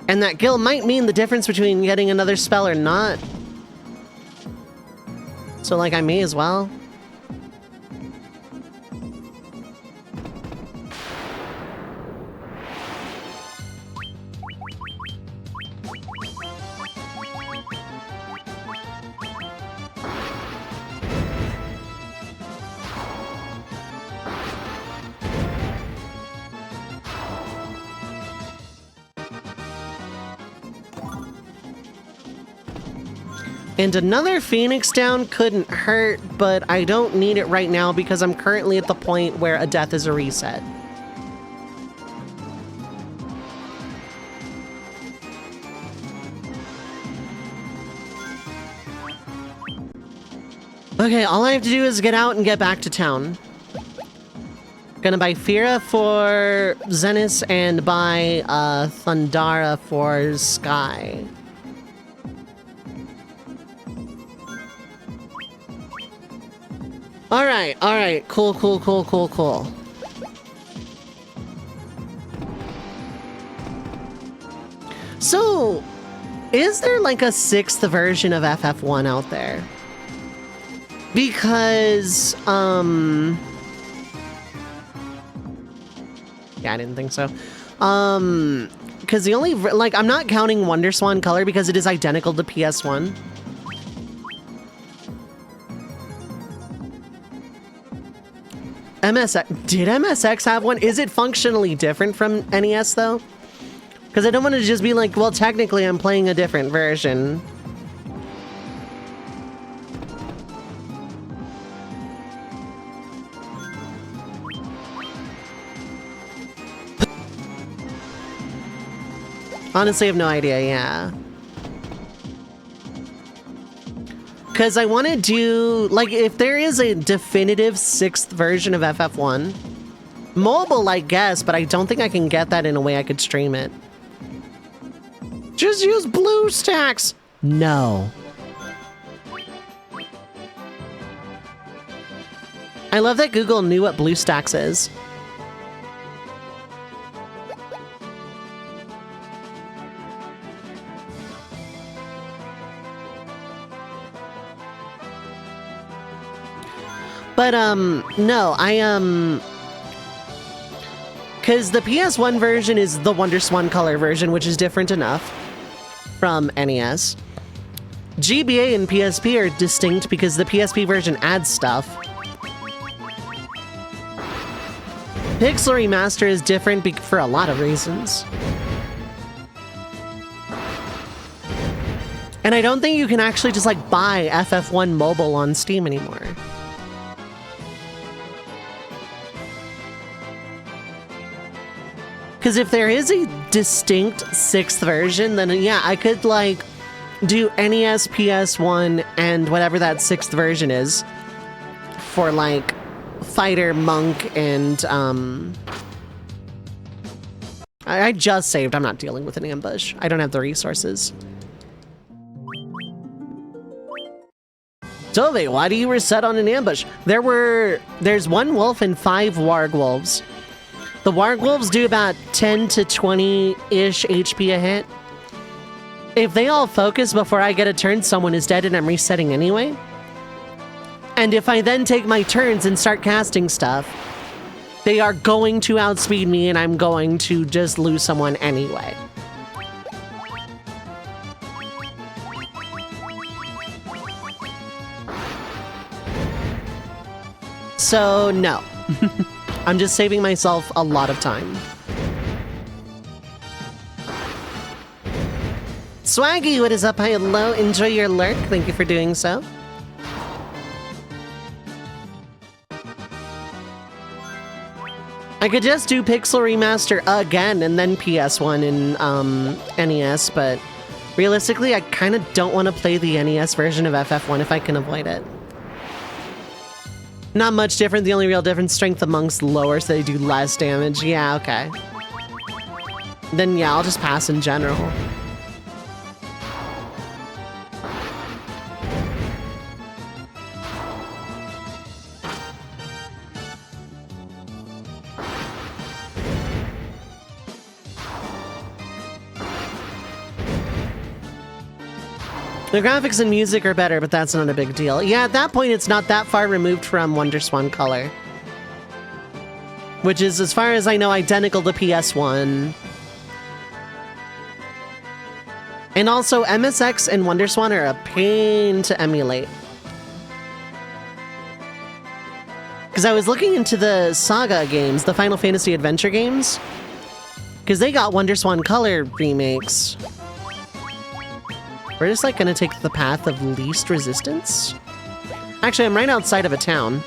And that gil might mean the difference between getting another spell or not. So, like, I may as well. And another Phoenix down couldn't hurt, but I don't need it right now because I'm currently at the point where a death is a reset. Okay, all I have to do is get out and get back to town. Gonna buy Fira for Zenith and buy Thundara for Sky. Alright, cool. So, is there like a 6th version of FF1 out there? Because, yeah, I didn't think so. Because the only, like, I'm not counting Wonderswan Color because it is identical to PS1. MSX, did MSX have one? Is it functionally different from NES though? Because I don't want to just be like, well, technically I'm playing a different version. Honestly, I have no idea, yeah. Because I want to do, like, if there is a definitive 6th version of FF1, mobile, I guess, but I don't think I can get that in a way I could stream it. Just use BlueStacks! No. I love that Google knew what BlueStacks is. But, no, because the PS1 version is the Wonderswan Color version, which is different enough from NES. GBA and PSP are distinct because the PSP version adds stuff. Pixel Remaster is different for a lot of reasons. And I don't think you can actually just like buy FF1 mobile on Steam anymore. Because if there is a distinct 6th version, then yeah, I could like do NES, PS1, and whatever that 6th version is for like Fighter, Monk, and I just saved. I'm not dealing with an ambush. I don't have the resources. Tove, why do you reset on an ambush? There's 1 wolf and 5 warg wolves. The warg wolves do about 10 to 20-ish HP a hit. If they all focus before I get a turn, someone is dead and I'm resetting anyway. And if I then take my turns and start casting stuff, they are going to outspeed me and I'm going to just lose someone anyway. So, no. I'm just saving myself a lot of time. Swaggy, what is up? Hello, enjoy your lurk. Thank you for doing so. I could just do Pixel Remaster again and then PS1 and NES, but realistically, I kind of don't want to play the NES version of FF1 if I can avoid it. Not much different. The only real difference, strength amongst lower, so they do less damage. Yeah, okay. Then yeah, I'll just pass in general. The graphics and music are better, but that's not a big deal. Yeah, at that point, it's not that far removed from WonderSwan Color. Which is, as far as I know, identical to PS1. And also, MSX and WonderSwan are a pain to emulate. Because I was looking into the Saga games, the Final Fantasy Adventure games. Because they got WonderSwan Color remakes. We're just like gonna take the path of least resistance? Actually, I'm right outside of a town.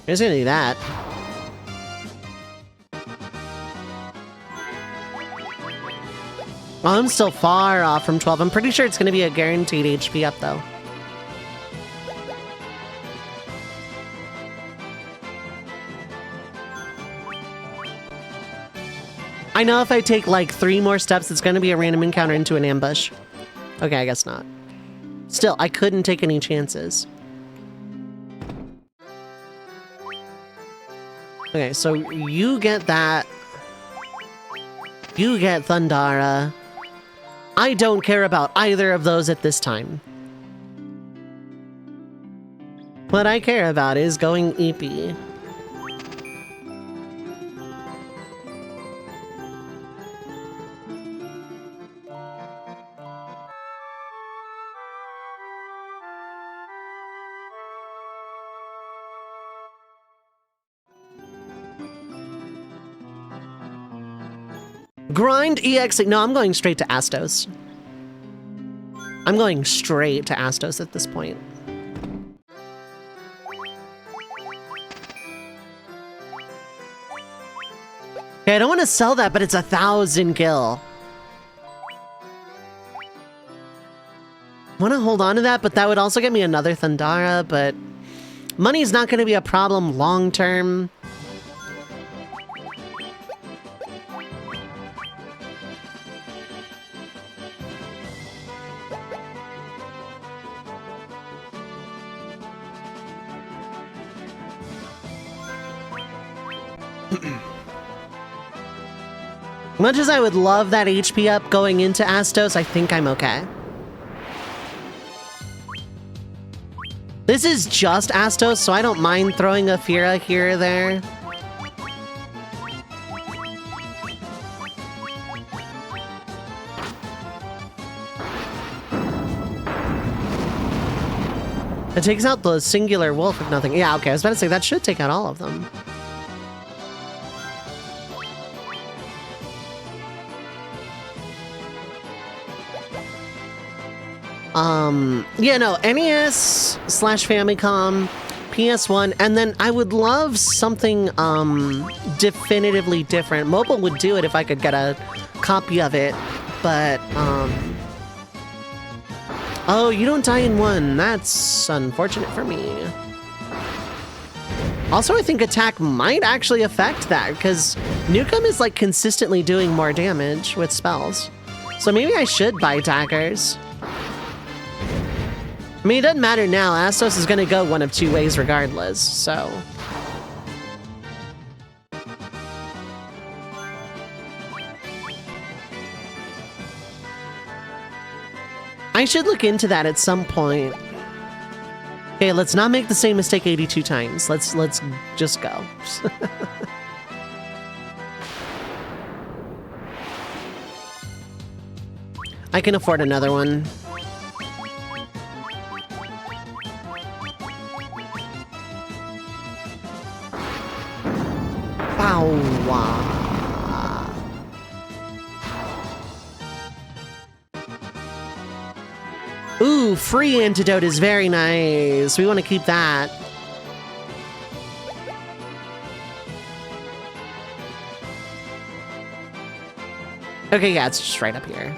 There's gonna do that. Well, I'm still far off from 12. I'm pretty sure it's gonna be a guaranteed HP up though. I know if I take like 3 more steps, it's going to be a random encounter into an ambush. Okay, I guess not. Still, I couldn't take any chances. Okay, so you get that. You get Thundara. I don't care about either of those at this time. What I care about is going EP. Grind EX. No, I'm going straight to Astos. I'm going straight to Astos at this point. Okay, I don't want to sell that, but it's 1,000 gil. I want to hold on to that, but that would also get me another Thundara, but money's not going to be a problem long term. Much as I would love that HP up going into Astos, I think I'm okay. This is just Astos, so I don't mind throwing a Fira here or there. It takes out the singular wolf if nothing. Yeah, okay, I was about to say that should take out all of them. Yeah, no, NES/Famicom, PS1, and then I would love something, definitively different. Mobile would do it if I could get a copy of it, but, oh, you don't die in one. That's unfortunate for me. Also, I think attack might actually affect that, because Newcomb is, like, consistently doing more damage with spells. So maybe I should buy daggers. I mean, it doesn't matter now. Astos is going to go one of two ways regardless, so... I should look into that at some point. Okay, let's not make the same mistake 82 times. Let's just go. I can afford another one. Ooh, free antidote is very nice. We want to keep that. Okay, yeah, it's just right up here.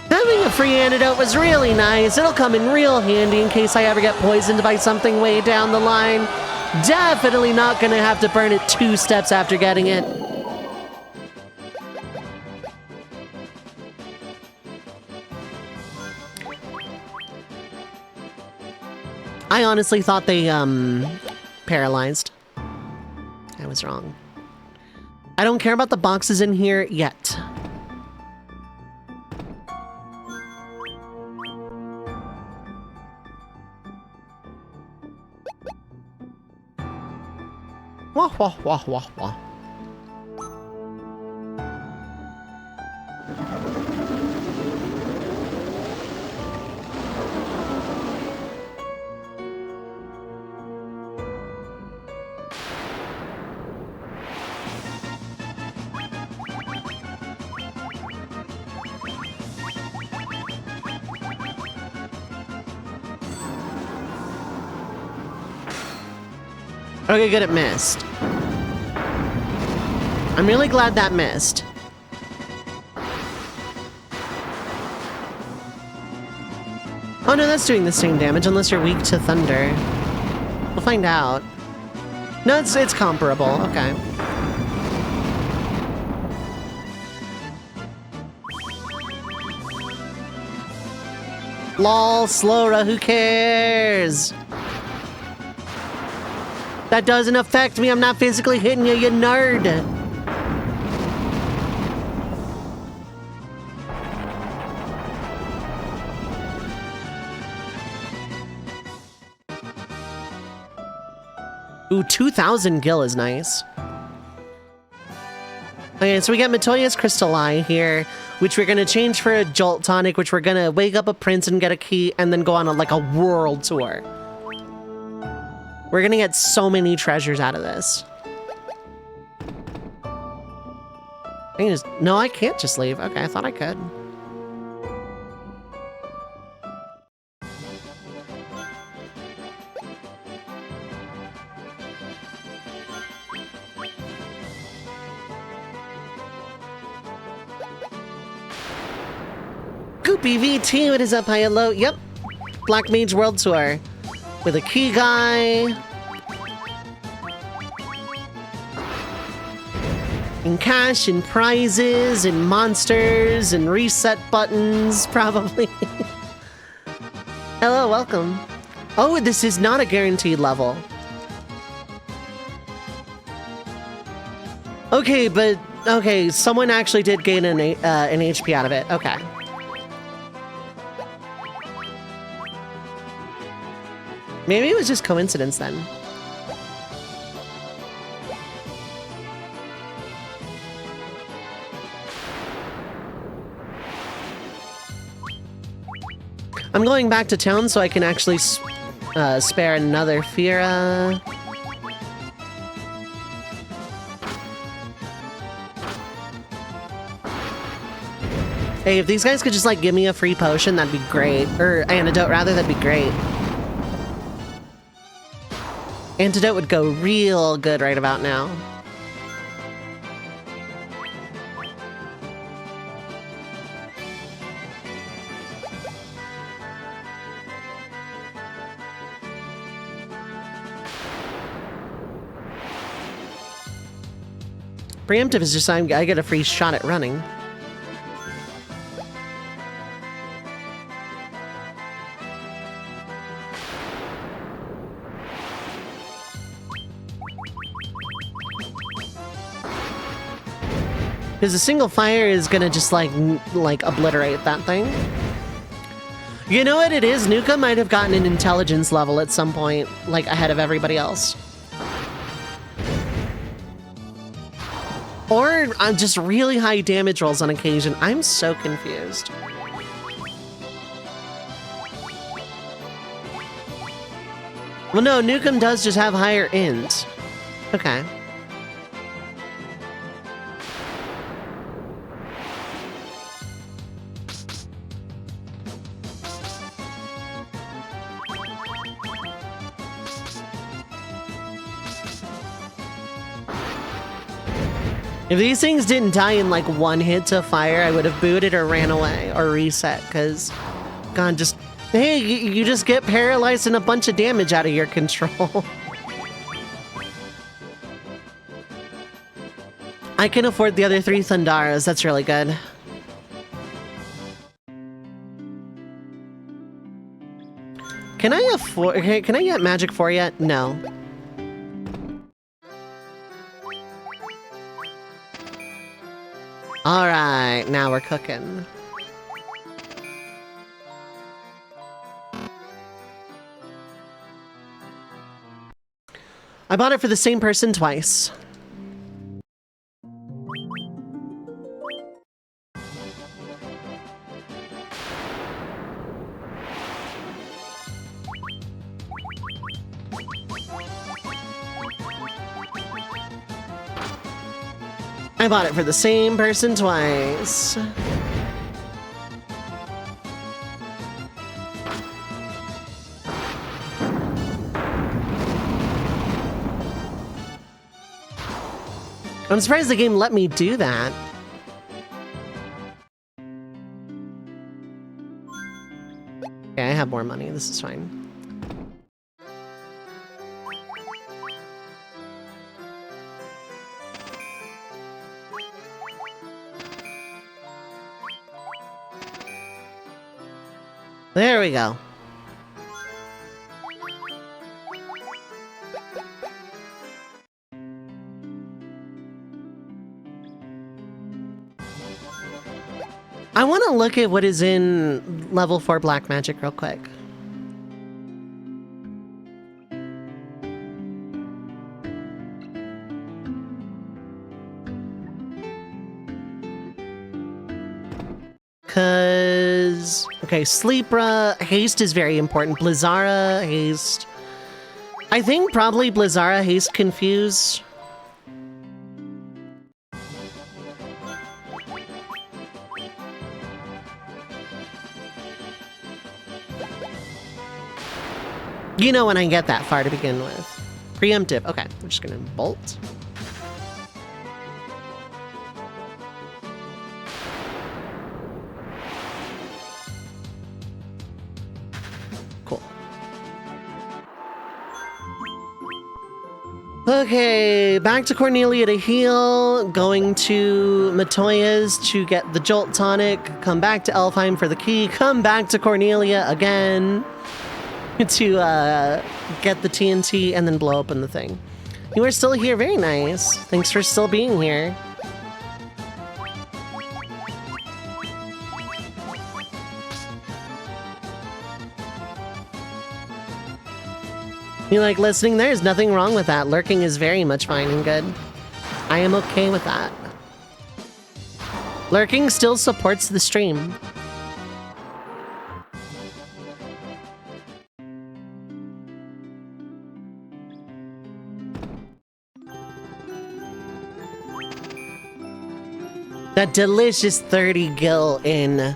Having a free antidote was really nice. It'll come in real handy in case I ever get poisoned by something way down the line. Definitely not gonna have to burn it 2 steps after getting it. I honestly thought they, paralyzed. I was wrong. I don't care about the boxes in here yet. Wah, wah, wah, wah, wah. Okay, good, it missed. I'm really glad that missed. Oh no, that's doing the same damage unless you're weak to thunder. We'll find out. No, it's comparable. Okay. Lol, Slora, who cares? That doesn't affect me. I'm not physically hitting you, you nerd. Ooh, 2,000 gil is nice. Okay, so we got Matoya's Crystal Eye here, which we're gonna change for a Jolt Tonic, which we're gonna wake up a prince and get a key, and then go on like a world tour. We're gonna get so many treasures out of this. No, I can't just leave. Okay, I thought I could. Goopy VT, what is up, hi, hello? Yep, Black Mage World Tour. With a key guy. And cash and prizes and monsters and reset buttons, probably. Hello, welcome. Oh, this is not a guaranteed level. Okay, but okay, someone actually did gain an HP out of it. Okay. Maybe it was just coincidence then. I'm going back to town so I can actually spare another Fira. Hey, if these guys could just, like, give me a free potion, that'd be great. Or antidote, rather, that'd be great. Antidote would go real good right about now. Preemptive is just I get a free shot at running. Because a single fire is gonna just like obliterate that thing. You know what it is? Nuka might have gotten an intelligence level at some point, like ahead of everybody else. Or I'm just really high damage rolls on occasion. I'm so confused. Well, no, Nukem does just have higher int. Okay. If these things didn't die in like one hit to fire, I would have booted or ran away or reset, because, God, just, hey, you just get paralyzed and a bunch of damage out of your control. I can afford the other 3 Thundaras, that's really good. Can I afford, can I get Magic 4 yet? No. All right, now we're cooking. I bought it for the same person twice. I bought it for the same person twice. I'm surprised the game let me do that. Okay, I have more money. This is fine. There we go. I want to look at what is in level 4 black magic real quick. Cause, okay, Sleepra, haste is very important. Blizzara, haste. I think probably Blizzara, haste, confuse. You know when I get that far to begin with. Preemptive, okay, I'm just gonna bolt. Okay, back to Cornelia to heal, going to Matoya's to get the Jolt Tonic, come back to Elfheim for the key, come back to Cornelia again to get the TNT and then blow open the thing. You are still here, very nice. Thanks for still being here. You like listening? There's nothing wrong with that. Lurking is very much fine and good. I am okay with that. Lurking still supports the stream. That delicious 30 gil in.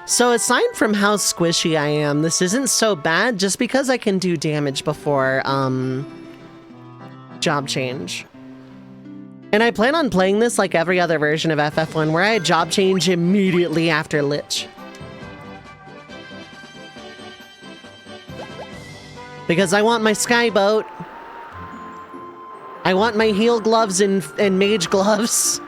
So aside from how squishy I am, this isn't so bad just because I can do damage before job change. And I plan on playing this like every other version of FF1 where I job change immediately after Lich. Because I want my skyboat. I want my heal gloves and mage gloves.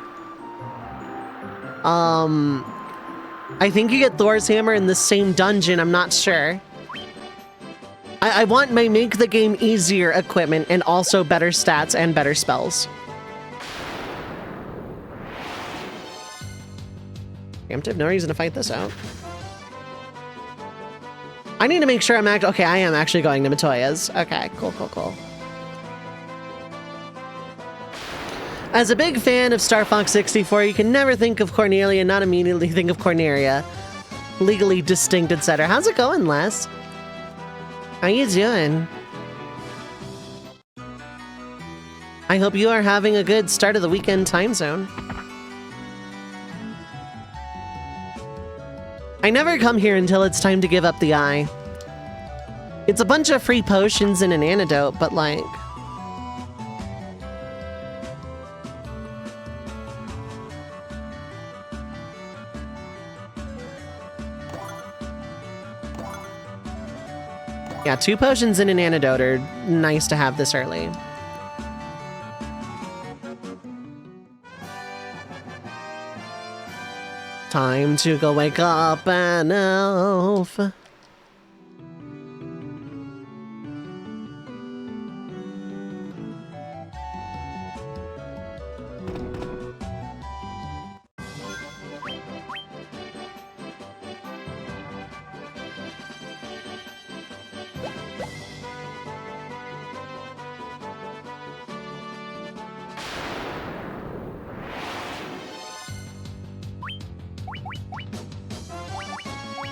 I think you get Thor's hammer in the same dungeon, I'm not sure. I want my make the game easier equipment and also better stats and better spells. Preemptive, no reason to fight this out. I need to make sure I'm okay, I am actually going to Matoya's. Okay, cool, cool, cool. As a big fan of Star Fox 64, you can never think of Cornelia and not immediately think of Corneria. Legally distinct, etc. How's it going, Les? How you doing? I hope you are having a good start of the weekend time zone. I never come here until it's time to give up the eye. It's a bunch of free potions and an antidote, but like... Yeah, 2 potions and an antidote are nice to have this early. Time to go wake up an elf.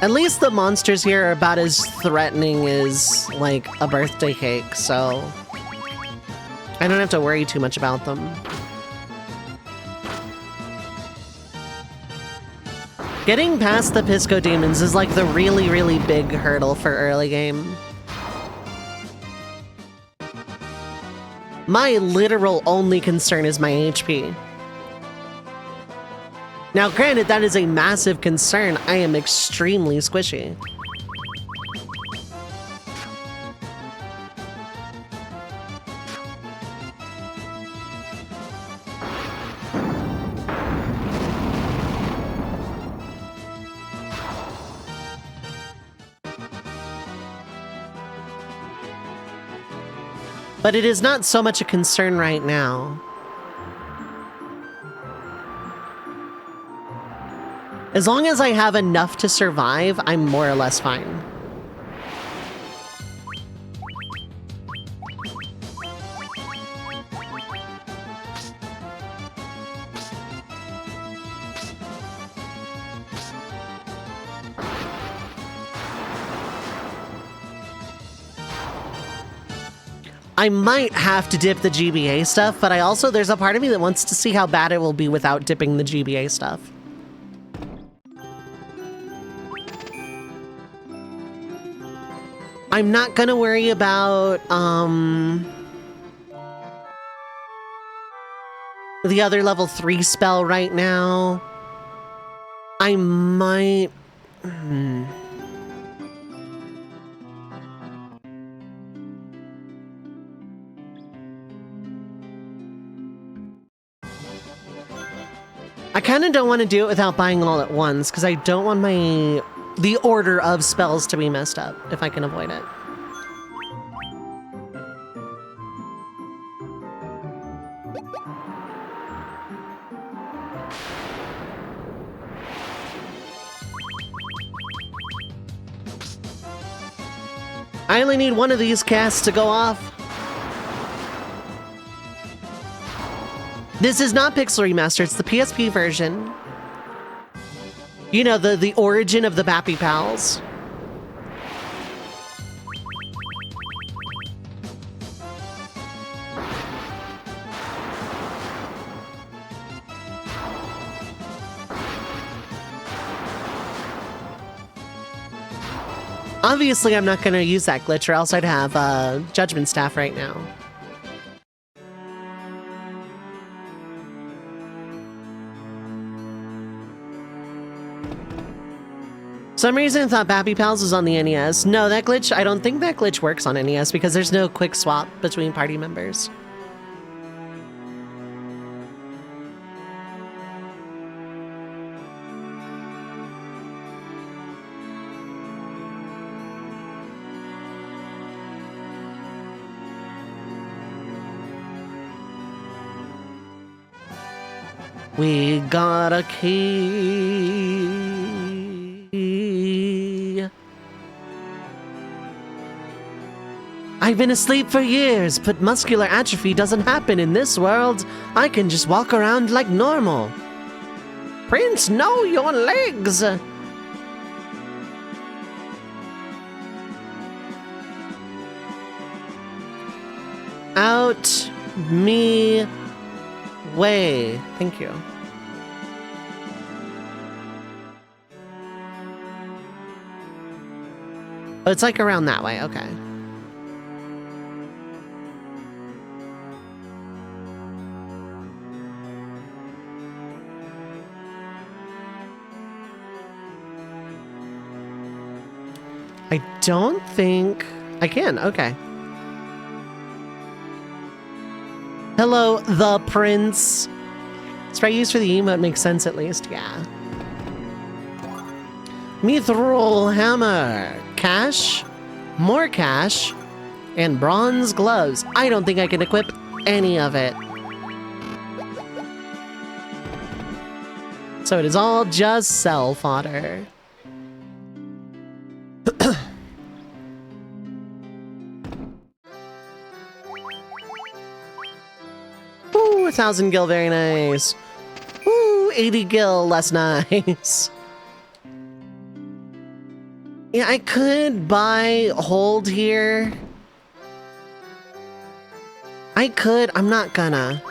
At least the monsters here are about as threatening as, like, a birthday cake, so... I don't have to worry too much about them. Getting past the Pisco Demons is like the really, really big hurdle for early game. My literal only concern is my HP. Now, granted, that is a massive concern. I am extremely squishy. But it is not so much a concern right now. As long as I have enough to survive, I'm more or less fine. I might have to dip the GBA stuff, but there's a part of me that wants to see how bad it will be without dipping the GBA stuff. I'm not gonna worry about, the other level 3 spell right now. I might... I kind of don't want to do it without buying all at once, because I don't want the order of spells to be messed up, if I can avoid it. I only need one of these casts to go off. This is not Pixel Remaster, it's the PSP version. You know, the origin of the Bappy Pals. Obviously, I'm not going to use that glitch or else I'd have Judgment Staff right now. Some reason I thought Bappy Pals was on the NES. No, that glitch, I don't think that glitch works on NES because there's no quick swap between party members. We got a key. I've been asleep for years, but muscular atrophy doesn't happen in this world. I can just walk around like normal. Prince, no, your legs! Out me way. Thank you. Oh, it's like around that way, okay. I don't think I can. Okay. Hello, the prince. Sprite used for the emote makes sense at least. Yeah. Mithril hammer. Cash. More cash. And bronze gloves. I don't think I can equip any of it. So it is all just sell fodder. Ooh, 1,000 gil, very nice. Ooh, 80 gil, less nice. Yeah, I could buy hold here. I could, I'm not gonna.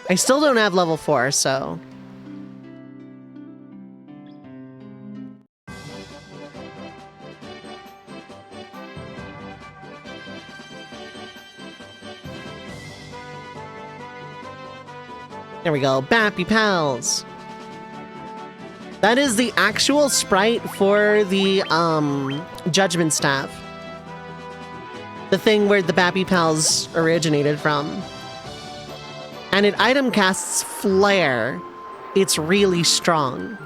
I still don't have level 4, so. There we go, Bappy Pals. That is the actual sprite for the Judgment Staff. The thing where the Bappy Pals originated from. And it item casts Flare. It's really strong.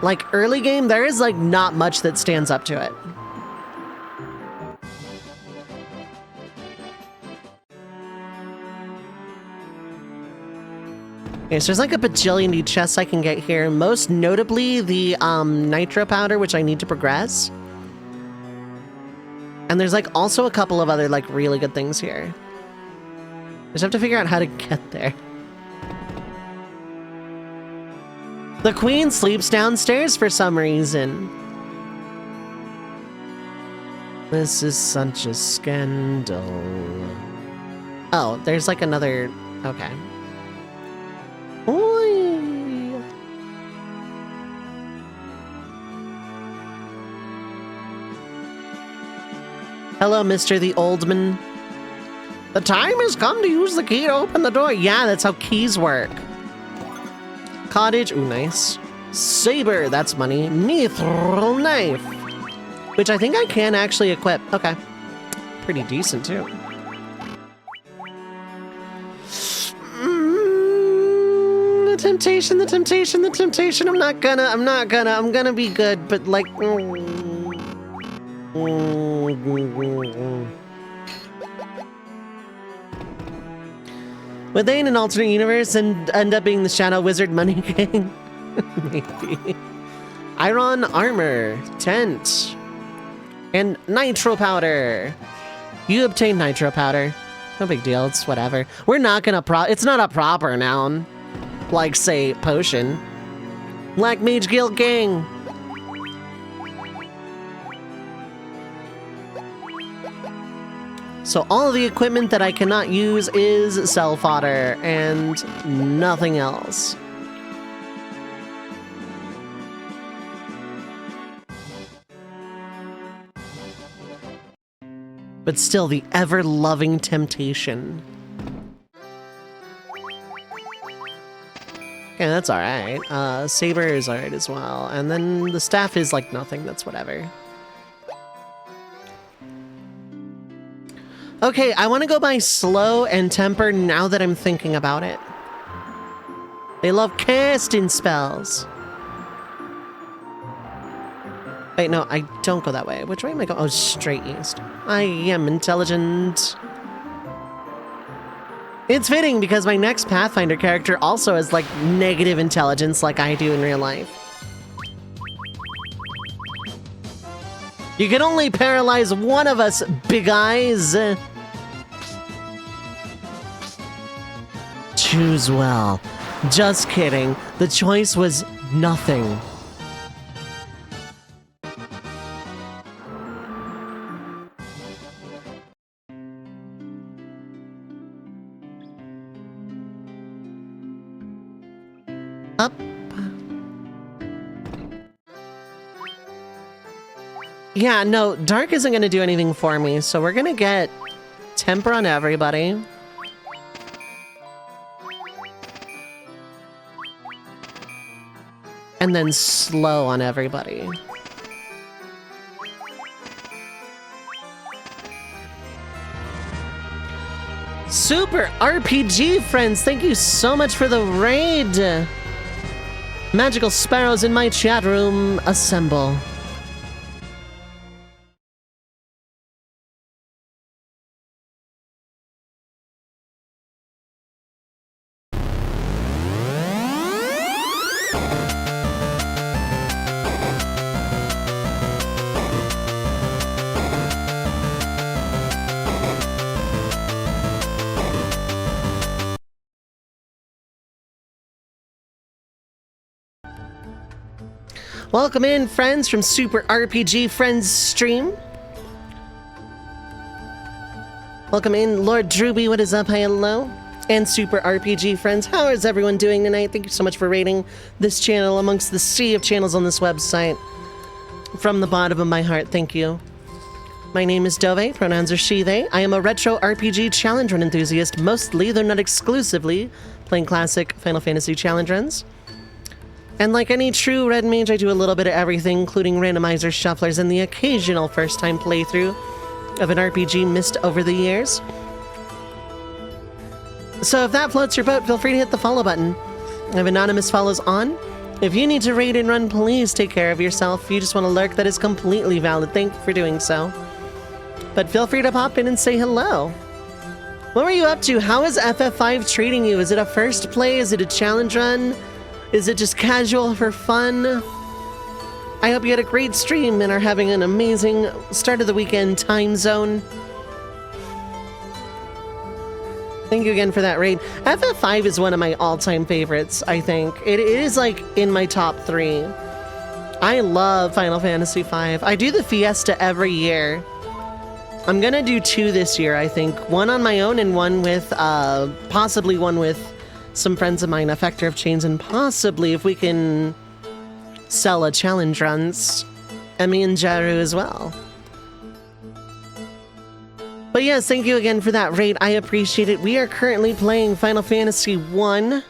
Like early game, there is like not much that stands up to it. Okay, so there's like a bajillion new chests I can get here, most notably the nitro powder, which I need to progress. And there's like also a couple of other like really good things here. Just have to figure out how to get there. The queen sleeps downstairs for some reason. This is such a scandal. Oh, there's like another... Okay. Oy. Hello, Mr. the Oldman. The time has come to use the key to open the door. Yeah, that's how keys work. Cottage, ooh, nice. Saber, that's money. Mithril knife, which I think I can actually equip. Okay. Pretty decent, too. The temptation, the temptation, the temptation. I'm gonna be good, but like... Would they in an alternate universe and end up being the Shadow Wizard Money King? Maybe. Iron armor, tent, and nitro powder. You obtain nitro powder. No big deal, it's whatever. We're not gonna it's not a proper noun. Like, say, potion. Black Mage Guild Gang. So all of the equipment that I cannot use is cell fodder and nothing else. but still the ever-loving temptation. Okay, that's alright. Saber is alright as well. And then the staff is like nothing, that's whatever. Okay, I want to go by slow and temper now that I'm thinking about it. They love casting spells. Wait, no, I don't go that way. Which way am I going? Oh, straight east. I am intelligent. It's fitting because my next Pathfinder character also has, like, negative intelligence like I do in real life. You can only paralyze one of us, big eyes. Choose well. Just kidding. The choice was nothing. Up. Yeah, no, Dark isn't going to do anything for me, so we're going to get Temper on everybody. And then Slow on everybody. Super RPG friends, thank you so much for the raid! Magical sparrows in my chat room, assemble. Welcome in, friends, from Super RPG Friends stream. Welcome in, Lord Drewby, what is up? Hi, hello. And Super RPG friends, how is everyone doing tonight? Thank you so much for rating this channel amongst the sea of channels on this website. From the bottom of my heart, thank you. My name is Dove, pronouns are she, they. I am a retro RPG challenge run enthusiast, mostly, though not exclusively, playing classic Final Fantasy challenge runs. And like any true Red Mage, I do a little bit of everything, including randomizers, shufflers, and the occasional first-time playthrough of an RPG missed over the years. So if that floats your boat, feel free to hit the follow button. I have anonymous follows on. If you need to raid and run, please take care of yourself. If you just want to lurk, that is completely valid. Thank you for doing so. But feel free to pop in and say hello. What were you up to? How is FF5 treating you? Is it a first play? Is it a challenge run? Is it just casual for fun? I hope you had a great stream and are having an amazing start of the weekend time zone. Thank you again for that raid. FF5 is one of my all-time favorites, I think. It is like in my top 3. I love Final Fantasy V. I do the Fiesta every year. I'm gonna do 2 this year, I think. One on my own and one with, possibly one with some friends of mine, Effector of Chains, and possibly if we can sell a challenge runs, Emmy and Jaru as well. But yes, thank you again for that raid. I appreciate it. We are currently playing Final Fantasy I.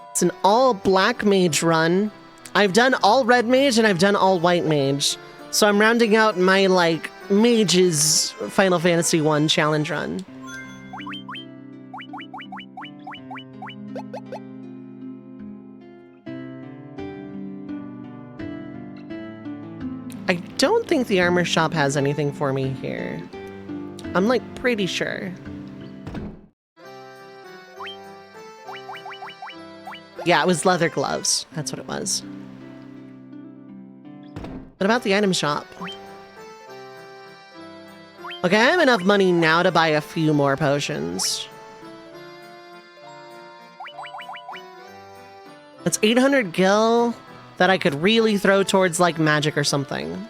It's an all Black Mage run. I've done all Red Mage and I've done all White Mage. So I'm rounding out my, like, Mage's Final Fantasy I challenge run. I don't think the armor shop has anything for me here. I'm like pretty sure. Yeah, it was leather gloves. That's what it was. What about the item shop? Okay, I have enough money now to buy a few more potions. That's 800 gil that I could really throw towards, like, magic or something.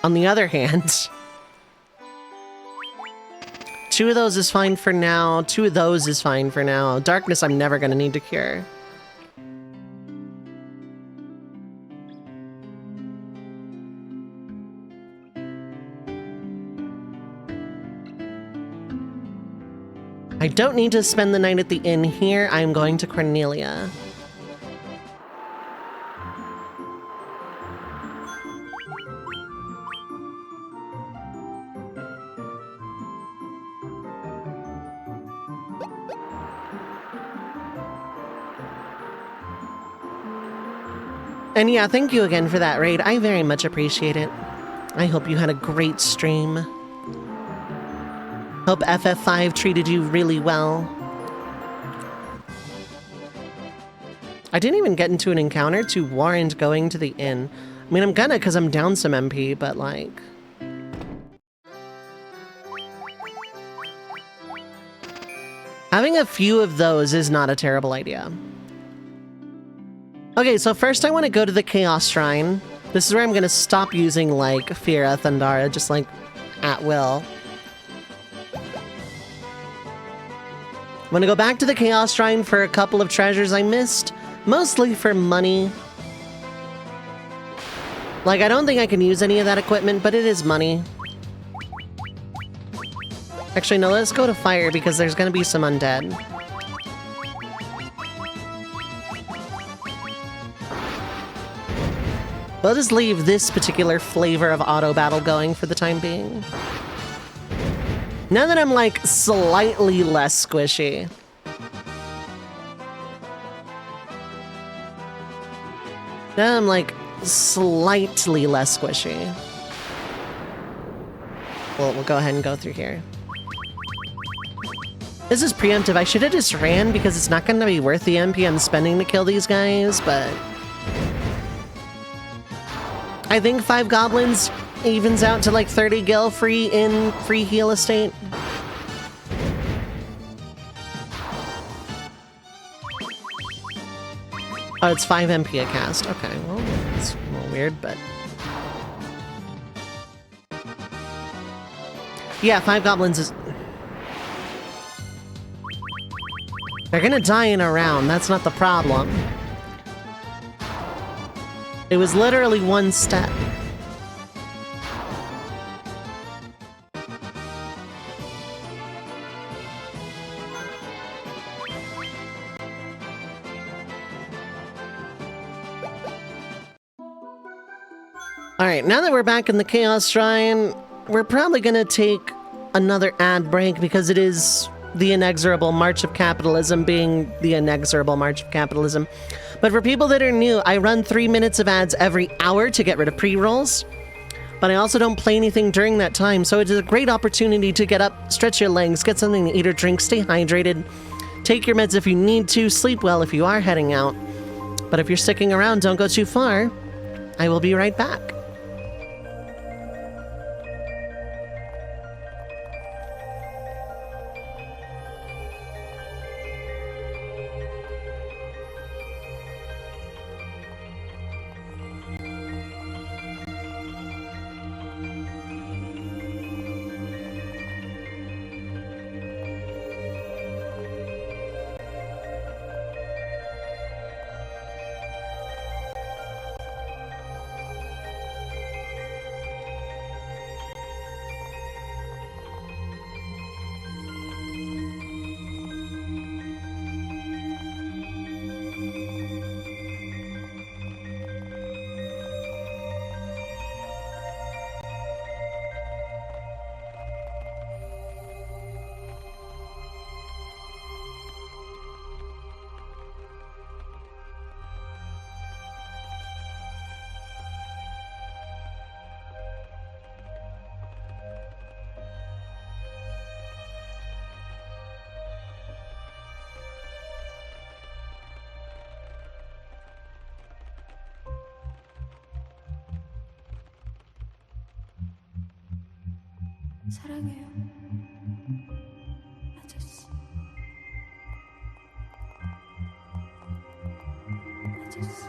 On the other hand, 2 of those is fine for now. 2 of those is fine for now. Darkness I'm never gonna need to cure. don't need to spend the night at the inn here. I'm going to Cornelia. And yeah, thank you again for that raid. I very much appreciate it. I hope you had a great stream. Hope FF5 treated you really well. I didn't even get into an encounter to warrant going to the inn. I mean, I'm gonna because I'm down some MP, but like... having a few of those is not a terrible idea. Okay, so first I want to go to the Chaos Shrine. This is where I'm going to stop using, like, Fira, Thundara, just, like, at will. I'm going to go back to the Chaos Shrine for a couple of treasures I missed, mostly for money. Like, I don't think I can use any of that equipment, but it is money. Actually, no, let's go to Fire, because there's going to be some undead. We'll just leave this particular flavor of auto battle going for the time being. Now that I'm, like, slightly less squishy. Now I'm, like, slightly less squishy. We'll go ahead and go through here. This is preemptive. I should have just ran because it's not going to be worth the MP I'm spending to kill these guys, but... I think 5 goblins evens out to like 30 gil free in free heal estate. Oh, it's 5 MP a cast. Okay, well, it's a little weird, but... yeah, 5 goblins is... they're gonna die in a round, that's not the problem. It was literally one step. Alright, now that we're back in the Chaos Shrine, we're probably gonna take another ad break because it is the inexorable march of capitalism being the inexorable march of capitalism. But for people that are new, I run 3 minutes of ads every hour to get rid of pre-rolls. But I also don't play anything during that time, so it is a great opportunity to get up, stretch your legs, get something to eat or drink, stay hydrated, take your meds if you need to, sleep well if you are heading out. But if you're sticking around, don't go too far. I will be right back. 사랑해요, 아저씨. 아저씨.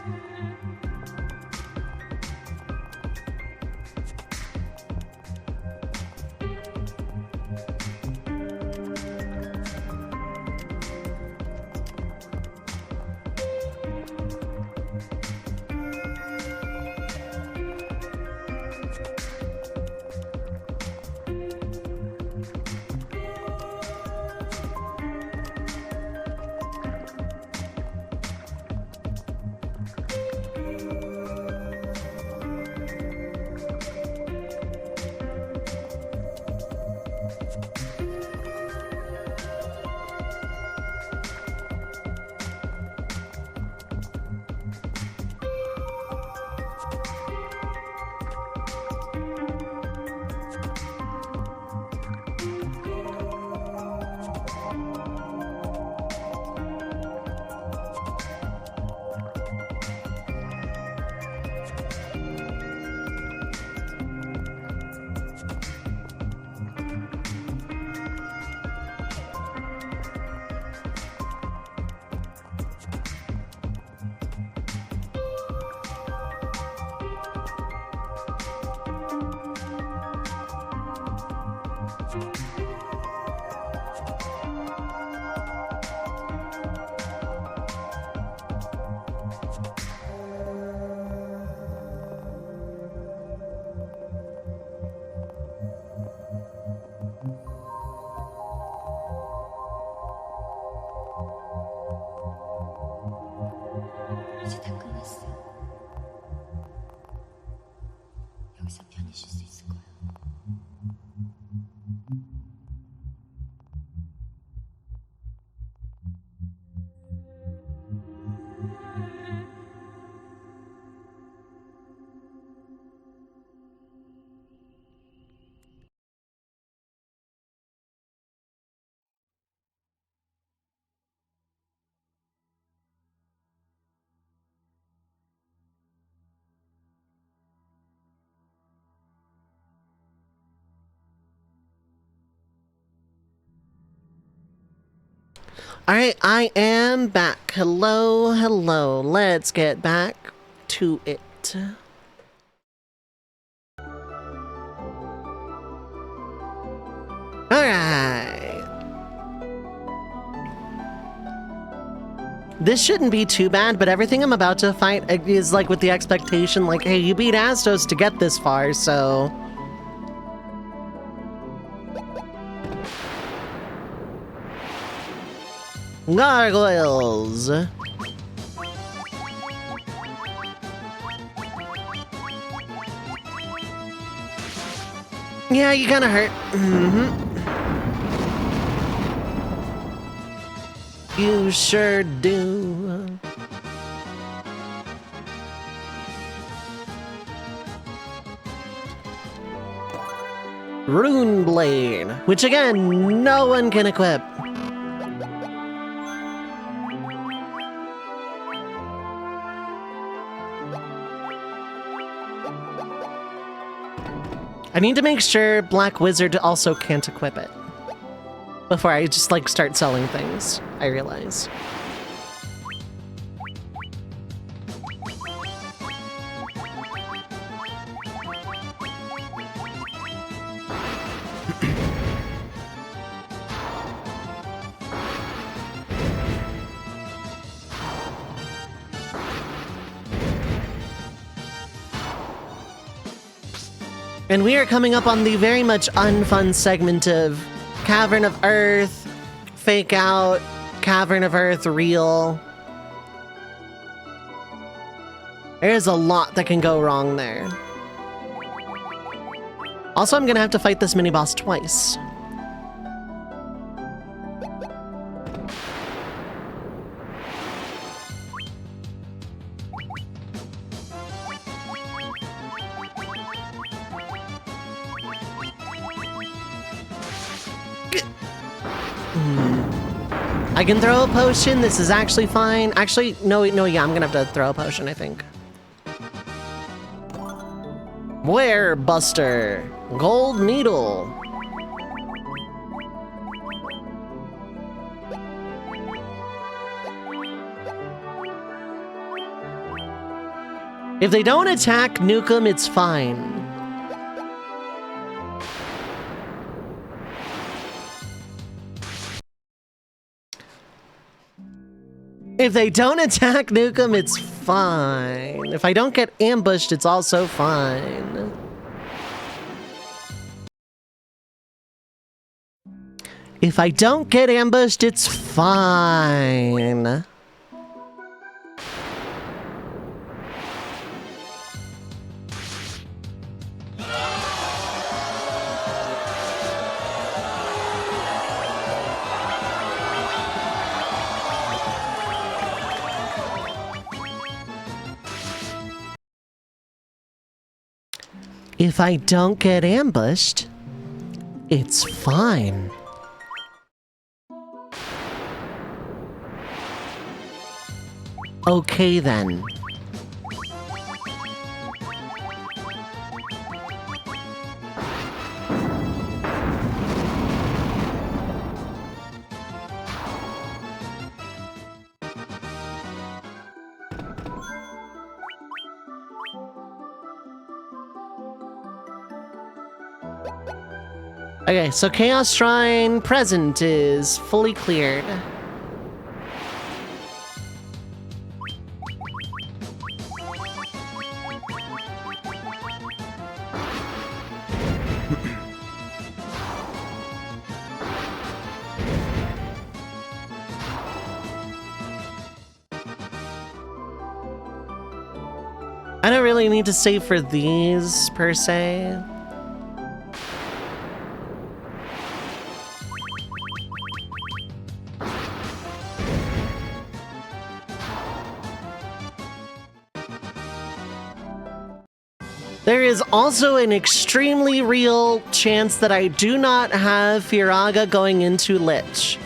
이제 다 끝났어. 여기서 편히 쉴 수 있을 거야. Alright, I am back. Hello, hello. Let's get back to it. Alright. This shouldn't be too bad, but everything I'm about to fight is like with the expectation, like, hey, you beat Astos to get this far, so... Gargoyles! Yeah, you kinda hurt. You sure do. Rune Blade, which again, no one can equip. I need to make sure Black Wizard also can't equip it before I just like start selling things, I realize. And we are coming up on the very much unfun segment of Cavern of Earth, Fake Out, Cavern of Earth, Real. There's a lot that can go wrong there. Also, I'm gonna have to fight this mini-boss twice. I can throw a potion. This is actually fine. Actually, no, yeah, I'm gonna have to throw a potion, I think. Where Buster? Gold Needle. If they don't attack Nukem, it's fine. If they don't attack Nukem, it's fine. If I don't get ambushed, it's also fine. If I don't get ambushed, it's fine. If I don't get ambushed, it's fine. Okay then. Okay, so Chaos Shrine present is fully cleared. I don't really need to save for these, per se. There is also an extremely real chance that I do not have Firaga going into Lich.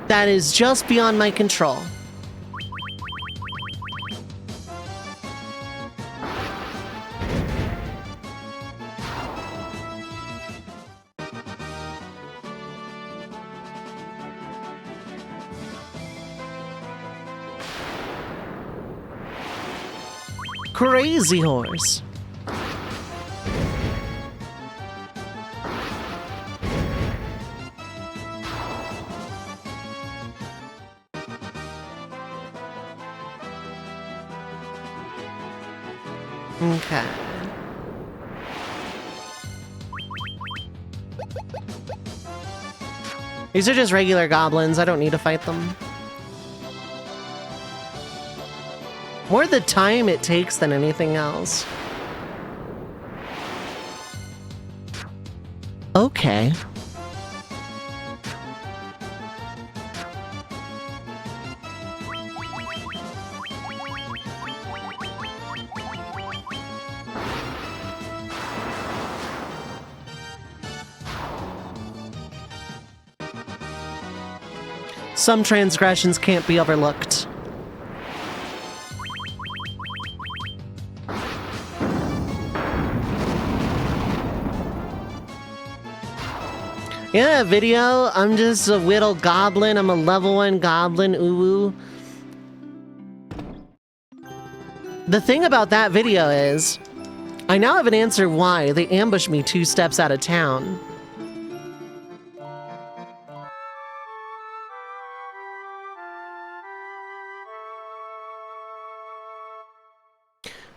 That is just beyond my control. Crazy horse. Okay. These are just regular goblins. I don't need to fight them. More the time it takes than anything else. Okay. Some transgressions can't be overlooked. Yeah, video, I'm just a whittle goblin. I'm a level 1 goblin, ooh. The thing about that video is, I now have an answer why they ambushed me 2 steps out of town.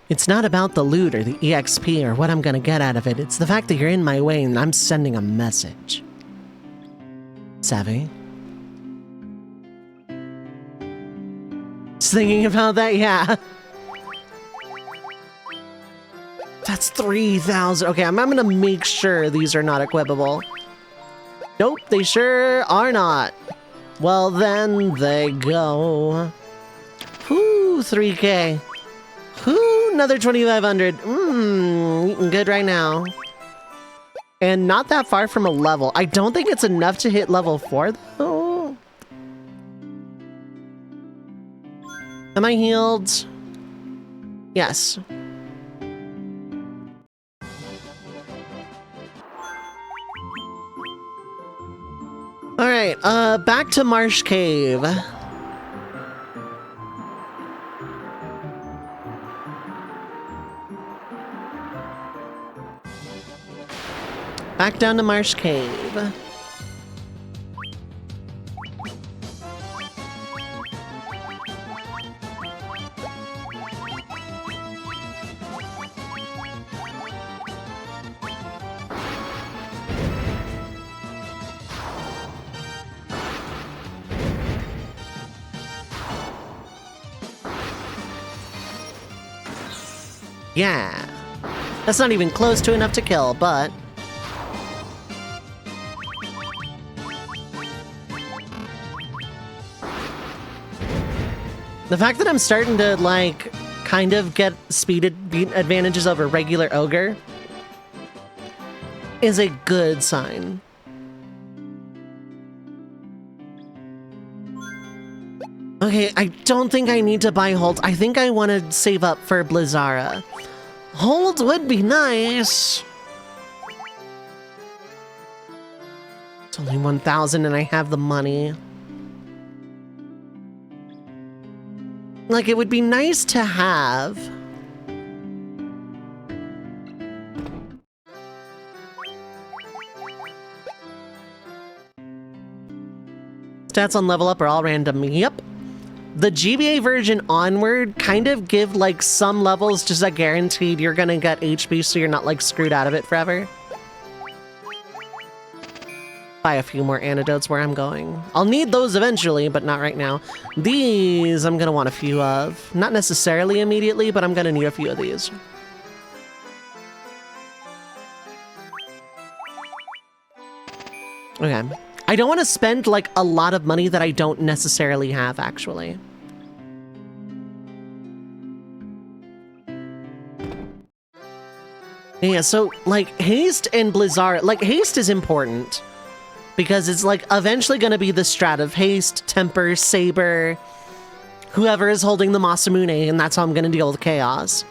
It's not about the loot or the EXP or what I'm gonna get out of it. It's the fact that you're in my way and I'm sending a message. Savvy? Just thinking about that, yeah. That's 3,000. Okay, I'm gonna make sure these are not equipable. Nope, they sure are not. Well, then they go. Whoo, 3K. Whoo, another 2,500. Eating good right now. And not that far from a level. I don't think it's enough to hit level 4, though. Am I healed? Yes. Alright, back to Marsh Cave. Back down to Marsh Cave. Yeah. That's not even close to enough to kill, but... the fact that I'm starting to, like, kind of get speed advantages over regular ogre is a good sign. Okay, I don't think I need to buy Holt. I think I want to save up for Blizzara. Holt would be nice. It's only 1,000 and I have the money. Like, it would be nice to have. Stats on level up are all random. Yep. The GBA version onward kind of give, like, some levels just a guaranteed you're gonna get HP so you're not, like, screwed out of it forever. buy a few more antidotes where I'm going. I'll need those eventually, but not right now. These I'm gonna want a few of. Not necessarily immediately, but I'm gonna need a few of these. Okay. I don't want to spend like a lot of money that I don't necessarily have, actually. Yeah, so like haste and Blizzard, like haste is important because it's like eventually going to be the strat of haste, temper, saber, whoever is holding the Masamune, and that's how I'm going to deal with chaos.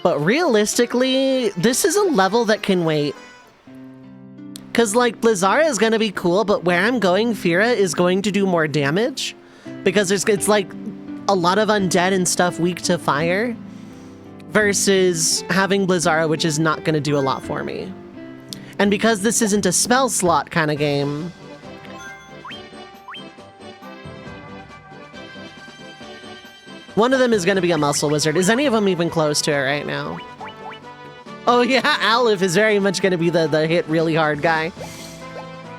But realistically, this is a level that can wait. Because, like, Blizzara is going to be cool, but where I'm going, Fira is going to do more damage. Because it's, like, a lot of undead and stuff weak to fire. Versus having Blizzara, which is not going to do a lot for me. And because this isn't a spell slot kind of game... One of them is going to be a muscle wizard. Is any of them even close to it right now? Oh yeah, Aleph is very much going to be the hit really hard guy.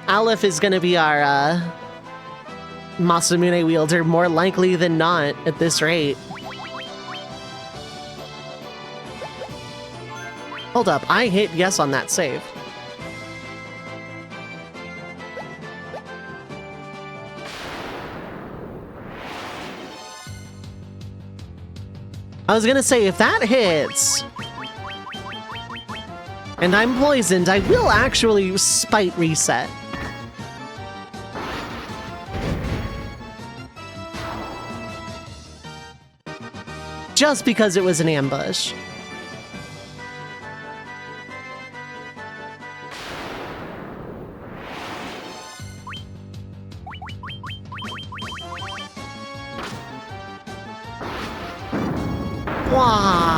Aleph is going to be our Masamune wielder more likely than not at this rate. Hold up, I hit yes on that save. I was going to say, if that hits... and I'm poisoned, I will actually spite reset. Just because it was an ambush. Wow.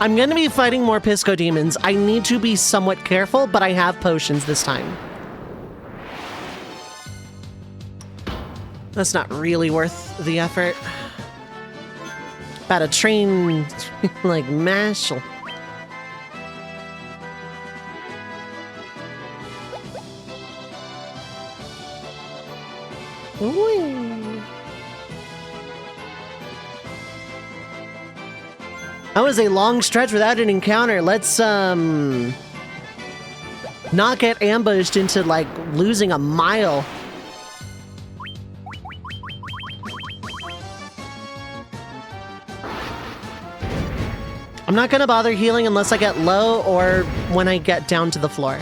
I'm gonna be fighting more Pisco demons. I need to be somewhat careful, but I have potions this time. That's not really worth the effort. About to train like mash. Whee. That was a long stretch without an encounter. Let's, not get ambushed into, like, losing a mile. I'm not gonna bother healing unless I get low or when I get down to the floor.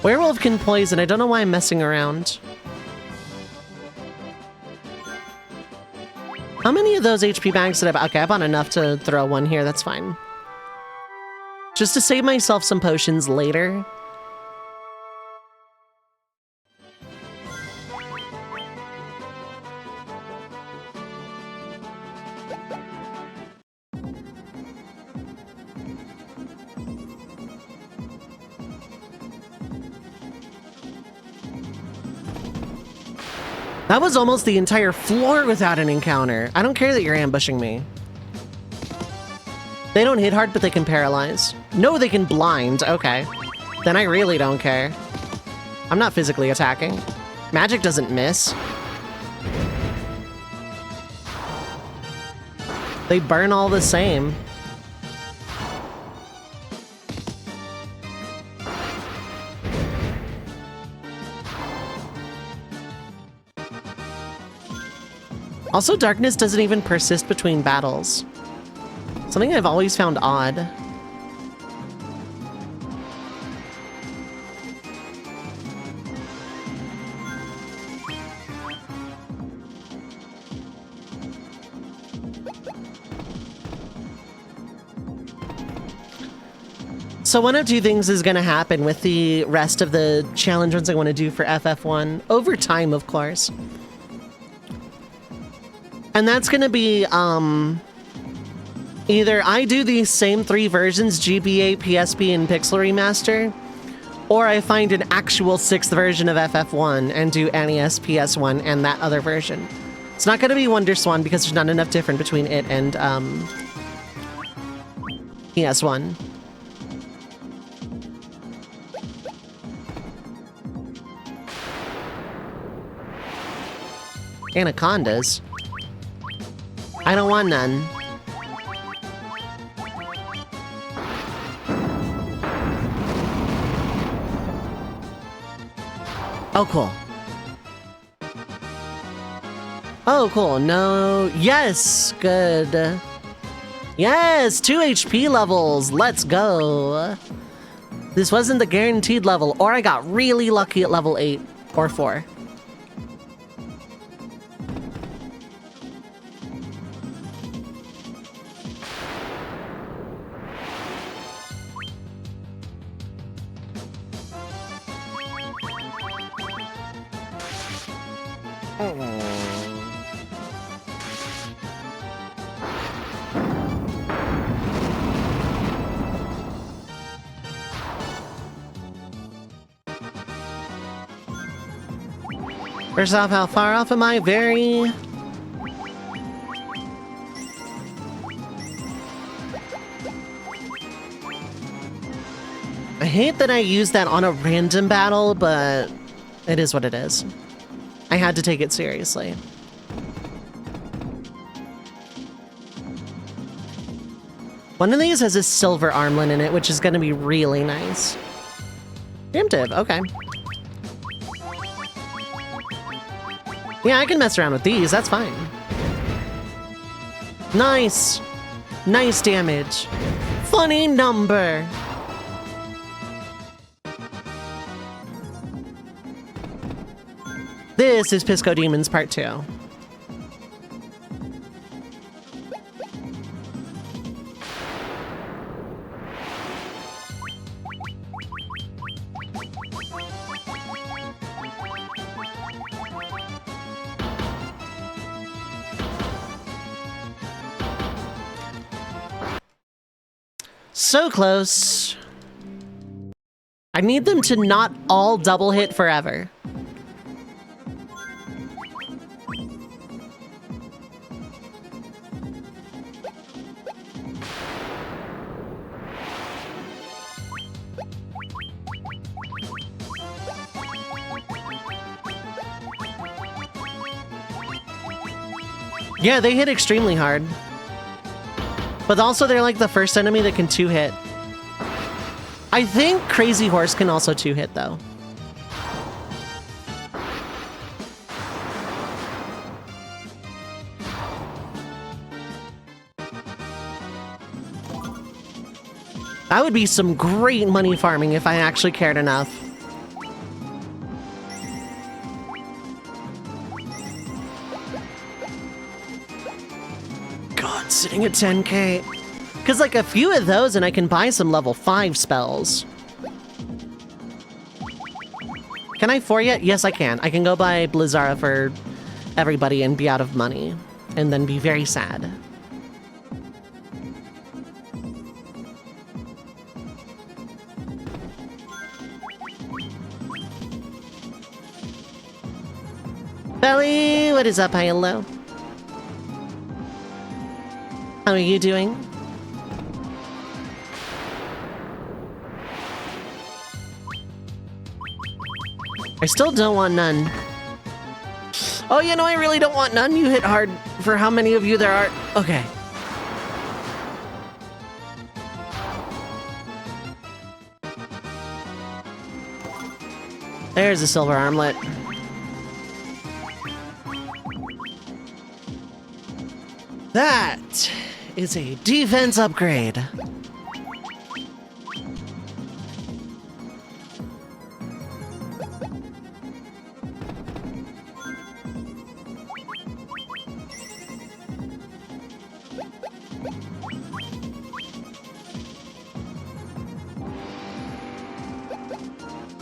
Werewolf can poison. I don't know why I'm messing around. How many of those HP bags did I buy? Okay, I bought enough to throw one here. That's fine. Just to save myself some potions later. That was almost the entire floor without an encounter. I don't care that you're ambushing me. They don't hit hard, but they can paralyze. No, they can blind. Okay. Then I really don't care. I'm not physically attacking. Magic doesn't miss. They burn all the same. Also, darkness doesn't even persist between battles. Something I've always found odd. So one of two things is going to happen with the rest of the challenge runs I want to do for FF1. Over time, of course. And that's gonna be, either I do these same 3 versions, GBA, PSP, and Pixel Remaster, or I find an actual 6th version of FF1 and do NES, PS1, and that other version. It's not gonna be WonderSwan because there's not enough difference between it and, PS1. Anacondas? I don't want none. Oh, cool. Oh, cool. No. Yes. Good. Yes. 2 HP levels. Let's go. This wasn't the guaranteed level, or I got really lucky at level 8 or 4. First off, how far off am I? Very... I hate that I used that on a random battle, but it is what it is. I had to take it seriously. One of these has a silver armlet in it, which is going to be really nice. Preemptive, okay. Yeah, I can mess around with these, that's fine. Nice! Nice damage. Funny number. This is Pisco Demons Part 2. So close. I need them to not all double hit forever. Yeah, they hit extremely hard. But also they're like the first enemy that can 2-hit. I think Crazy Horse can also 2-hit though. That would be some great money farming if I actually cared enough. God, sitting at 10k. Because like a few of those and I can buy some level 5 spells. Can I 4 yet? Yes, I can. I can go buy Blizzara for everybody and be out of money. And then be very sad. Belly, what is up? Hi, hello. How are you doing? I still don't want none. Oh, you know, I really don't want none. You hit hard for how many of you there are. Okay. There's a silver armlet. That is a defense upgrade.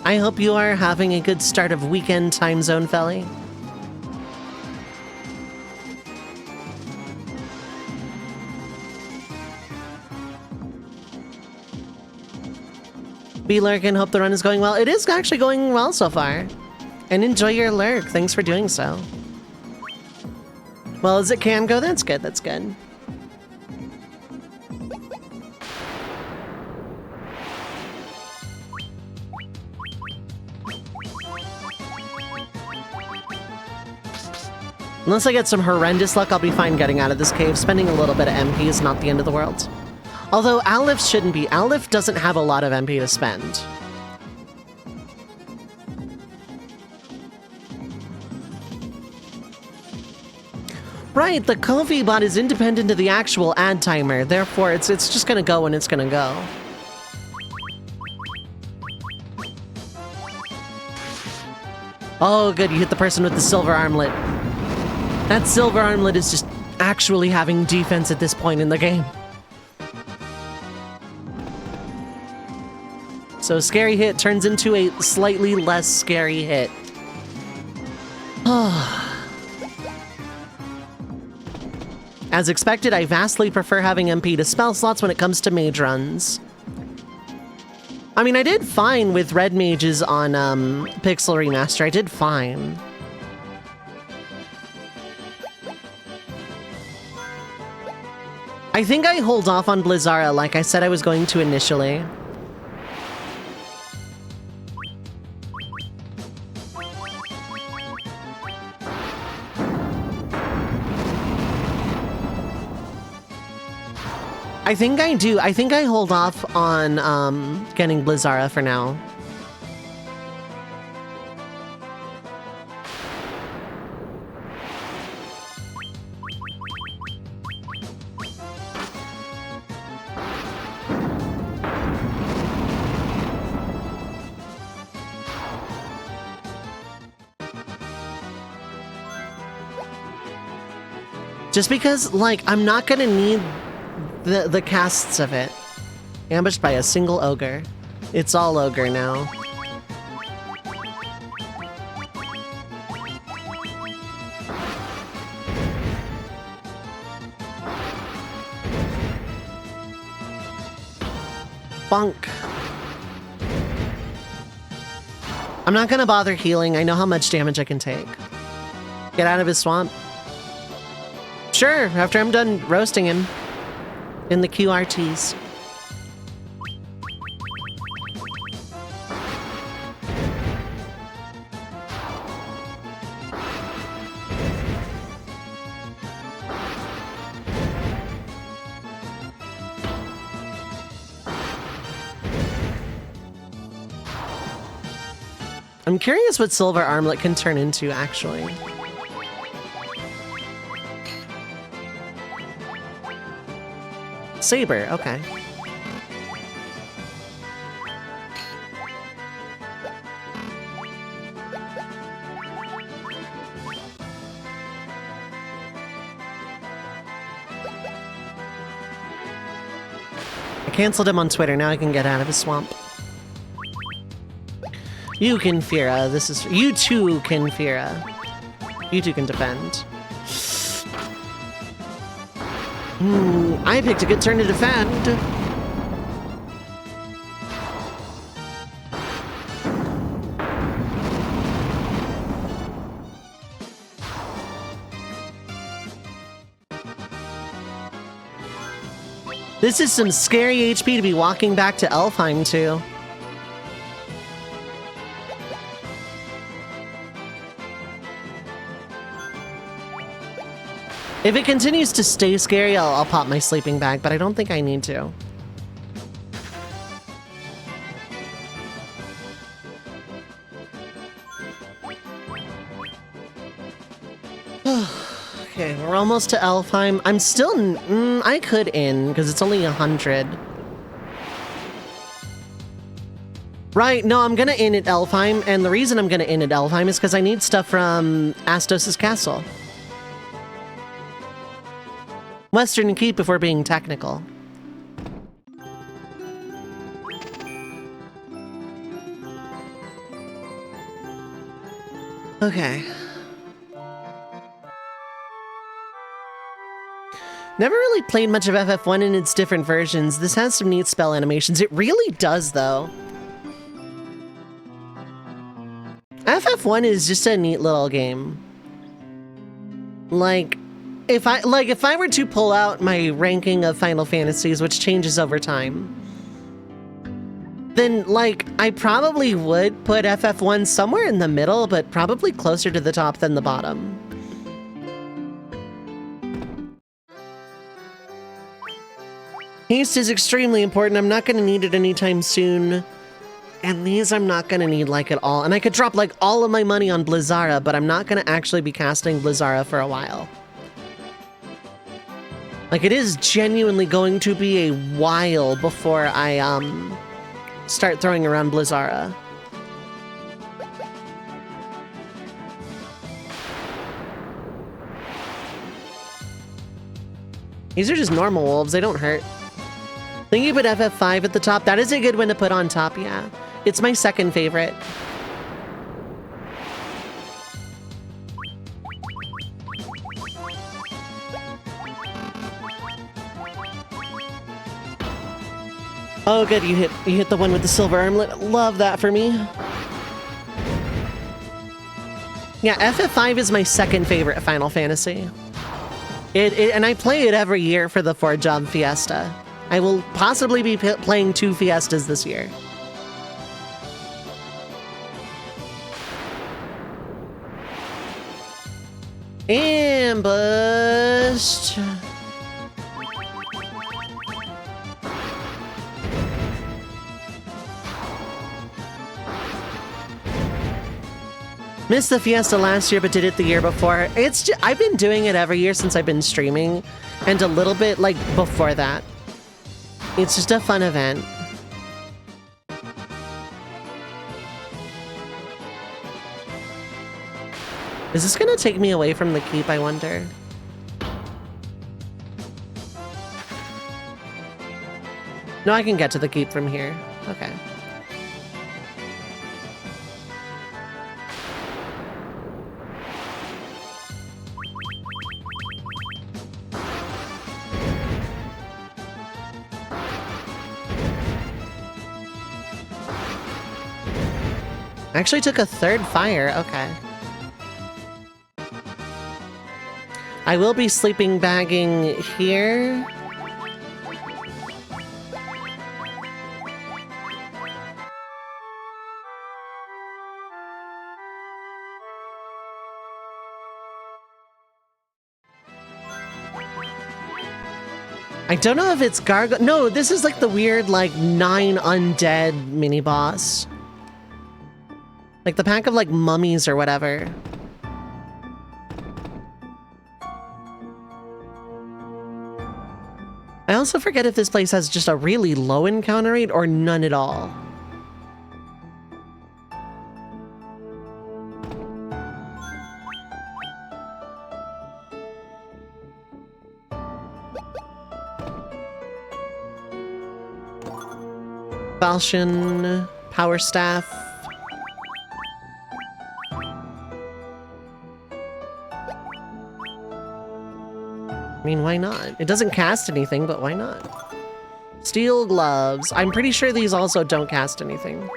I hope you are having a good start of weekend time zone, Felly. Be lurking, hope the run is going well. It is actually going well so far. And enjoy your lurk. Thanks for doing so. Well, as it can go, that's good, that's good. Unless I get some horrendous luck, I'll be fine getting out of this cave. Spending a little bit of MP is not the end of the world. Although Owlif shouldn't be. Owlif doesn't have a lot of MP to spend. Right, the Ko-fi bot is independent of the actual ad timer. Therefore, it's just gonna go when it's gonna go. Oh, good, you hit the person with the silver armlet. That silver armlet is just actually having defense at this point in the game. So scary hit turns into a slightly less scary hit. As expected, I vastly prefer having MP to spell slots when it comes to mage runs. I mean, I did fine with red mages on Pixel Remaster. I did fine. I think I hold off on Blizzara like I said I was going to initially. I think I do. I think I hold off on getting Blizzara for now. Just because, like, I'm not gonna need the casts of it. Ambushed by a single ogre. It's all ogre now. Bonk. I'm not gonna bother healing. I know how much damage I can take. Get out of his swamp. Sure, after I'm done roasting him in the QRTs. I'm curious what Silver Armlet can turn into, actually. Saber, okay. I canceled him on Twitter, now I can get out of his swamp. You can Fira, this is... You too can Fira. You two can defend. I picked a good turn to defend. This is some scary HP to be walking back to Elfheim to. If it continues to stay scary, I'll pop my sleeping bag, but I don't think I need to. Okay, we're almost to Elfheim. I'm still... I could in, because it's only 100. Right, no, I'm gonna in at Elfheim, and the reason I'm gonna in at Elfheim is because I need stuff from Astos' castle. Western Keep, if we're being technical. Okay. Never really played much of FF1 in its different versions. This has some neat spell animations. It really does, though. FF1 is just a neat little game. Like, if I were to pull out my ranking of Final Fantasies, which changes over time, then, like, I probably would put FF1 somewhere in the middle, but probably closer to the top than the bottom. Haste is extremely important. I'm not going to need it anytime soon. And these I'm not going to need, like, at all. And I could drop, like, all of my money on Blizzara, but I'm not going to actually be casting Blizzara for a while. Like, it is genuinely going to be a while before I, start throwing around Blizzara. These are just normal wolves. They don't hurt. I think you put FF5 at the top. That is a good one to put on top, yeah. It's my second favorite. Oh, good. You hit the one with the silver armlet. Love that for me. Yeah, FF5 is my second favorite Final Fantasy. And I play it every year for the 4-job Fiesta. I will possibly be playing 2 Fiestas this year. Ambushed. Missed the Fiesta last year, but did it the year before. I've been doing it every year since I've been streaming, and a little bit like before that. It's just a fun event. Is this gonna take me away from the keep, I wonder? No, I can get to the keep from here. Okay. Actually took a third fire, okay. I will be sleeping bagging here. I don't know if it's Gargo. No, this is like the weird, like, 9 undead mini-boss. Like the pack of, like, mummies or whatever. I also forget if this place has just a really low encounter rate or none at all. Falchion, Power Staff. I mean, why not? It doesn't cast anything, but why not? Steel Gloves. I'm pretty sure these also don't cast anything.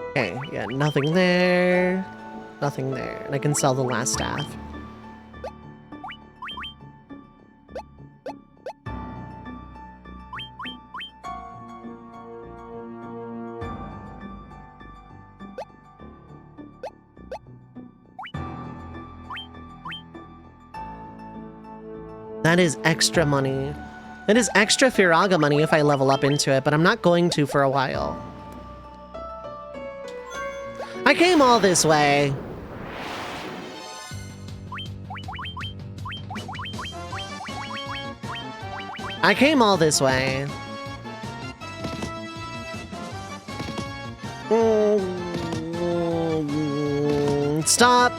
Okay, yeah, nothing there. Nothing there. And I can sell the last staff. That is extra money. That is extra Firaga money if I level up into it, but I'm not going to for a while. I came all this way. I came all this way. Stop.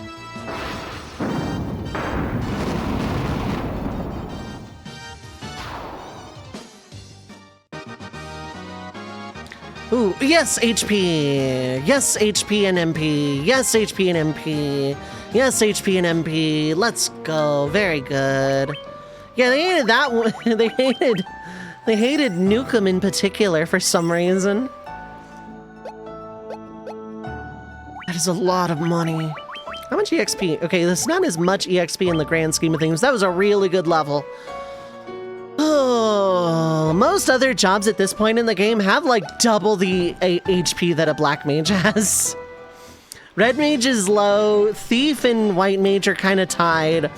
Ooh, yes, HP! Yes, HP and MP! Yes, HP and MP! Yes, HP and MP! Let's go. Very good. Yeah, they hated that one. They hated They hated Nukem in particular for some reason. That is a lot of money. How much EXP? Okay, there's not as much EXP in the grand scheme of things. That was a really good level. Oh, most other jobs at this point in the game have like double the HP that a Black Mage has. Red Mage is low. Thief and White Mage are kind of tied.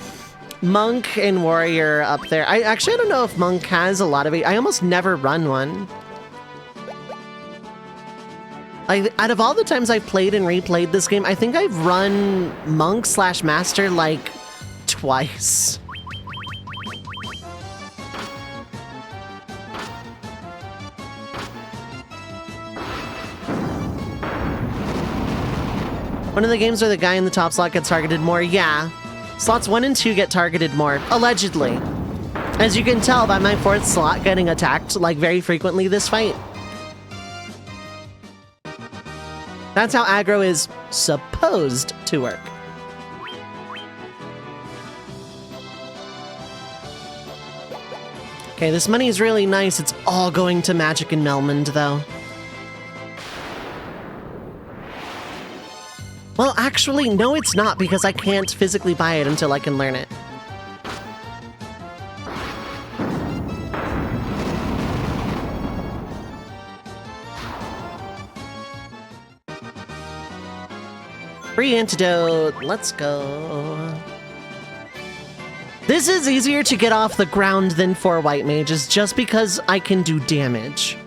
Monk and Warrior up there. I don't know if Monk has a lot of it. I almost never run one. Out of all the times I've played and replayed this game, I think I've run Monk/Master like twice. One of the games where the guy in the top slot gets targeted more, yeah. Slots 1 and 2 get targeted more, allegedly. As you can tell by my 4th slot getting attacked, like, very frequently this fight. That's how aggro is supposed to work. Okay, this money is really nice. It's all going to Magic and Melmond, though. Well, actually, no, it's not, because I can't physically buy it until I can learn it. Free antidote, let's go. This is easier to get off the ground than for White Mages, just because I can do damage.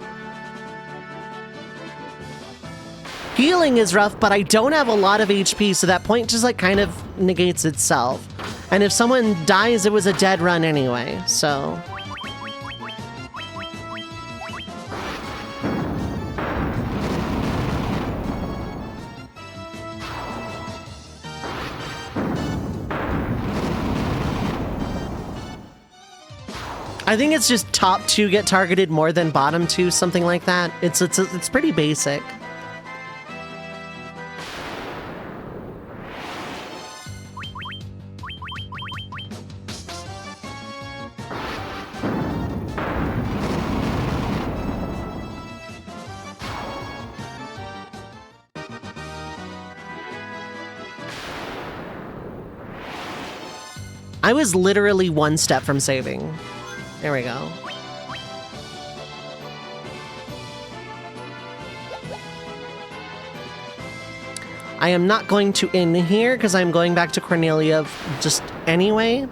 Healing is rough, but I don't have a lot of HP, so that point just like kind of negates itself. And if someone dies, it was a dead run anyway, so... I think it's just top 2 get targeted more than bottom 2, something like that. It's pretty basic. I was literally 1 step from saving. There we go. I am not going to in here because I'm going back to Cornelia just anyway.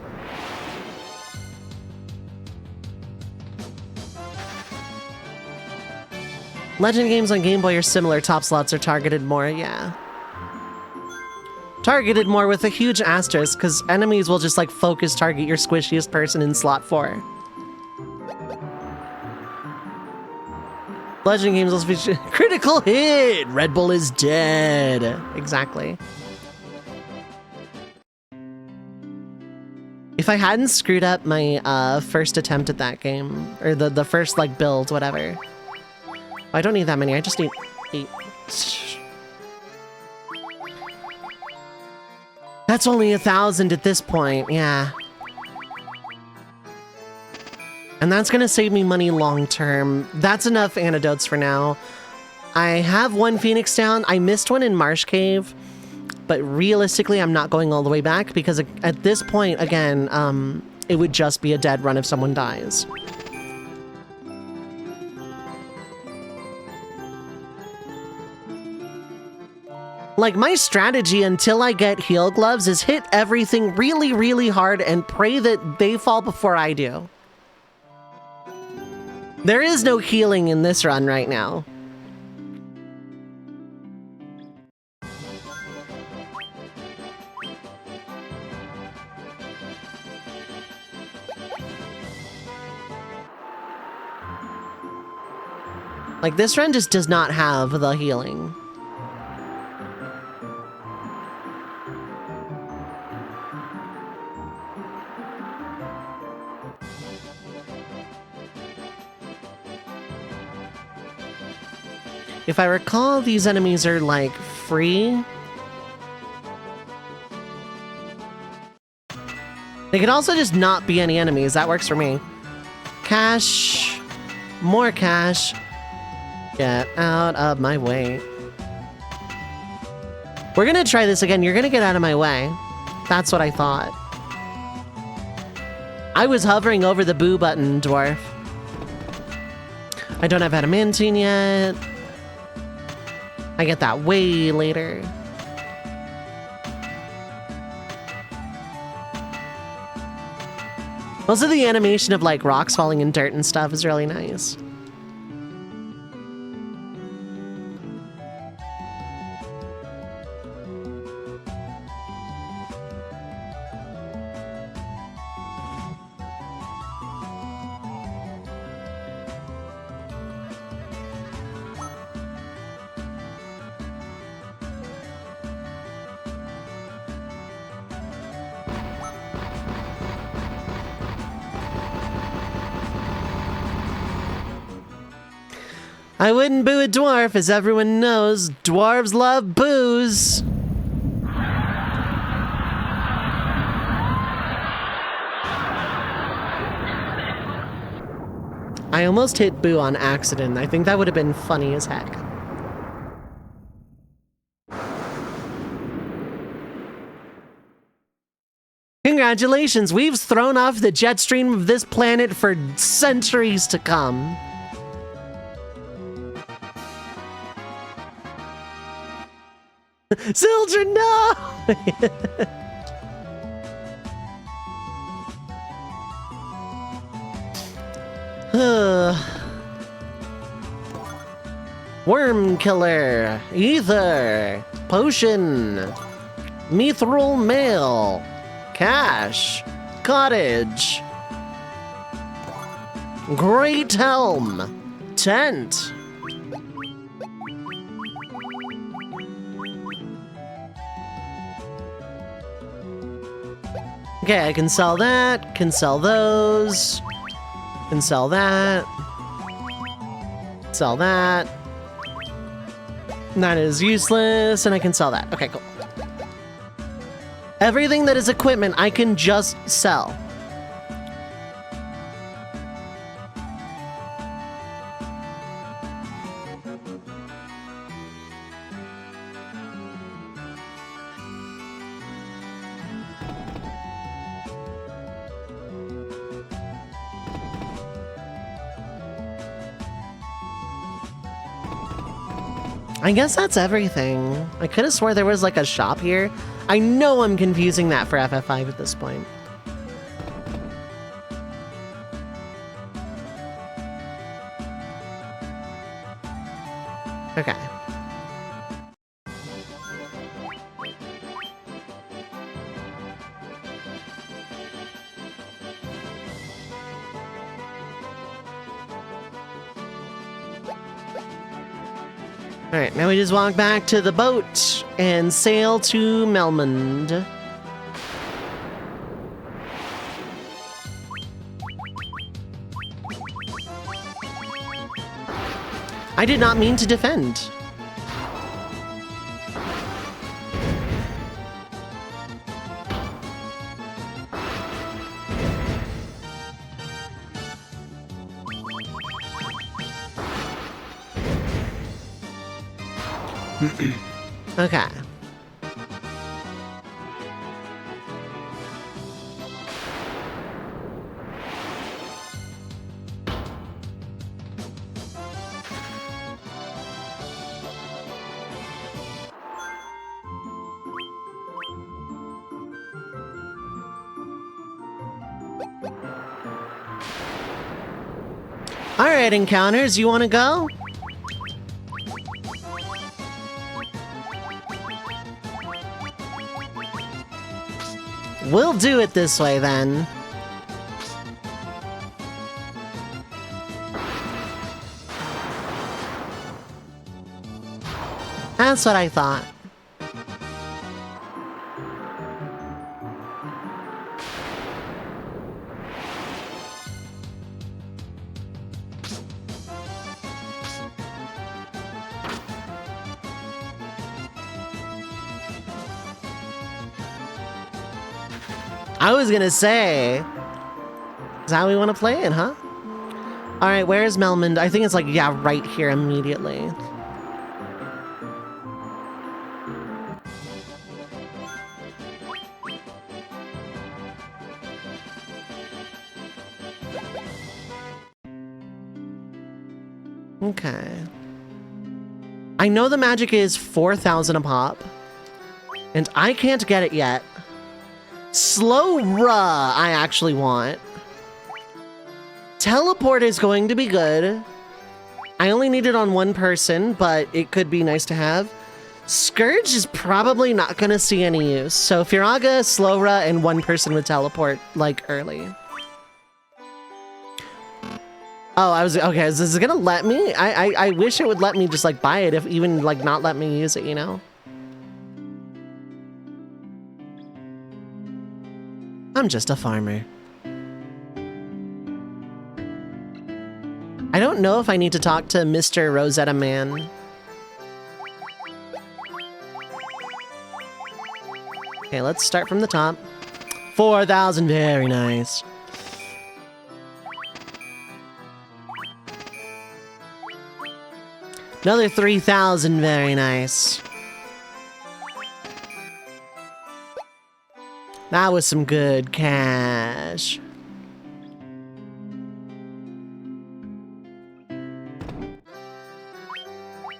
Legend games on Game Boy are similar. Top slots are targeted more, yeah. Targeted more with a huge asterisk, because enemies will just like focus target your squishiest person in slot 4. Legend games also feature critical hit! Red Bull is dead! Exactly. If I hadn't screwed up my first attempt at that game, or the first like build, whatever. I don't need that many, I just need 8. That's only 1,000 at this point, yeah. And that's gonna save me money long term. That's enough antidotes for now. I have 1 Phoenix down. I missed one in Marsh Cave, but realistically, I'm not going all the way back because at this point, again, it would just be a dead run if someone dies. Like, my strategy until I get heal gloves is hit everything really, really hard and pray that they fall before I do. There is no healing in this run right now. Like, this run just does not have the healing. If I recall, these enemies are, like, free. They could also just not be any enemies. That works for me. Cash. More cash. Get out of my way. We're gonna try this again. You're gonna get out of my way. That's what I thought. I was hovering over the boo button, dwarf. I don't have adamantine yet. I get that way later. Also, the animation of like rocks falling in dirt and stuff is really nice. I wouldn't boo a dwarf, as everyone knows, dwarves love booze. I almost hit boo on accident. I think that would have been funny as heck. Congratulations, we've thrown off the jet stream of this planet for centuries to come. Zildjian, no! Worm killer, ether, potion, mithril mail, cash, cottage, great helm, tent. Okay, I can sell that, can sell those, can sell that, sell that. That is useless, and I can sell that. Okay, cool. Everything that is equipment, I can just sell. I guess that's everything. I could have swore there was like a shop here. I know I'm confusing that for FF5 at this point. Okay. Alright, now we just walk back to the boat and sail to Melmond. I did not mean to defend. Okay. All right, encounters, you want to go? We'll do it this way, then. That's what I thought. I was gonna say, is that how we want to play it, huh? All right, where is Melmond? I think it's like, yeah, right here immediately. Okay. I know the magic is 4,000 a pop, and I can't get it yet. Slow Ra, I actually want. Teleport is going to be good. I only need it on one person, but it could be nice to have. Scourge is probably not going to see any use. So Firaga, Slowra, and one person with teleport, like, early. Oh, okay, is this gonna let me? I wish it would let me just, like, buy it, if even, like, not let me use it, you know? I'm just a farmer. I don't know if I need to talk to Mr. Rosetta Man. Okay, let's start from the top. 4,000, very nice. Another 3,000, very nice. That was some good cash.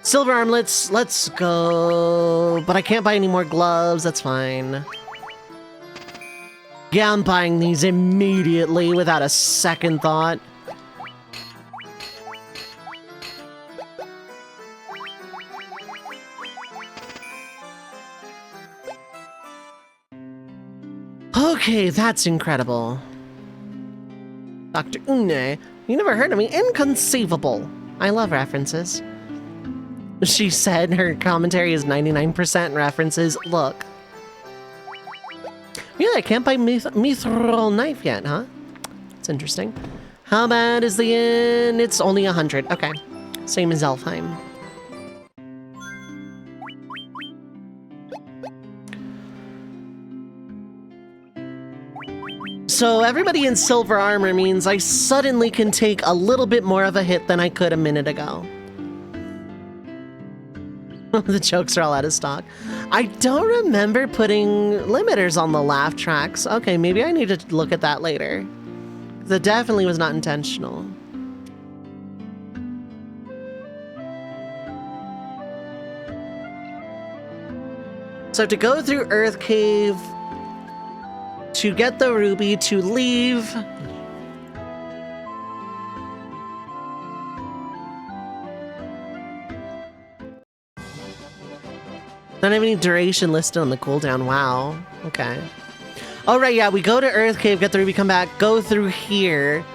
Silver armlets, let's go. But I can't buy any more gloves, that's fine. Yeah, I'm buying these immediately without a second thought. Okay, that's incredible. Dr. Une, you never heard of me? Inconceivable. I love references. She said her commentary is 99% references. Look. Really, I can't buy mithril knife yet, huh? That's interesting. How bad is the inn? It's only 100. Okay. Same as Elfheim. So everybody in silver armor means I suddenly can take a little bit more of a hit than I could a minute ago. The jokes are all out of stock. I don't remember putting limiters on the laugh tracks. Okay, maybe I need to look at that later. That definitely was not intentional. So to go through Earth Cave, to get the ruby, to leave. Don't have any duration listed on the cooldown. Wow. Okay. Oh, right, yeah, we go to Earth Cave, get the ruby, come back, go through here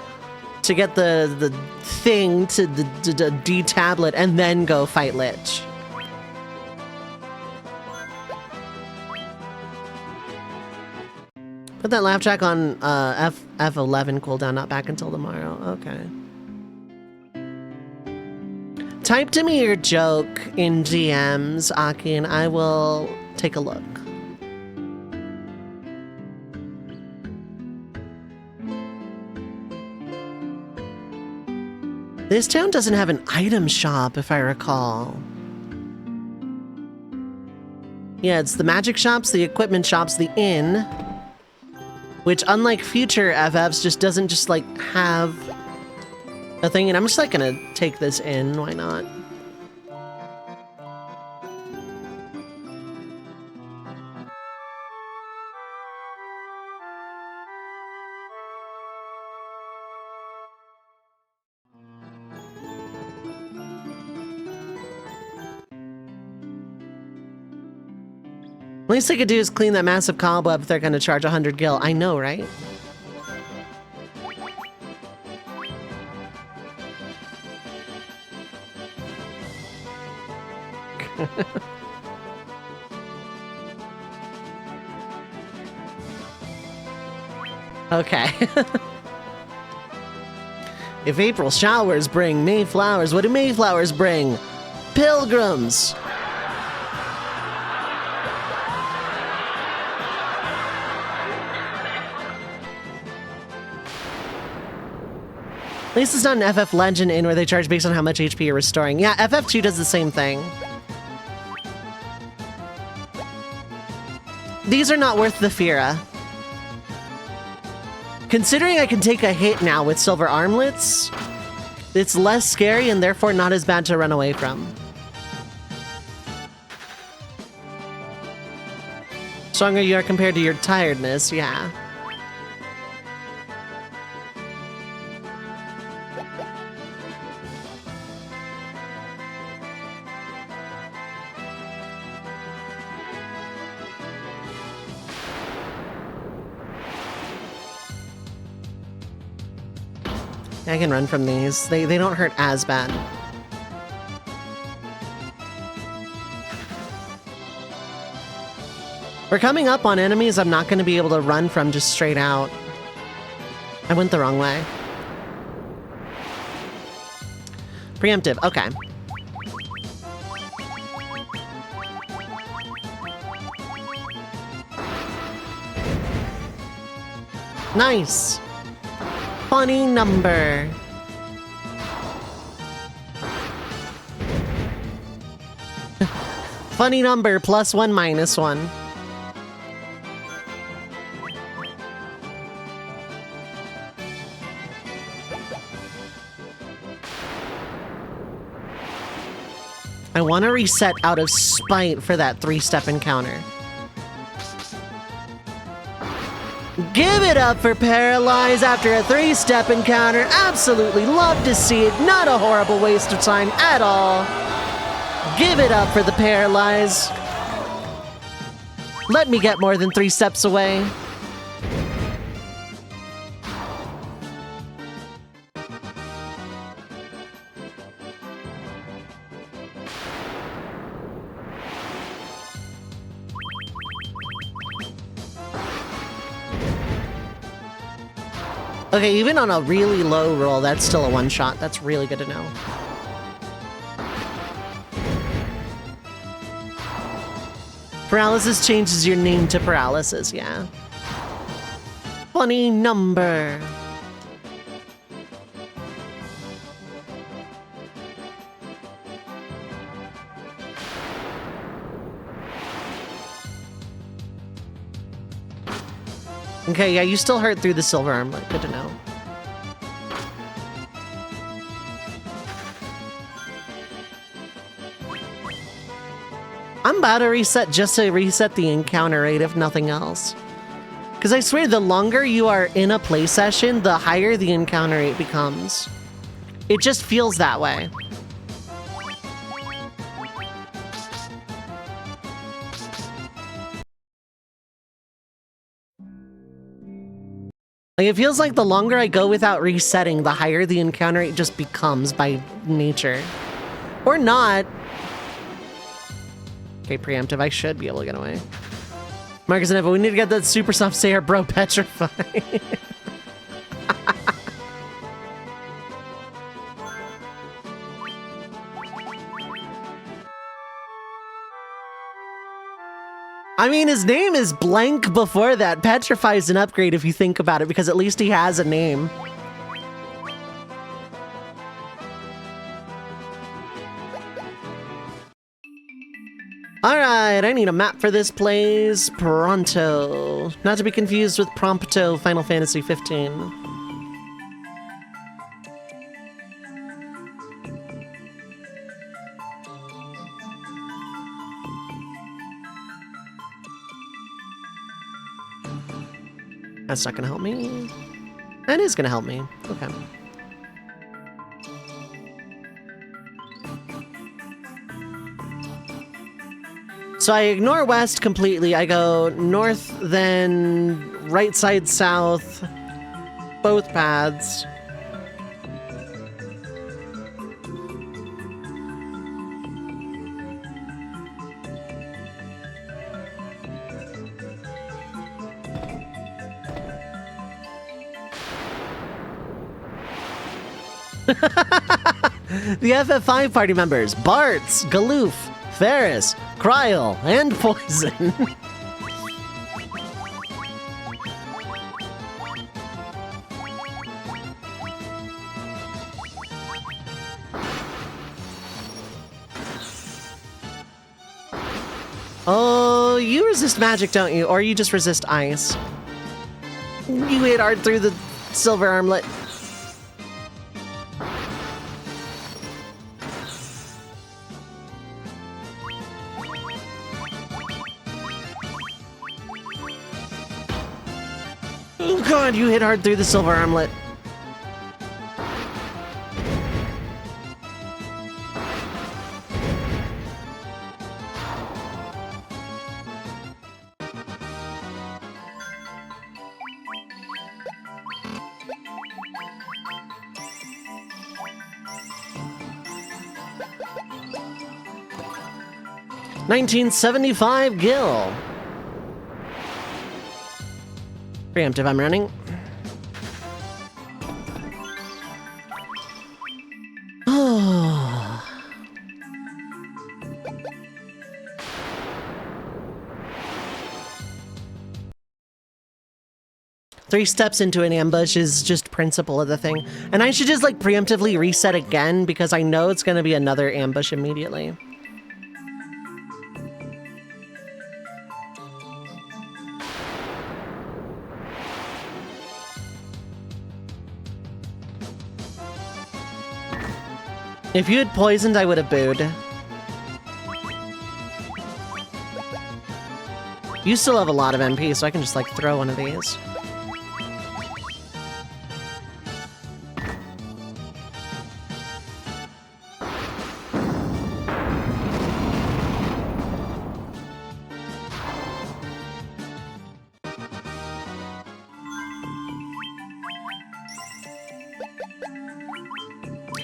to get the thing to the D-tablet, and then go fight Lich. Put that laugh track on F11 cooldown, not back until tomorrow. Okay. Type to me your joke in GMs, Aki, and I will take a look. This town doesn't have an item shop, if I recall. Yeah, it's the magic shops, the equipment shops, the inn, which, unlike future FFs, just doesn't just, like, have a thing, and I'm just, like, gonna take this in, why not? Least they could do is clean that massive cobweb if they're gonna charge 100 gil. I know, right? Okay. If April showers bring May flowers, what do May flowers bring? Pilgrims! At least it's not an FF Legend in where they charge based on how much HP you're restoring. Yeah, FF2 does the same thing. These are not worth the Fira. Considering I can take a hit now with silver armlets, it's less scary and therefore not as bad to run away from. Stronger you are compared to your tiredness, yeah. I can run from these. They don't hurt as bad. We're coming up on enemies I'm not going to be able to run from just straight out. I went the wrong way. Preemptive, okay. Nice! Funny number. Funny number, +1, -1. I want to reset out of spite for that 3-step encounter. Give it up for Paralyze after a 3-step encounter. Absolutely love to see it. Not a horrible waste of time at all. Give it up for the Paralyze. Let me get more than 3 steps away. Okay, even on a really low roll, that's still a one-shot. That's really good to know. Paralysis changes your name to Paralysis, yeah. Funny number. Okay, yeah, you still hurt through the silver armlet. Good to know. I'm about to reset just to reset the encounter rate, if nothing else. Because I swear, the longer you are in a play session, the higher the encounter rate becomes. It just feels that way. Like, it feels like the longer I go without resetting, the higher the encounter rate just becomes by nature. Or not. Okay, preemptive. I should be able to get away. Marcus and Eva, we need to get that super soft Sayer bro petrify. I mean, his name is blank before that. Petrify is an upgrade if you think about it, because at least he has a name. Alright, I need a map for this place pronto. Not to be confused with Prompto Final Fantasy 15. That's not gonna help me. That is gonna help me. Okay. So I ignore west completely. I go north, then right side south, both paths. The FF5 party members: Bartz, Galoof, Ferris, Kryl, and Poison. Oh, you resist magic, don't you? Or you just resist ice. You hit hard through the silver armlet. Oh god, you hit hard through the silver armlet. $19.75 gil. Preemptive, I'm running. Oh. 3 steps into an ambush is just principle of the thing. And I should just like preemptively reset again because I know it's going to be another ambush immediately. If you had poisoned, I would have booed. You still have a lot of MP, so I can just, like, throw one of these.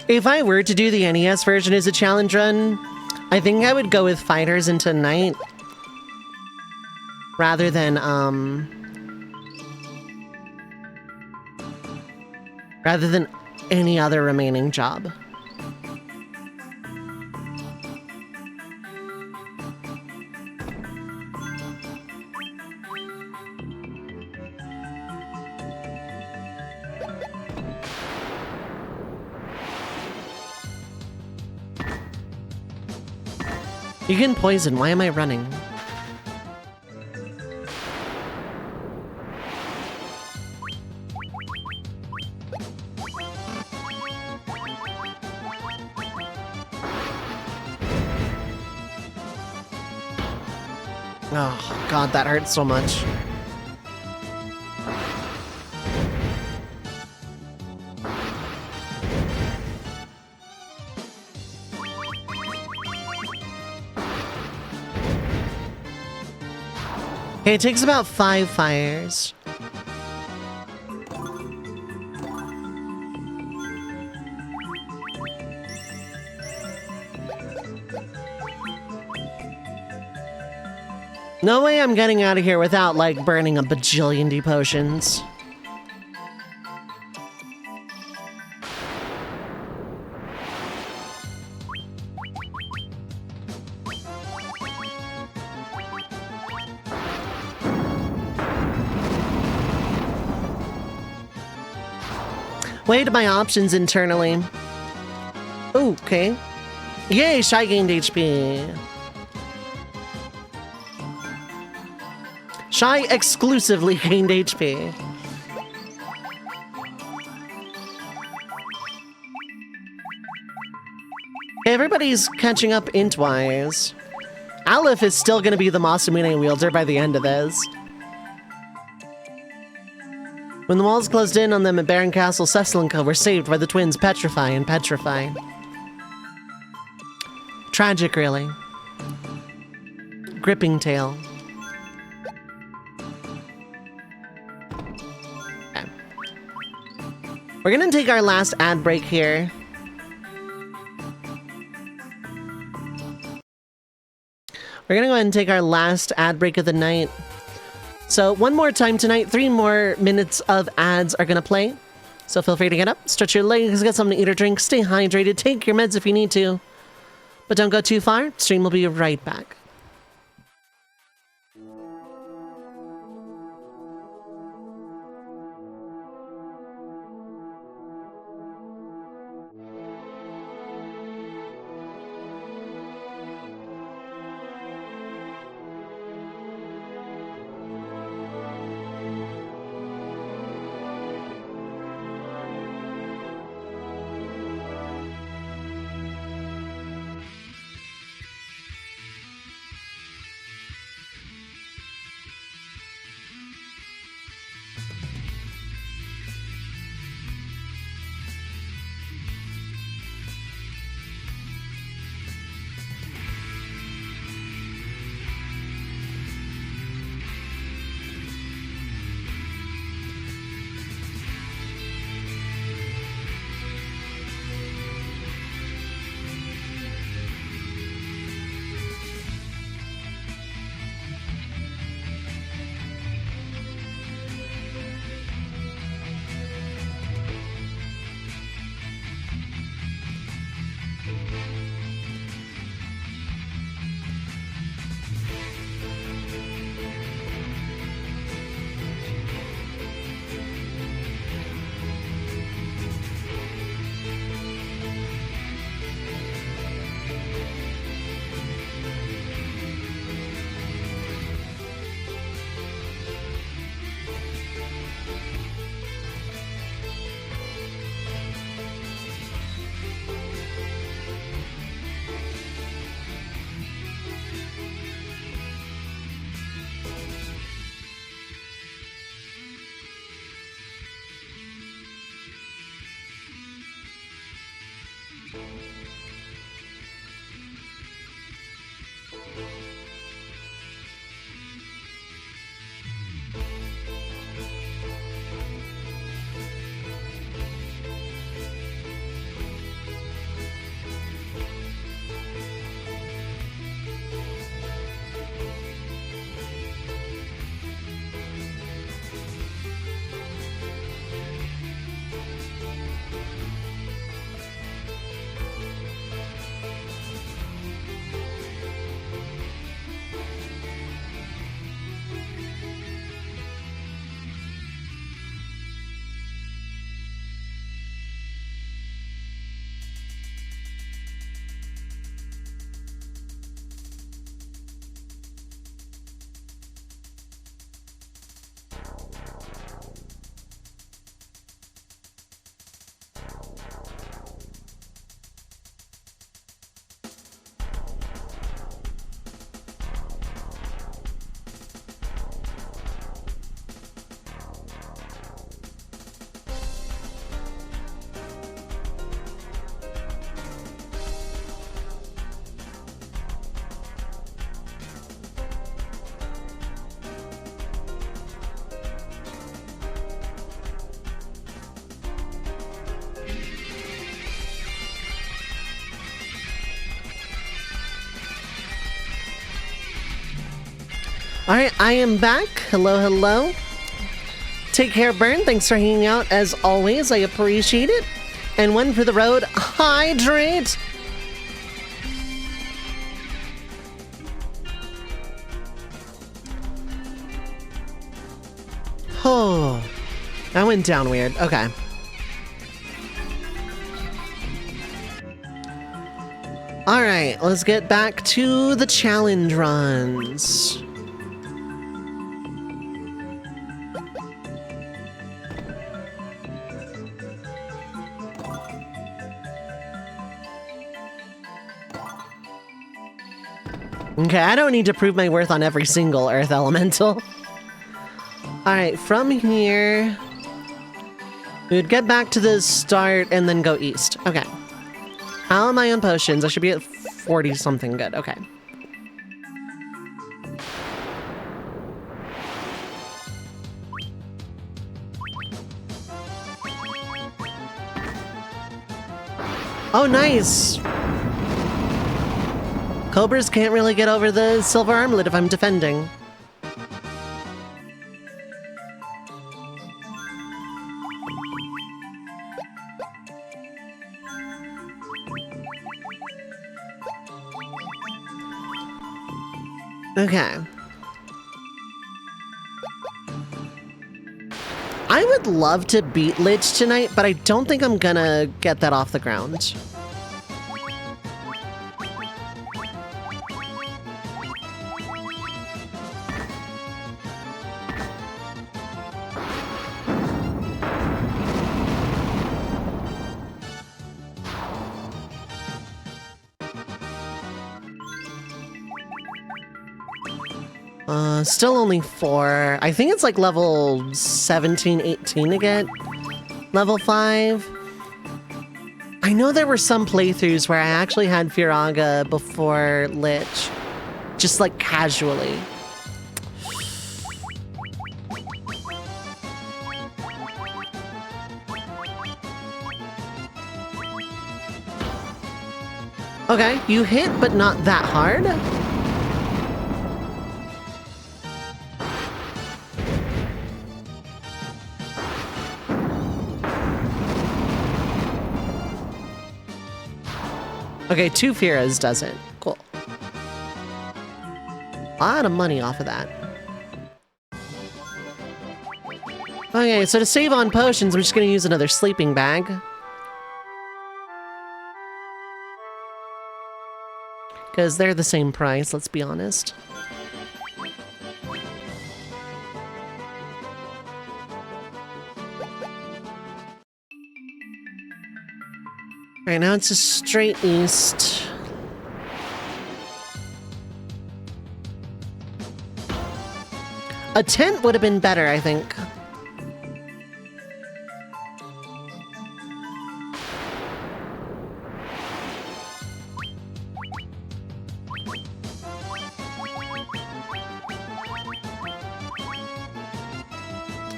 If I were to do the NES version as a challenge run, I think I would go with fighters into night rather than any other remaining job. You can poison. Why am I running? Oh, God, that hurts so much. Okay, it takes about 5 fires. No way I'm getting out of here without, like, burning a bajillion D potions. Weighed my options internally. Ooh, okay. Yay, Shy gained HP. Shy exclusively gained HP. Everybody's catching up int-wise. Aleph is still gonna be the Masamune wielder by the end of this. When the walls closed in on them at Baron Castle, Ceslinka were saved by the twins Petrify and Petrify. Tragic, really. Gripping tale. Okay. We're gonna take our last ad break here. We're gonna go ahead and take our last ad break of the night. So one more time tonight, 3 more minutes of ads are gonna play. So feel free to get up, stretch your legs, get something to eat or drink, stay hydrated, take your meds if you need to. But don't go too far, stream will be right back. Alright, I am back. Hello, hello. Take care, Burn. Thanks for hanging out as always. I appreciate it. And one for the road, hydrate. Oh, that went down weird. Okay. Alright, let's get back to the challenge runs. Okay, I don't need to prove my worth on every single Earth Elemental. Alright, from here, we would get back to the start and then go east. Okay. How am I on potions? I should be at 40 something good. Okay. Oh, nice! Cobras can't really get over the silver armlet if I'm defending. Okay. I would love to beat Lich tonight, but I don't think I'm gonna get that off the ground. Still only 4. I think it's like level 17, 18 to get level 5. I know there were some playthroughs where I actually had Firaga before Lich. Just like casually. Okay, you hit, but not that hard. Okay, 2 Firas does it. Cool. A lot of money off of that. Okay, so to save on potions, I'm just gonna use another sleeping bag. Because they're the same price, let's be honest. Alright, now it's just straight east. A tent would have been better, I think.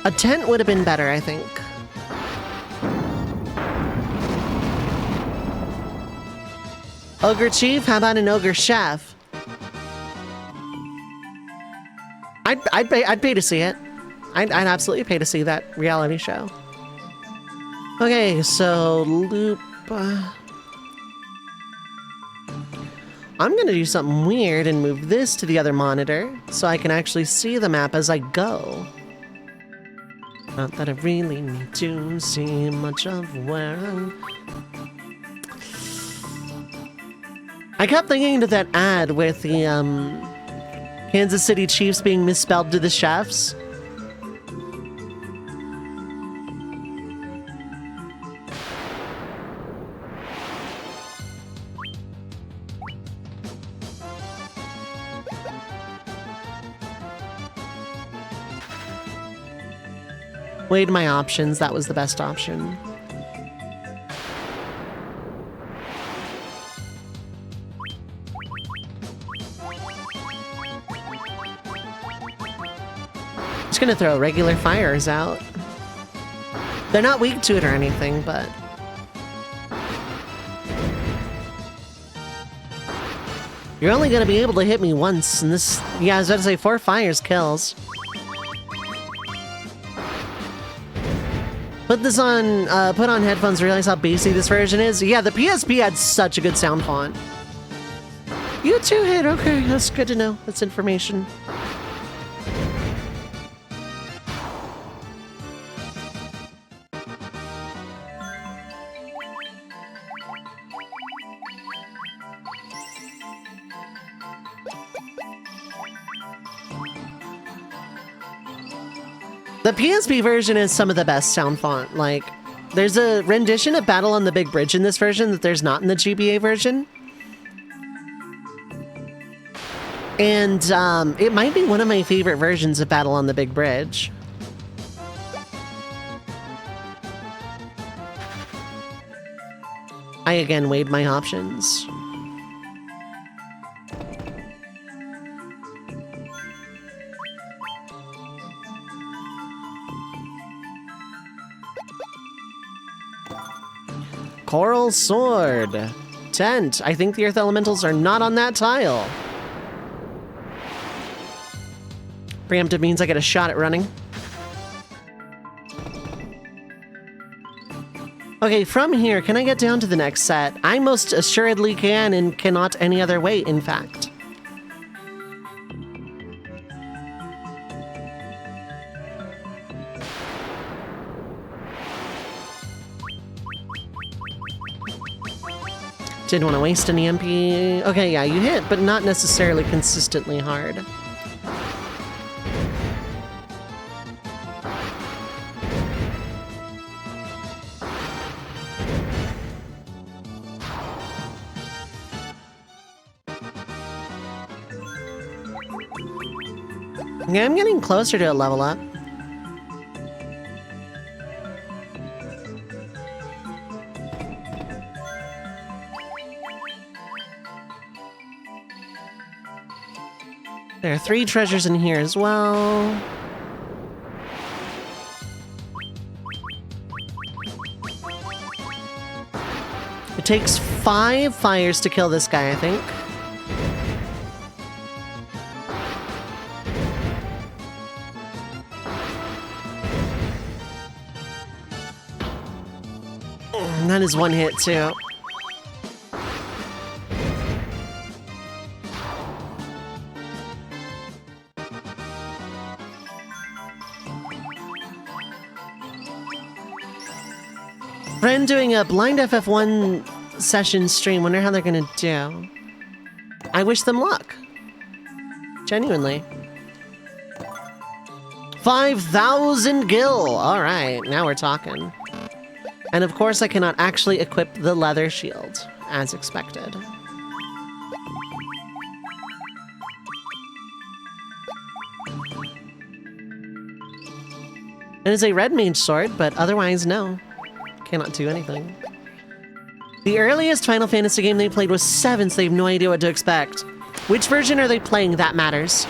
A tent would have been better, I think. Ogre Chief? How about an Ogre Chef? I'd pay to see it. I'd absolutely pay to see that reality show. Okay, so loop. I'm gonna do something weird and move this to the other monitor so I can actually see the map as I go. Not that I really need to see much of where I kept thinking to that ad with the Kansas City Chiefs being misspelled to the chefs. Weighed my options, that was the best option. Just gonna throw regular fires out. They're not weak to it or anything, but... You're only gonna be able to hit me once, and this... Yeah, I was about to say 4 fires kills. Put this on, put on headphones, realize how basic this version is. Yeah, the PSP had such a good sound font. You too hit, okay, that's good to know. That's information. The PSP version is some of the best sound font. Like, there's a rendition of Battle on the Big Bridge in this version that there's not in the GBA version. And it might be one of my favorite versions of Battle on the Big Bridge. I again weighed my options. Coral Sword. Tent. I think the Earth Elementals are not on that tile. Preemptive means I get a shot at running. Okay, from here, can I get down to the next set? I most assuredly can and cannot any other way, in fact. Didn't want to waste any MP. Okay, yeah, you hit, but not necessarily consistently hard. Yeah, I'm getting closer to a level up. There are 3 treasures in here as well. It takes 5 fires to kill this guy, I think. And that is 1 hit, too. Friend doing a blind FF1 session stream. Wonder how they're gonna do. I wish them luck. Genuinely. 5,000 gil! Alright, now we're talking. And of course I cannot actually equip the leather shield, as expected. It is a red mage sword, but otherwise no. Cannot do anything. The earliest Final Fantasy game they played was 7, so they have no idea what to expect. Which version are they playing? That matters.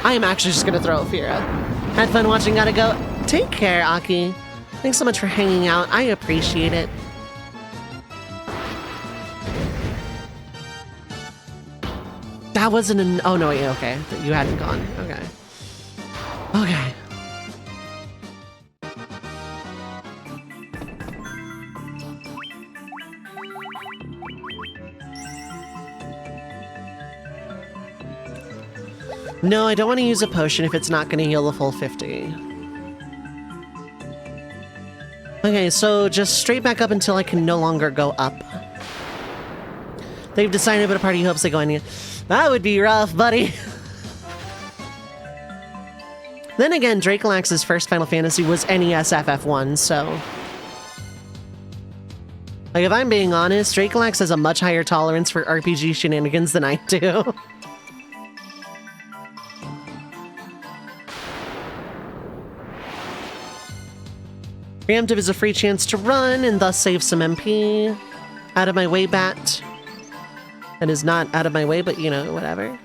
I am actually just gonna throw a Fira. Had fun watching, gotta go. Take care, Aki. Thanks so much for hanging out. I appreciate it. That wasn't an... Oh, no, wait, okay. You hadn't gone. Okay. Okay. No, I don't want to use a potion if it's not going to heal the full 50. Okay, so just straight back up until I can no longer go up. They've decided but a party hopes they go in. That would be rough, buddy. Then again, Dracolax's first Final Fantasy was NES FF1, so... Like, if I'm being honest, Dracolax has a much higher tolerance for RPG shenanigans than I do. Preemptive is a free chance to run and thus save some MP. Out of my way, bat. That is not out of my way, but you know, whatever.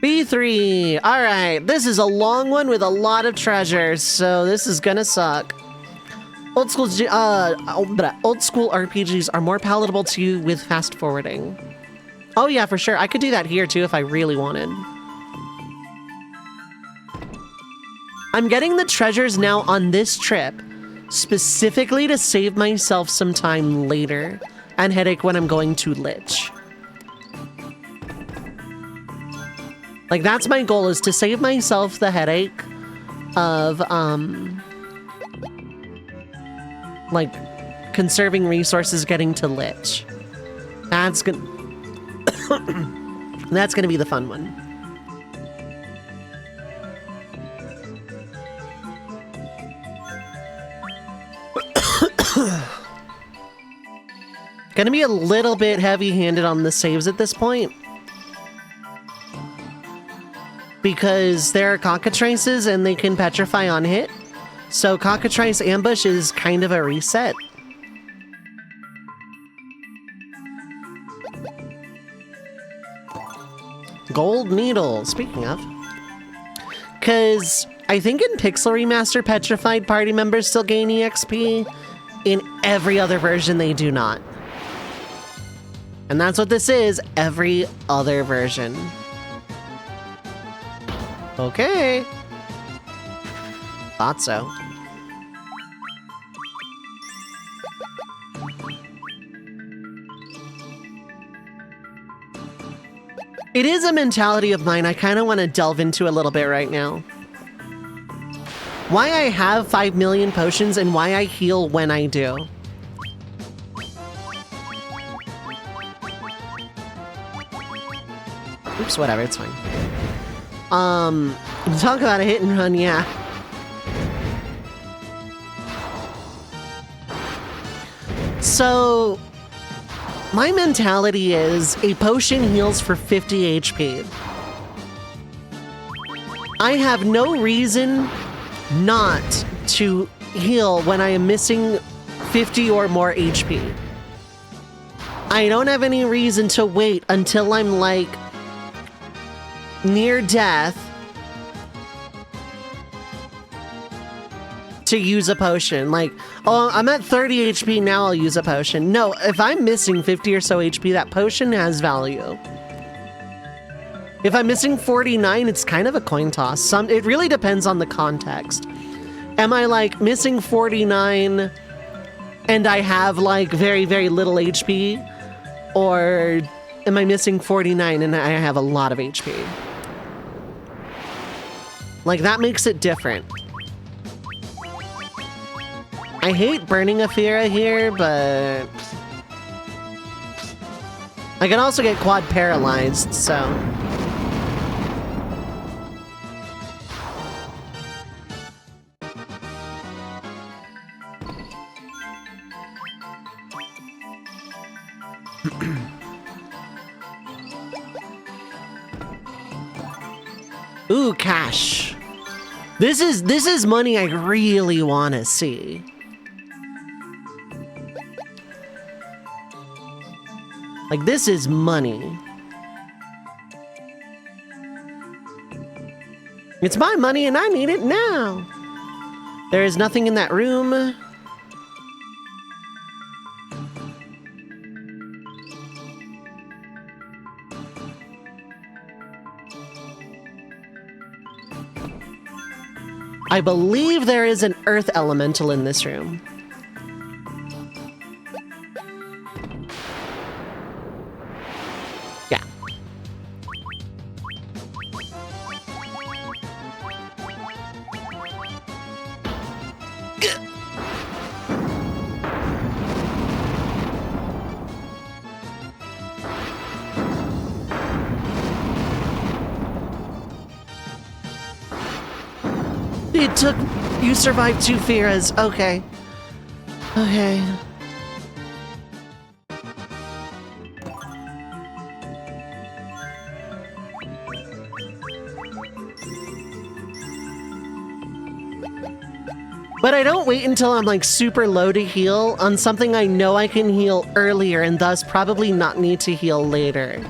B3! Alright, this is a long one with a lot of treasures, so this is gonna suck. Old school RPGs are more palatable to you with fast forwarding. Oh yeah, for sure. I could do that here too if I really wanted. I'm getting the treasures now on this trip specifically to save myself some time later and headache when I'm going to Lich. Like, that's my goal, is to save myself the headache of, like, conserving resources getting to Lich. That's gonna... that's gonna be the fun one. Gonna be a little bit heavy-handed on the saves at this point, because there are cockatrices and they can petrify on hit. So cockatrice ambush is kind of a reset. Gold needle, speaking of. Because I think in Pixel Remaster, petrified party members still gain EXP. In every other version, they do not. And that's what this is, every other version. Okay. Thought so. It is a mentality of mine I kind of want to delve into a little bit right now. Why I have 5 million potions and why I heal when I do. Oops, whatever, it's fine. Talk about a hit and run, yeah. So, my mentality is a potion heals for 50 HP. I have no reason not to heal when I am missing 50 or more HP. I don't have any reason to wait until I'm like near death to use a potion. Like, oh, I'm at 30 HP now, I'll use a potion. No, if I'm missing 50 or so HP, that potion has value. If I'm missing 49, it's kind of a coin toss. It really depends on the context. Am I like missing 49 and I have like very, very little HP? Or am I missing 49 and I have a lot of HP? Like, that makes it different. I hate burning Aphira here, but I can also get quad paralyzed, so. Ooh, cash. This is money I really want to see. Like, this is money. It's my money and I need it now. There is nothing in that room. I believe there is an earth elemental in this room. Yeah. It took... You survived 2 Firas. Okay. Okay. But I don't wait until I'm like super low to heal on something I know I can heal earlier and thus probably not need to heal later.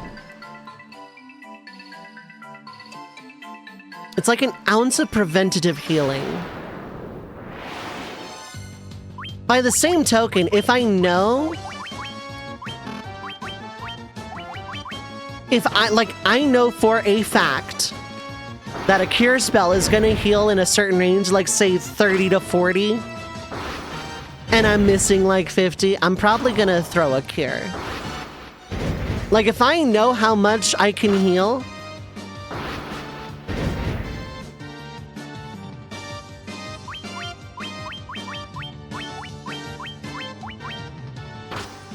It's like an ounce of preventative healing. By the same token, if I know... I know for a fact that a cure spell is gonna heal in a certain range, like say 30 to 40, and I'm missing like 50, I'm probably gonna throw a cure. Like if I know how much I can heal,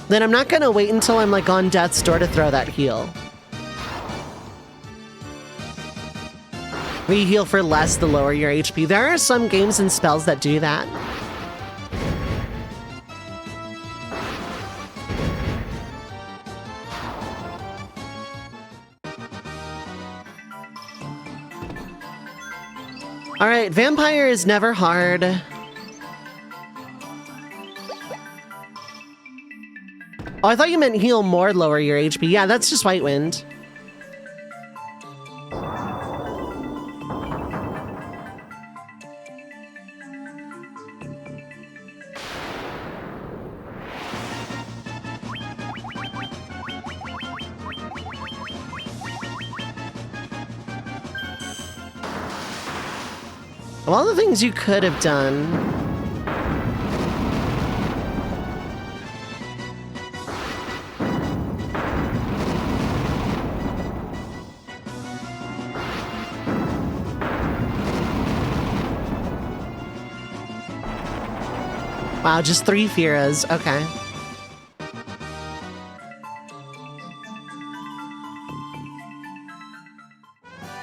then I'm not gonna wait until I'm like on death's door to throw that heal. We heal for less to lower your HP. There are some games and spells that do that. All right, vampire is never hard. Oh, I thought you meant heal more, lower your HP. Yeah, that's just White Wind. Of all the things you could have done... Wow, just 3 Firas. Okay.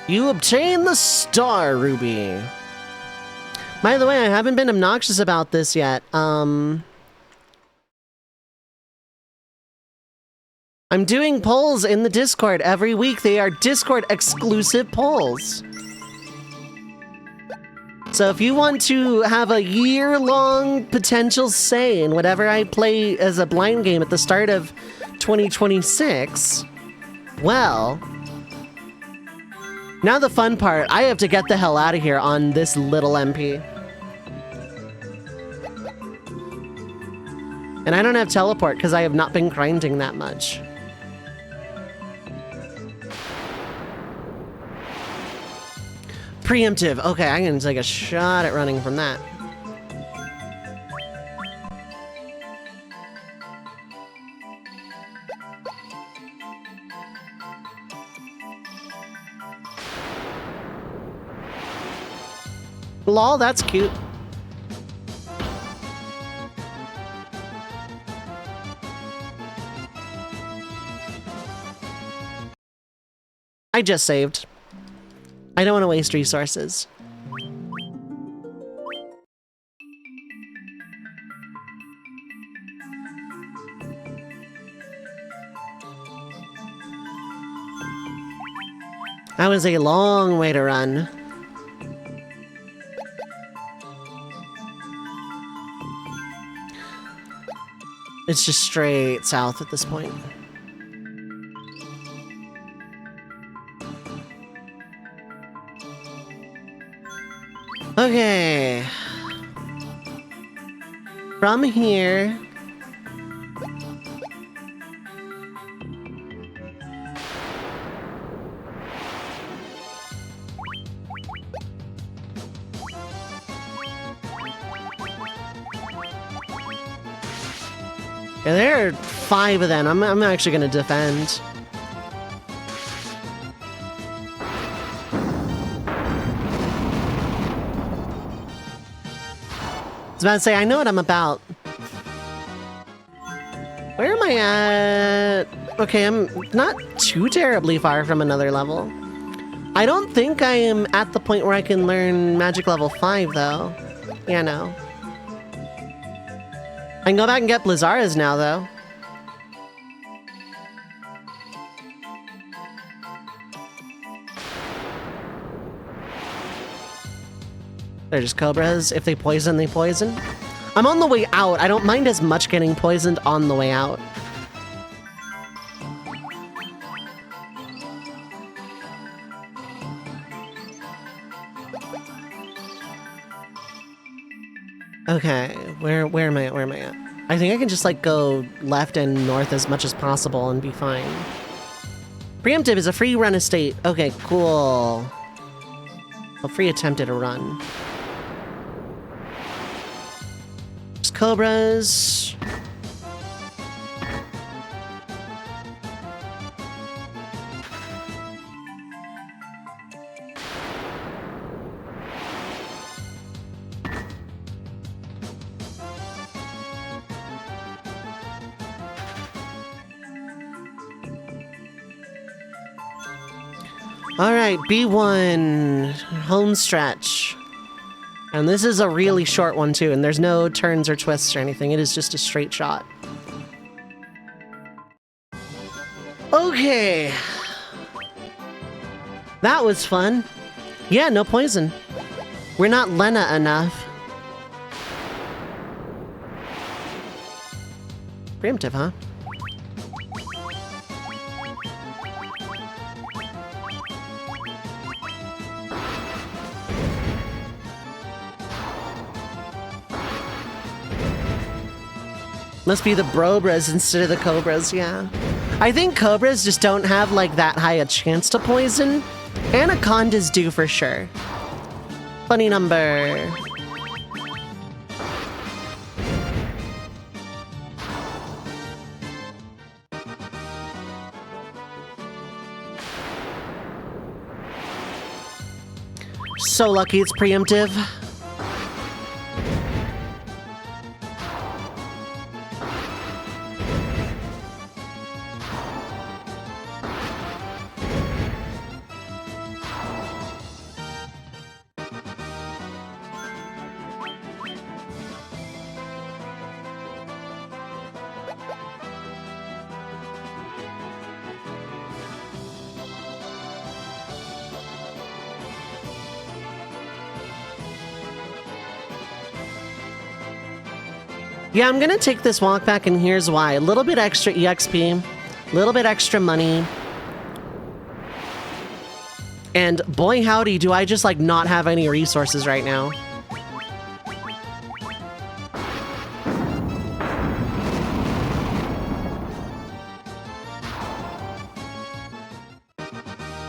You obtain the Star Ruby. By the way, I haven't been obnoxious about this yet. I'm doing polls in the Discord every week. They are Discord exclusive polls. So if you want to have a year-long potential say in whatever I play as a blind game at the start of 2026, well, now the fun part, I have to get the hell out of here on this little MP. And I don't have teleport because I have not been grinding that much. Preemptive. Okay, I'm gonna take a shot at running from that. Lol, that's cute. I just saved. I don't want to waste resources. That was a long way to run. It's just straight south at this point. Okay. From here... Yeah, there are 5 of them. I'm actually gonna defend. I was about to say, I know what I'm about. Where am I at? Okay, I'm not too terribly far from another level. I don't think I am at the point where I can learn magic level 5, though. Yeah, no. I can go back and get Blizzaras now, though. They're just cobras. If they poison, they poison. I'm on the way out. I don't mind as much getting poisoned on the way out. Okay, where am I at? Where am I at? I think I can just like go left and north as much as possible and be fine. Preemptive is a free run estate. Okay, cool. A free attempt at a run. Just cobras. All right, B1, home stretch. And this is a really short one too, and there's no turns or twists or anything. It is just a straight shot. Okay. That was fun. Yeah, no poison. We're not Lena enough. Preemptive, huh? Must be the Brobras instead of the Cobras, yeah. I think Cobras just don't have like that high a chance to poison. Anacondas do for sure. Funny number. So lucky it's preemptive. Yeah, I'm gonna take this walk back, and here's why. A little bit extra EXP, a little bit extra money. And boy howdy, do I just like not have any resources right now.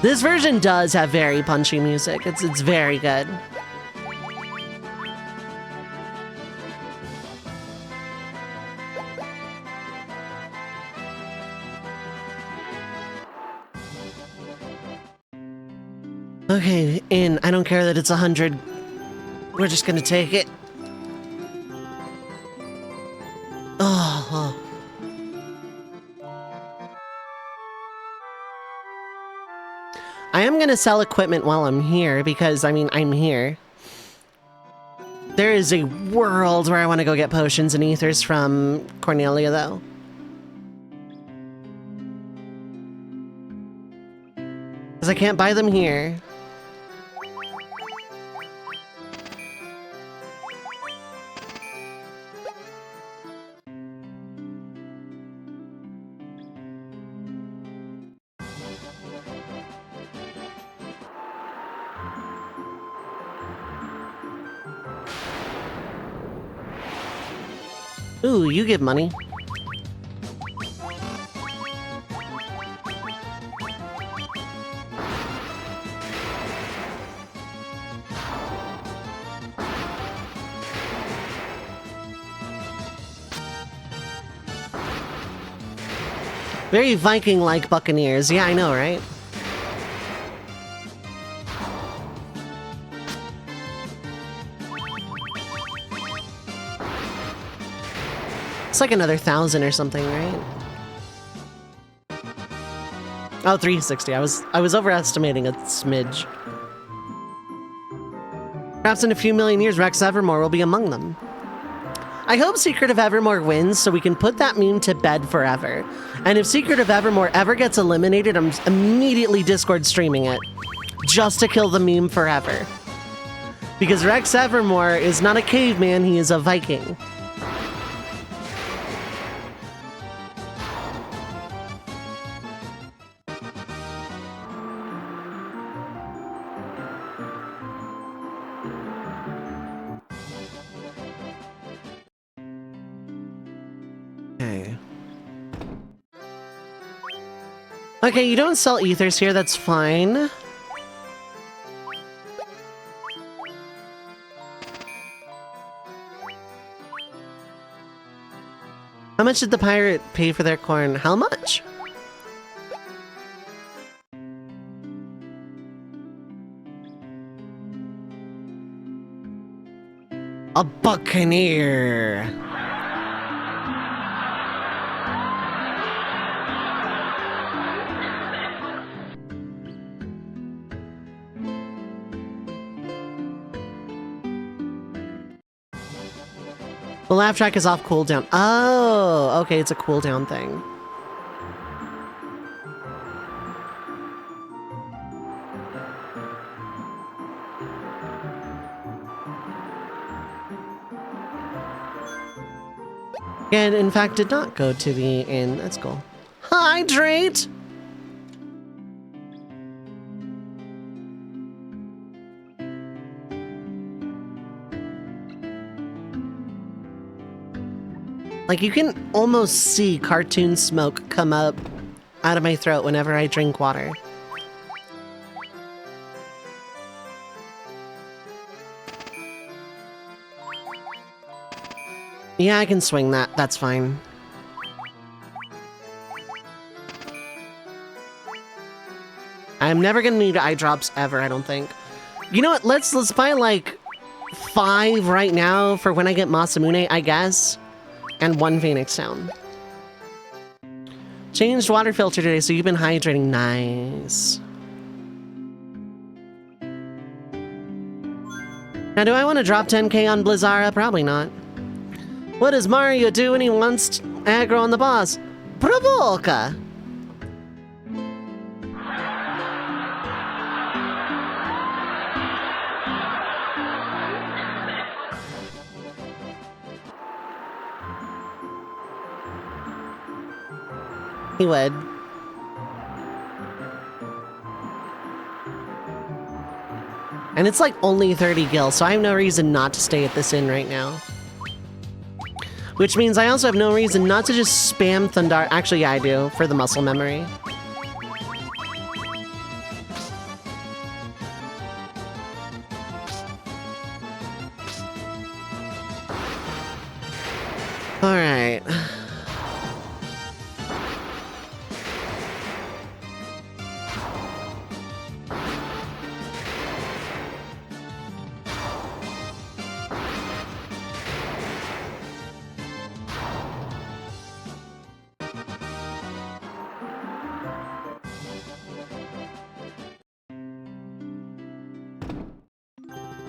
This version does have very punchy music. It's very good. Okay, in. I don't care that it's 100. We're just gonna take it. Oh. I am gonna sell equipment while I'm here because, I mean, I'm here. There is a world where I want to go get potions and ethers from Cornelia, though. Because I can't buy them here. Ooh, you give money. Very Viking-like Buccaneers. Yeah, I know, right? It's like another 1,000 or something, right? Oh, 360. I was overestimating a smidge. Perhaps in a few million years, Rex Evermore will be among them. I hope Secret of Evermore wins so we can put that meme to bed forever. And if Secret of Evermore ever gets eliminated, I'm immediately Discord streaming it. Just to kill the meme forever. Because Rex Evermore is not a caveman, he is a Viking. Okay, you don't sell ethers here, that's fine. How much did the pirate pay for their corn? How much? A buccaneer. The laugh track is off cooldown. Oh, okay, it's a cooldown thing. And in fact, did not go to the inn. That's cool. Hydrate! Like, you can almost see cartoon smoke come up out of my throat whenever I drink water. Yeah, I can swing that. That's fine. I'm never gonna need eye drops ever, I don't think. You know what? Let's buy like 5 right now for when I get Masamune, I guess. And 1 Phoenix Town. Changed water filter today, so you've been hydrating. Nice. Now, do I want to drop 10k on Blizzara? Probably not. What does Mario do when he wants aggro on the boss? Provoca! He would. And it's like only 30 gil, so I have no reason not to stay at this inn right now. Which means I also have no reason not to just spam Thundar. Actually, yeah, I do, for the muscle memory. Alright.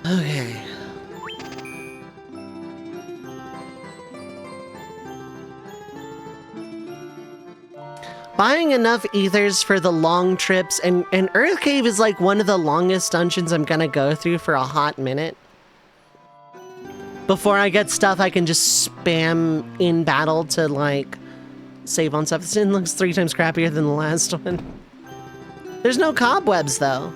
Okay. Buying enough ethers for the long trips, and Earth Cave is like one of the longest dungeons I'm gonna go through for a hot minute. Before I get stuff I can just spam in battle to like save on stuff. This inn looks 3 times crappier than the last one. There's no cobwebs though.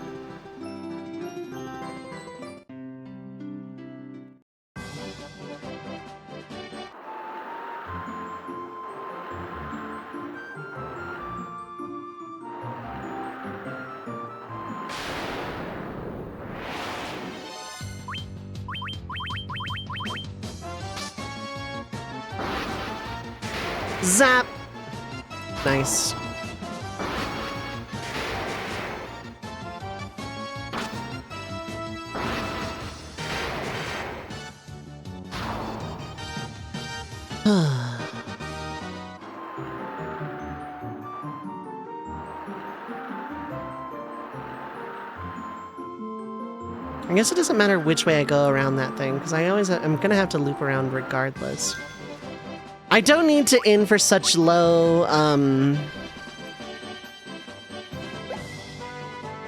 Zap! Nice. I guess it doesn't matter which way I go around that thing, because I'm gonna have to loop around regardless. I don't need to in for such low,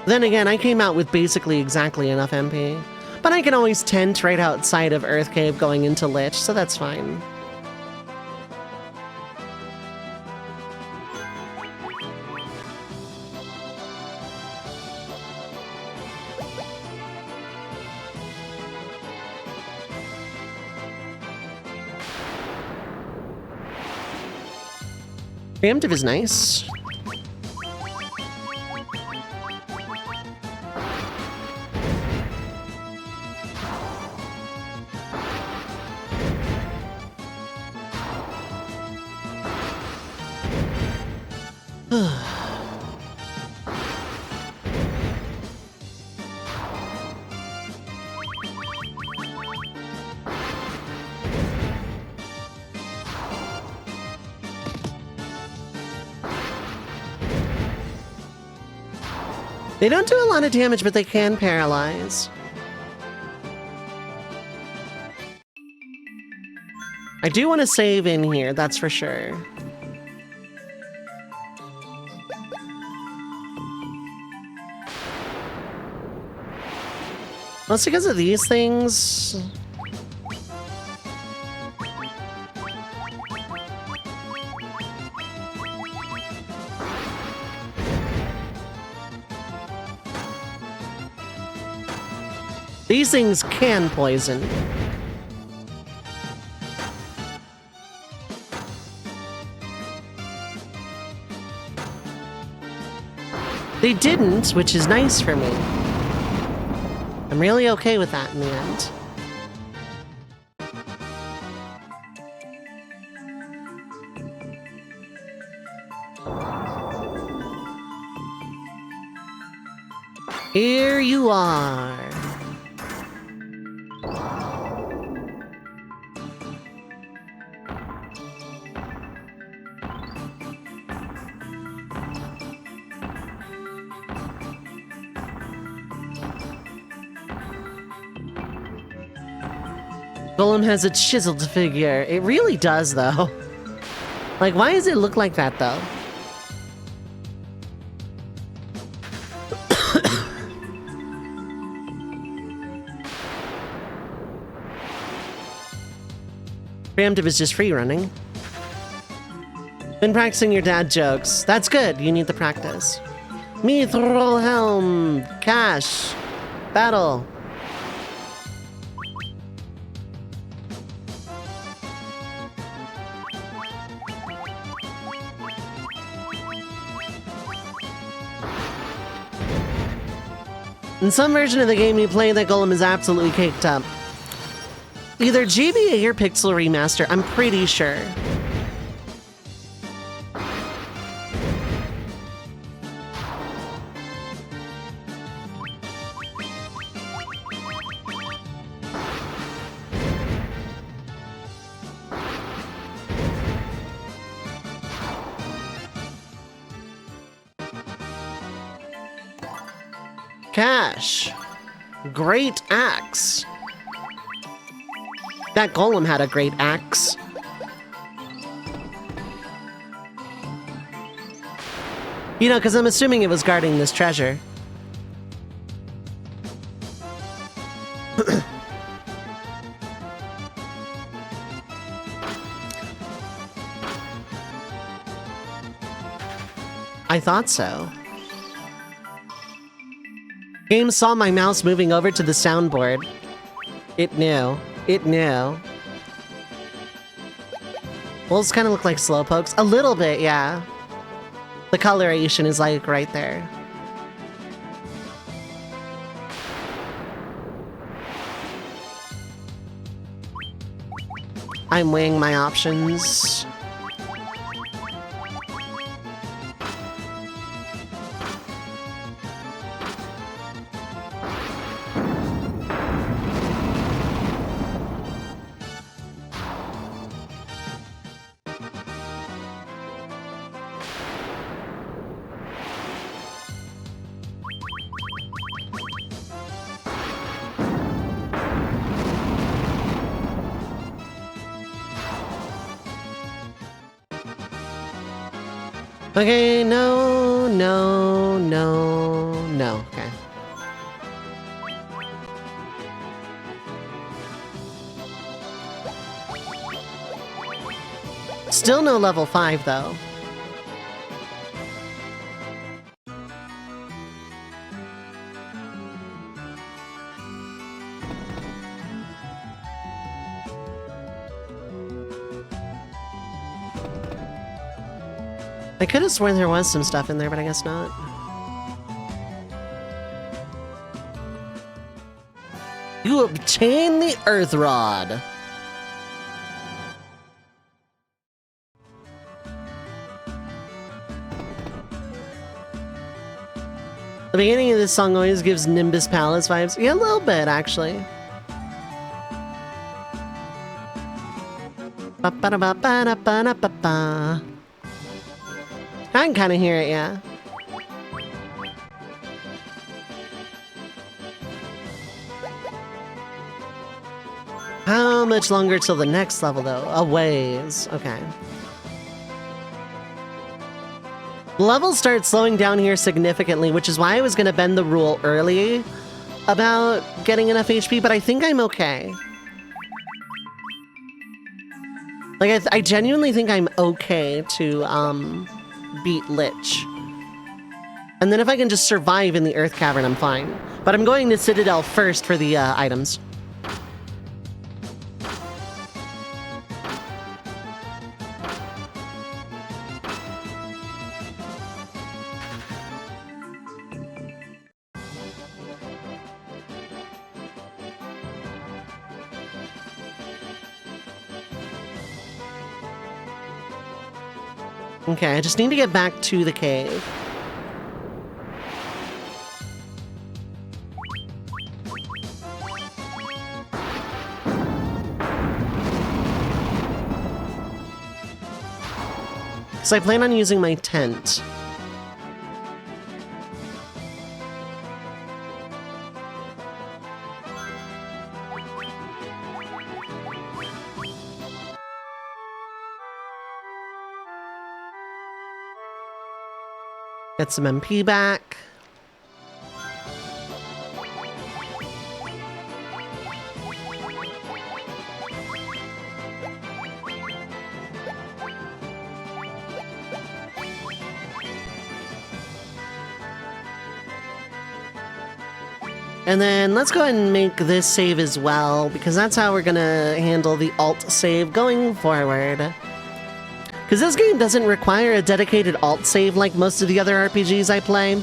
Then again, I came out with basically exactly enough MP. But I can always tent right outside of Earth Cave going into Lich, so that's fine. Preemptive is nice. They don't do a lot of damage, but they can paralyze. I do want to save in here, that's for sure. Mostly because of these things. These things can poison. They didn't, which is nice for me. I'm really okay with that in the end. Here you are. Golem has a chiseled figure. It really does, though. Like, why does it look like that, though? Preemptive is just free running. Been practicing your dad jokes. That's good. You need the practice. Mithril Helm. Cash. Battle. In some version of the game you play, that golem is absolutely caked up. Either GBA or Pixel Remaster, I'm pretty sure. Cash. Great axe. That golem had a great axe. You know, because I'm assuming it was guarding this treasure. I thought so. Game saw my mouse moving over to the soundboard. It knew. It knew. Wolves kind of look like slowpokes. A little bit, yeah. The coloration is like right there. I'm weighing my options. Okay, no, no, no, no. Okay. Still no level 5, though. I could have sworn there was some stuff in there, but I guess not. You obtain the Earth Rod. The beginning of this song always gives Nimbus Palace vibes. Yeah, a little bit, actually. Ba-ba-da-ba-ba-da-ba-da-ba-ba. I can kind of hear it, yeah. How much longer till the next level, though? A ways. Okay. Levels start slowing down here significantly, which is why I was going to bend the rule early about getting enough HP, but I think I'm okay. Like, I genuinely think I'm okay to, beat Lich. And then if I can just survive in the Earth Cavern, I'm fine. But I'm going to Citadel first for the, items. Okay, I just need to get back to the cave. So I plan on using my tent. Get some MP back. And then let's go ahead and make this save as well, because that's how we're gonna handle the alt save going forward. Because this game doesn't require a dedicated alt save like most of the other RPGs I play.